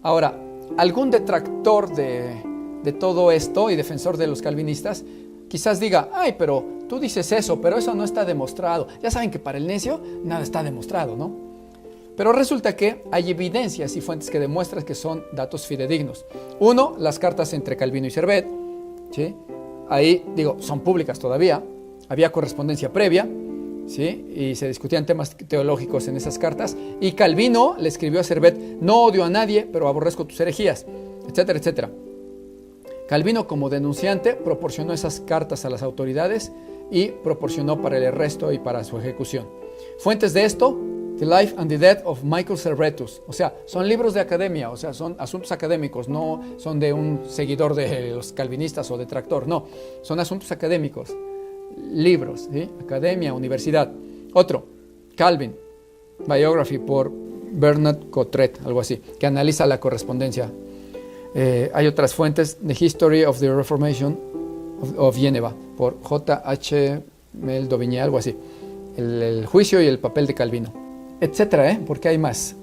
Ahora, algún detractor de todo esto y defensor de los calvinistas quizás diga, ay, pero tú dices eso, pero eso no está demostrado. Ya saben que para el necio nada está demostrado, ¿no? Pero resulta que hay evidencias y fuentes que demuestran que son datos fidedignos. Uno, las cartas entre Calvino y Servet, ¿sí? Ahí, son públicas todavía, había correspondencia previa, ¿sí? Y se discutían temas teológicos en esas cartas, y Calvino le escribió a Servet, no odio a nadie, pero aborrezco tus herejías, etcétera, etcétera. Calvino, como denunciante, proporcionó esas cartas a las autoridades y proporcionó para el arresto y para su ejecución. Fuentes de esto, The Life and the Death of Michael Servetus, o sea, son libros de academia, o sea, son asuntos académicos, no son de un seguidor de los calvinistas o detractor, no, son asuntos académicos, libros, ¿sí? Academia, universidad. Otro, Calvin, Biography por Bernard Cotret, algo así, que analiza la correspondencia. Hay otras fuentes, The History of the Reformation of Geneva, por J.H. Mel Daubigny, algo así. El juicio y el papel de Calvino, etcétera, porque hay más.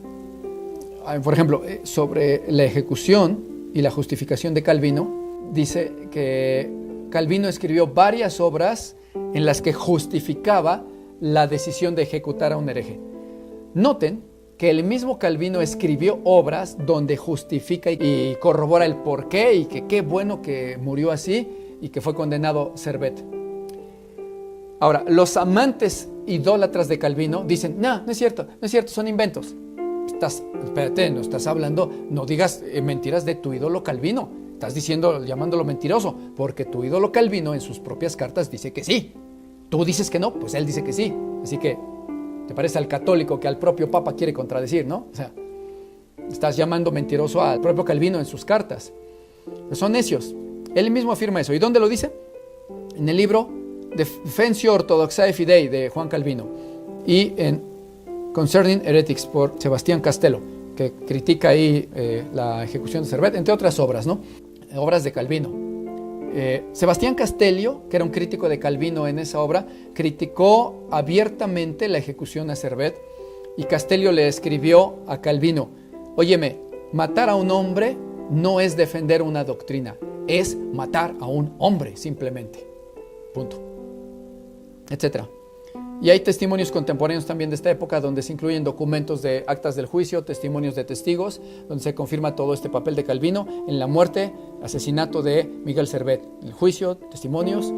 Por ejemplo, sobre la ejecución y la justificación de Calvino, dice que Calvino escribió varias obras en las que justificaba la decisión de ejecutar a un hereje. Noten que el mismo Calvino escribió obras donde justifica y corrobora el porqué y que qué bueno que murió así y que fue condenado Servet. Ahora, los amantes idólatras de Calvino dicen, no es cierto, son inventos. Espérate, no estás hablando, no digas mentiras de tu ídolo Calvino. Estás llamándolo mentiroso, porque tu ídolo Calvino en sus propias cartas dice que sí. Tú dices que no, pues él dice que sí. Así que, ¿te parece al católico que al propio Papa quiere contradecir, no? O sea, estás llamando mentiroso al propio Calvino en sus cartas. Son necios. Él mismo afirma eso. ¿Y dónde lo dice? En el libro Defensio Orthodoxae Fidei de Juan Calvino y en Concerning Heretics por Sebastián Castello, que critica ahí la ejecución de Servet, entre otras obras, ¿no? Obras de Calvino. Sebastián Castello, que era un crítico de Calvino en esa obra, criticó abiertamente la ejecución a Servet, y Castello le escribió a Calvino, óyeme, matar a un hombre no es defender una doctrina, es matar a un hombre simplemente, punto, etcétera. Y hay testimonios contemporáneos también de esta época donde se incluyen documentos de actas del juicio, testimonios de testigos, donde se confirma todo este papel de Calvino en la muerte, asesinato de Miguel Servet, el juicio, testimonios,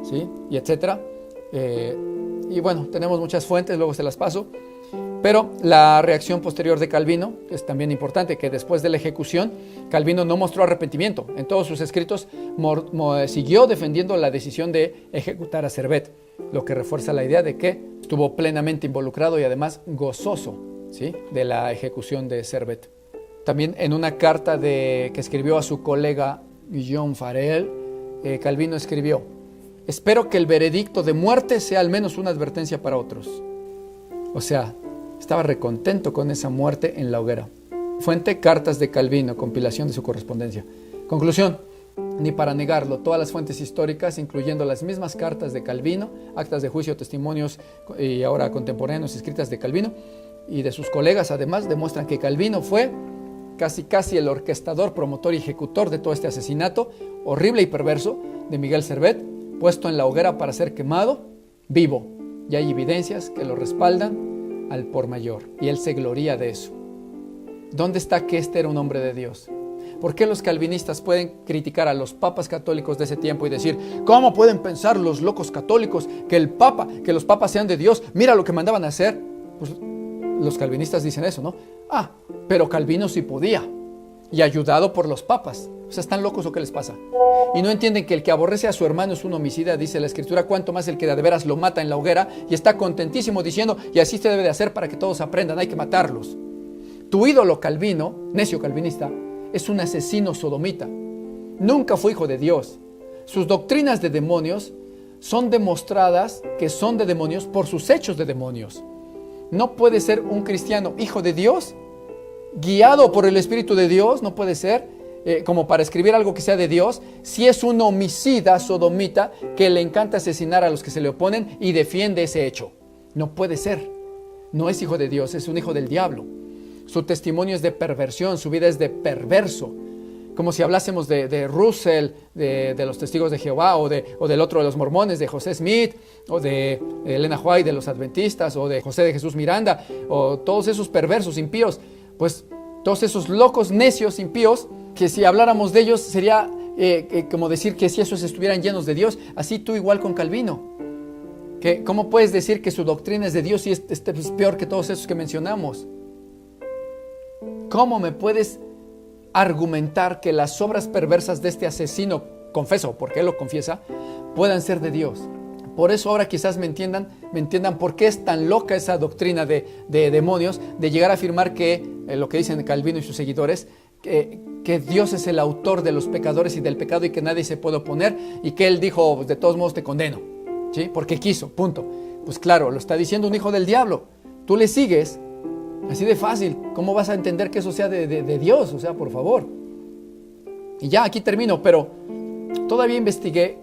¿sí? Y etcétera. Y bueno, tenemos muchas fuentes, luego se las paso. Pero la reacción posterior de Calvino es también importante, que después de la ejecución, Calvino no mostró arrepentimiento. En todos sus escritos siguió defendiendo la decisión de ejecutar a Servet, lo que refuerza la idea de que estuvo plenamente involucrado y además gozoso, ¿sí?, de la ejecución de Servet. También en una carta que escribió a su colega Guillaume Farel, Calvino escribió, espero que el veredicto de muerte sea al menos una advertencia para otros. O sea, estaba recontento con esa muerte en la hoguera. Fuente, Cartas de Calvino, compilación de su correspondencia. Conclusión, ni para negarlo, todas las fuentes históricas, incluyendo las mismas cartas de Calvino, actas de juicio, testimonios y ahora contemporáneos escritas de Calvino y de sus colegas, además, demuestran que Calvino fue casi el orquestador, promotor y ejecutor de todo este asesinato horrible y perverso de Miguel Servet, puesto en la hoguera para ser quemado vivo. Y hay evidencias que lo respaldan al por mayor, y él se gloría de eso. ¿Dónde está que este era un hombre de Dios? ¿Por qué los calvinistas pueden criticar a los papas católicos de ese tiempo y decir, ¿cómo pueden pensar los locos católicos que los papas sean de Dios? Mira lo que mandaban a hacer. Pues los calvinistas dicen eso, ¿no? Pero Calvino sí podía, y ayudado por los papas. O sea, ¿están locos o qué les pasa? Y no entienden que el que aborrece a su hermano es un homicida, dice la Escritura, cuanto más el que de veras lo mata en la hoguera, y está contentísimo diciendo, y así se debe de hacer para que todos aprendan, hay que matarlos. Tu ídolo Calvino, necio calvinista, es un asesino sodomita. Nunca fue hijo de Dios. Sus doctrinas de demonios son demostradas que son de demonios por sus hechos de demonios. No puede ser un cristiano hijo de Dios, guiado por el Espíritu de Dios, no puede ser como para escribir algo que sea de Dios, si es un homicida sodomita que le encanta asesinar a los que se le oponen y defiende ese hecho. No puede ser. No es hijo de Dios, es un hijo del diablo. Su testimonio es de perversión, su vida es de perverso. Como si hablásemos de Russell, de los testigos de Jehová, o del otro de los mormones, de José Smith, o de Elena White de los adventistas, o de José de Jesús Miranda, o todos esos perversos, impíos. Pues todos esos locos, necios, impíos, que si habláramos de ellos sería como decir que si esos estuvieran llenos de Dios, así tú igual con Calvino. ¿Cómo puedes decir que su doctrina es de Dios y es peor que todos esos que mencionamos? ¿Cómo me puedes argumentar que las obras perversas de este asesino, confeso, porque él lo confiesa, puedan ser de Dios? Por eso ahora quizás me entiendan por qué es tan loca esa doctrina de demonios, de llegar a afirmar que, lo que dicen Calvino y sus seguidores, que Dios es el autor de los pecadores y del pecado y que nadie se puede oponer, y que él dijo, de todos modos te condeno, ¿sí? Porque quiso, punto. Pues claro, lo está diciendo un hijo del diablo. Tú le sigues, así de fácil. ¿Cómo vas a entender que eso sea de Dios? O sea, por favor. Y ya, aquí termino, pero todavía investigué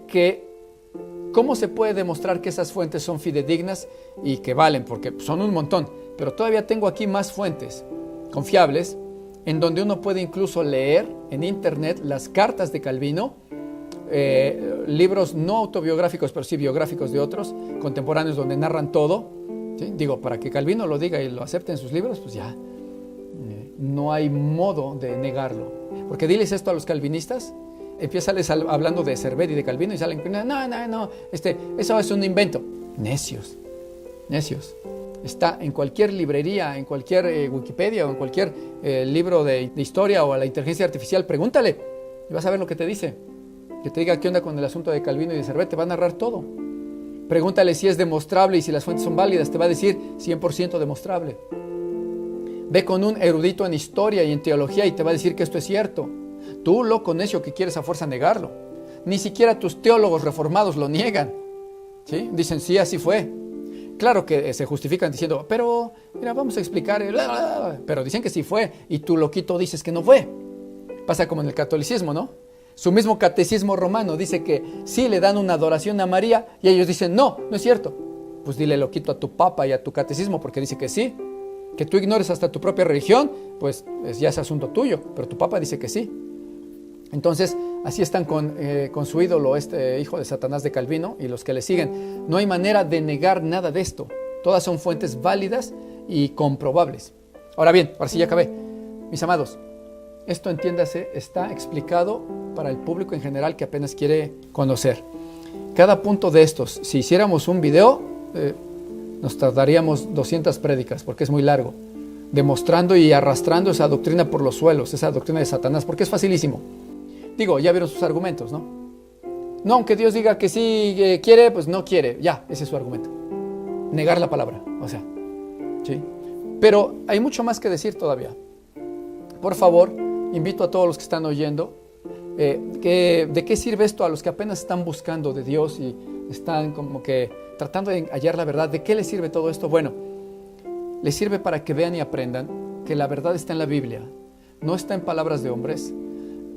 cómo se puede demostrar que esas fuentes son fidedignas y que valen, porque son un montón. Pero todavía tengo aquí más fuentes. confiables, en donde uno puede incluso leer en internet las cartas de Calvino, libros no autobiográficos, pero sí biográficos de otros contemporáneos donde narran todo, ¿sí? Digo, para que Calvino lo diga y lo acepte en sus libros, pues ya no hay modo de negarlo. Porque diles esto a los calvinistas, empiezales hablando de Servet y de Calvino y salen, no, eso es un invento. Necios. Está en cualquier librería, en cualquier Wikipedia o en cualquier libro de historia o a la inteligencia artificial, pregúntale y vas a ver lo que te dice. Que te diga qué onda con el asunto de Calvino y de Servet, te va a narrar todo. Pregúntale si es demostrable y si las fuentes son válidas, te va a decir 100% demostrable. Ve con un erudito en historia y en teología y te va a decir que esto es cierto. Tú, loco necio, que quieres a fuerza negarlo. Ni siquiera tus teólogos reformados lo niegan, ¿sí? Dicen, sí, así fue. Claro que se justifican diciendo, pero mira, vamos a explicar, pero dicen que sí fue y tú, loquito, dices que no fue. Pasa como en el catolicismo, ¿no? Su mismo catecismo romano dice que sí le dan una adoración a María y ellos dicen, no es cierto. Pues dile, loquito, a tu papa y a tu catecismo porque dice que sí. Que tú ignores hasta tu propia religión, pues ya es asunto tuyo, pero tu papa dice que sí. Entonces, así están con su ídolo, hijo de Satanás de Calvino y los que le siguen. No hay manera de negar nada de esto. Todas son fuentes válidas y comprobables. Ahora bien, ahora sí ya acabé. Mis amados, esto, entiéndase, está explicado para el público en general que apenas quiere conocer. Cada punto de estos, si hiciéramos un video, nos tardaríamos 200 prédicas porque es muy largo, demostrando y arrastrando esa doctrina por los suelos, esa doctrina de Satanás, porque es facilísimo. Digo, ya vieron sus argumentos, ¿no? No, aunque Dios diga que sí quiere, pues no quiere. Ya, ese es su argumento. Negar la palabra, o sea, ¿sí? Pero hay mucho más que decir todavía. Por favor, invito a todos los que están oyendo, ¿de qué sirve esto a los que apenas están buscando de Dios y están como que tratando de hallar la verdad? ¿De qué les sirve todo esto? Bueno, les sirve para que vean y aprendan que la verdad está en la Biblia, no está en palabras de hombres.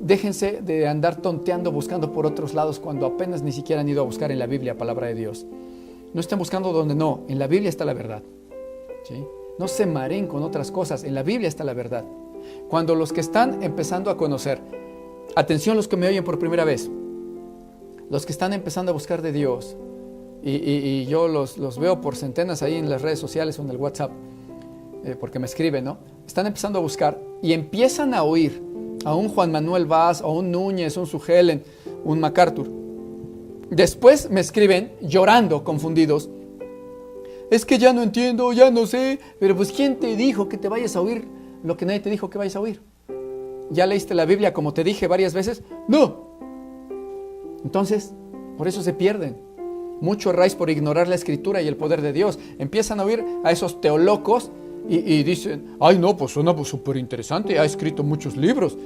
Déjense de andar tonteando buscando por otros lados cuando apenas ni siquiera han ido a buscar en la Biblia palabra de Dios. No estén buscando donde no, en la Biblia está la verdad, ¿sí? No se mareen con otras cosas, en la Biblia está la verdad. Cuando los que están empezando a conocer, atención los que me oyen por primera vez, los que están empezando a buscar de Dios, y yo los veo por centenas ahí en las redes sociales o en el WhatsApp, porque me escriben, ¿no? Están empezando a buscar y empiezan a oír a un Juan Manuel Vaz, a un Núñez, un Sugelen, un MacArthur. Después me escriben llorando, confundidos. Es que ya no entiendo, ya no sé, pero pues ¿quién te dijo que te vayas a oír lo que nadie te dijo que vayas a oír? ¿Ya leíste la Biblia como te dije varias veces? ¡No! Entonces, por eso se pierden. Mucho erráis por ignorar la Escritura y el poder de Dios. Empiezan a oír a esos teolocos y dicen, ay no, pues suena súper interesante, ha escrito muchos libros.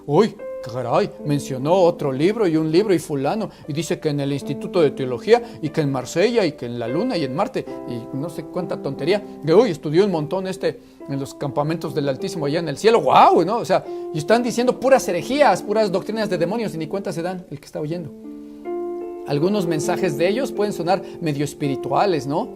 Uy, caray, mencionó otro libro y fulano, y dice que en el Instituto de Teología, y que en Marsella, y que en la Luna, y en Marte, y no sé cuánta tontería. Que uy, estudió un montón en los campamentos del Altísimo allá en el cielo, wow, ¿no? O sea, y están diciendo puras herejías, puras doctrinas de demonios, y ni cuenta se dan el que está oyendo. Algunos mensajes de ellos pueden sonar medio espirituales, ¿no?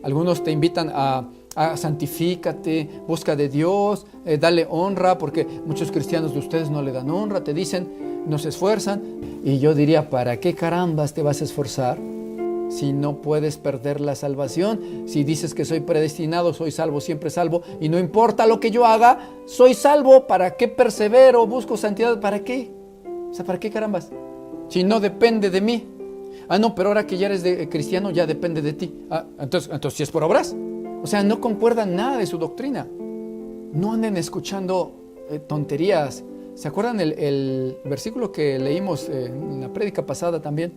Algunos te invitan a santifícate, busca de Dios, dale honra, porque muchos cristianos de ustedes no le dan honra, te dicen, no se esfuerzan. Y yo diría, ¿para qué carambas te vas a esforzar si no puedes perder la salvación? Si dices que soy predestinado, soy salvo, siempre salvo, y no importa lo que yo haga, soy salvo, ¿para qué persevero, busco santidad? ¿Para qué? O sea, ¿para qué carambas? Si no depende de mí. Ah, no, pero ahora que ya eres cristiano, ya depende de ti. Ah, entonces ¿sí es por obras? O sea, no concuerdan nada de su doctrina. No anden escuchando tonterías. ¿Se acuerdan el versículo que leímos en la prédica pasada también?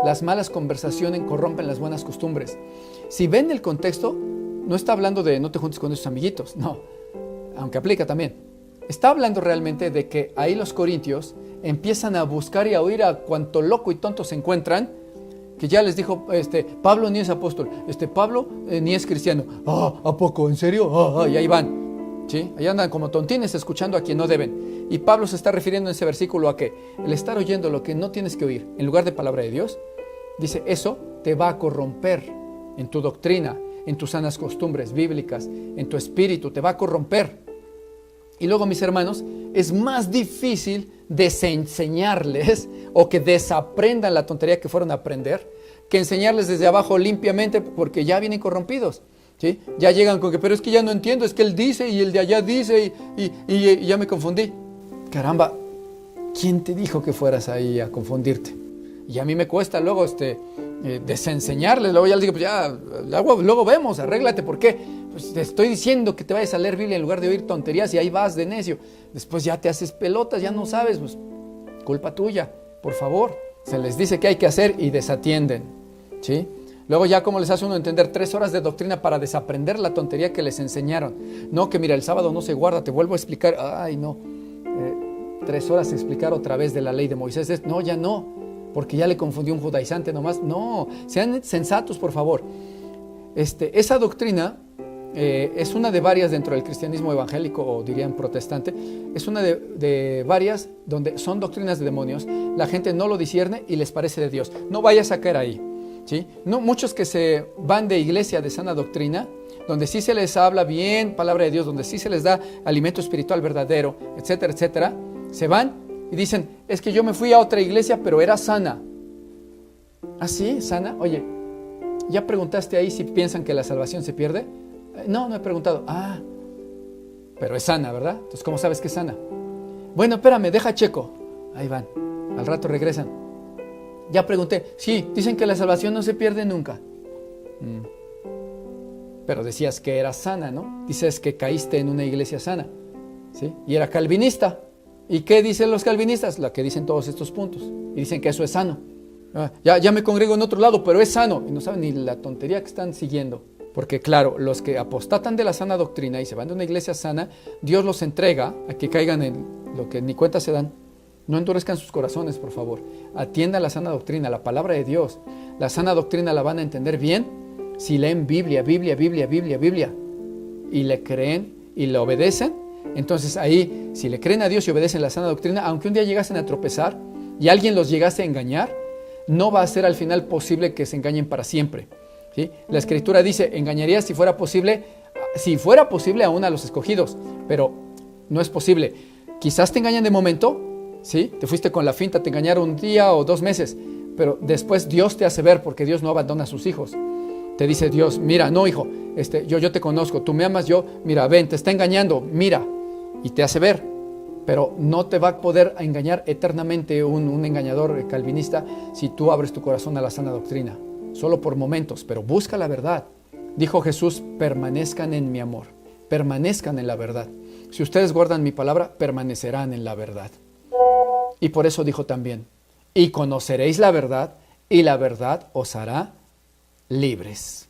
Las malas conversaciones corrompen las buenas costumbres. Si ven el contexto, no está hablando de no te juntes con esos amiguitos, no, aunque aplica también. Está hablando realmente de que ahí los corintios empiezan a buscar y a oír a cuanto loco y tonto se encuentran, que ya les dijo, Pablo ni es apóstol, Pablo ni es cristiano. ¿A poco? ¿En serio? Y ahí van, ¿sí? Ahí andan como tontines escuchando a quien no deben. Y Pablo se está refiriendo en ese versículo a que el estar oyendo lo que no tienes que oír, en lugar de palabra de Dios, dice, eso te va a corromper en tu doctrina. en tus sanas costumbres bíblicas, en tu espíritu, te va a corromper. Y luego, mis hermanos, es más difícil desenseñarles o que desaprendan la tontería que fueron a aprender, que enseñarles desde abajo limpiamente, porque ya vienen corrompidos, ¿sí? Ya llegan con que, pero es que ya no entiendo, es que él dice y el de allá dice y ya me confundí. Caramba, ¿quién te dijo que fueras ahí a confundirte? Y a mí me cuesta luego desenseñarles, luego ya les digo, pues ya, luego vemos, arréglate, ¿por qué? Pues te estoy diciendo que te vayas a leer Biblia en lugar de oír tonterías y ahí vas de necio. Después ya te haces pelotas, ya no sabes, pues culpa tuya, por favor. Se les dice qué hay que hacer y desatienden, ¿sí? Luego ya como les hace uno entender 3 horas de doctrina para desaprender la tontería que les enseñaron. No, que mira, el sábado no se guarda, te vuelvo a explicar. Ay, no. 3 horas explicar otra vez de la ley de Moisés. No, ya no, porque ya le confundió un judaizante nomás. No, sean sensatos, por favor. Esa doctrina es una de varias dentro del cristianismo evangélico, o dirían protestante. Es una de varias donde son doctrinas de demonios. La gente no lo discierne y les parece de Dios. No vayas a caer ahí, ¿sí? No, muchos que se van de iglesia de sana doctrina, donde sí se les habla bien palabra de Dios, donde sí se les da alimento espiritual verdadero, etcétera, etcétera, se van y dicen, es que yo me fui a otra iglesia, pero era sana. ¿Ah, sí? ¿Sana? Oye, ¿ya preguntaste ahí si piensan que la salvación se pierde? No, no he preguntado. Ah, pero es sana, ¿verdad? Entonces, ¿cómo sabes que es sana? Bueno, espérame, deja checo. Ahí van, al rato regresan. Ya pregunté. Sí, dicen que la salvación no se pierde nunca. Pero decías que era sana, ¿no? Dices que caíste en una iglesia sana, ¿sí? Y era calvinista. ¿Y qué dicen los calvinistas? La que dicen todos estos puntos. Y dicen que eso es sano. Ya me congrego en otro lado, pero es sano. Y no saben ni la tontería que están siguiendo. Porque claro, los que apostatan de la sana doctrina y se van de una iglesia sana, Dios los entrega a que caigan en lo que ni cuenta se dan. No endurezcan sus corazones, por favor. Atiendan la sana doctrina, la palabra de Dios. La sana doctrina la van a entender bien si leen Biblia, y le creen y le obedecen. Entonces ahí, si le creen a Dios y obedecen la sana doctrina, aunque un día llegasen a tropezar y alguien los llegase a engañar, no va a ser al final posible que se engañen para siempre, ¿sí? La Escritura dice, engañaría si fuera posible aún a los escogidos, pero no es posible. Quizás te engañan de momento, ¿sí? Te fuiste con la finta, te engañaron un día o 2 meses, pero después Dios te hace ver, porque Dios no abandona a sus hijos. Te dice Dios, mira, no hijo, yo te conozco, tú me amas, mira, ven, te está engañando, mira, y te hace ver. Pero no te va a poder engañar eternamente un engañador calvinista si tú abres tu corazón a la sana doctrina. Solo por momentos, pero busca la verdad. Dijo Jesús, permanezcan en mi amor, permanezcan en la verdad. Si ustedes guardan mi palabra, permanecerán en la verdad. Y por eso dijo también, y conoceréis la verdad, y la verdad os hará libres.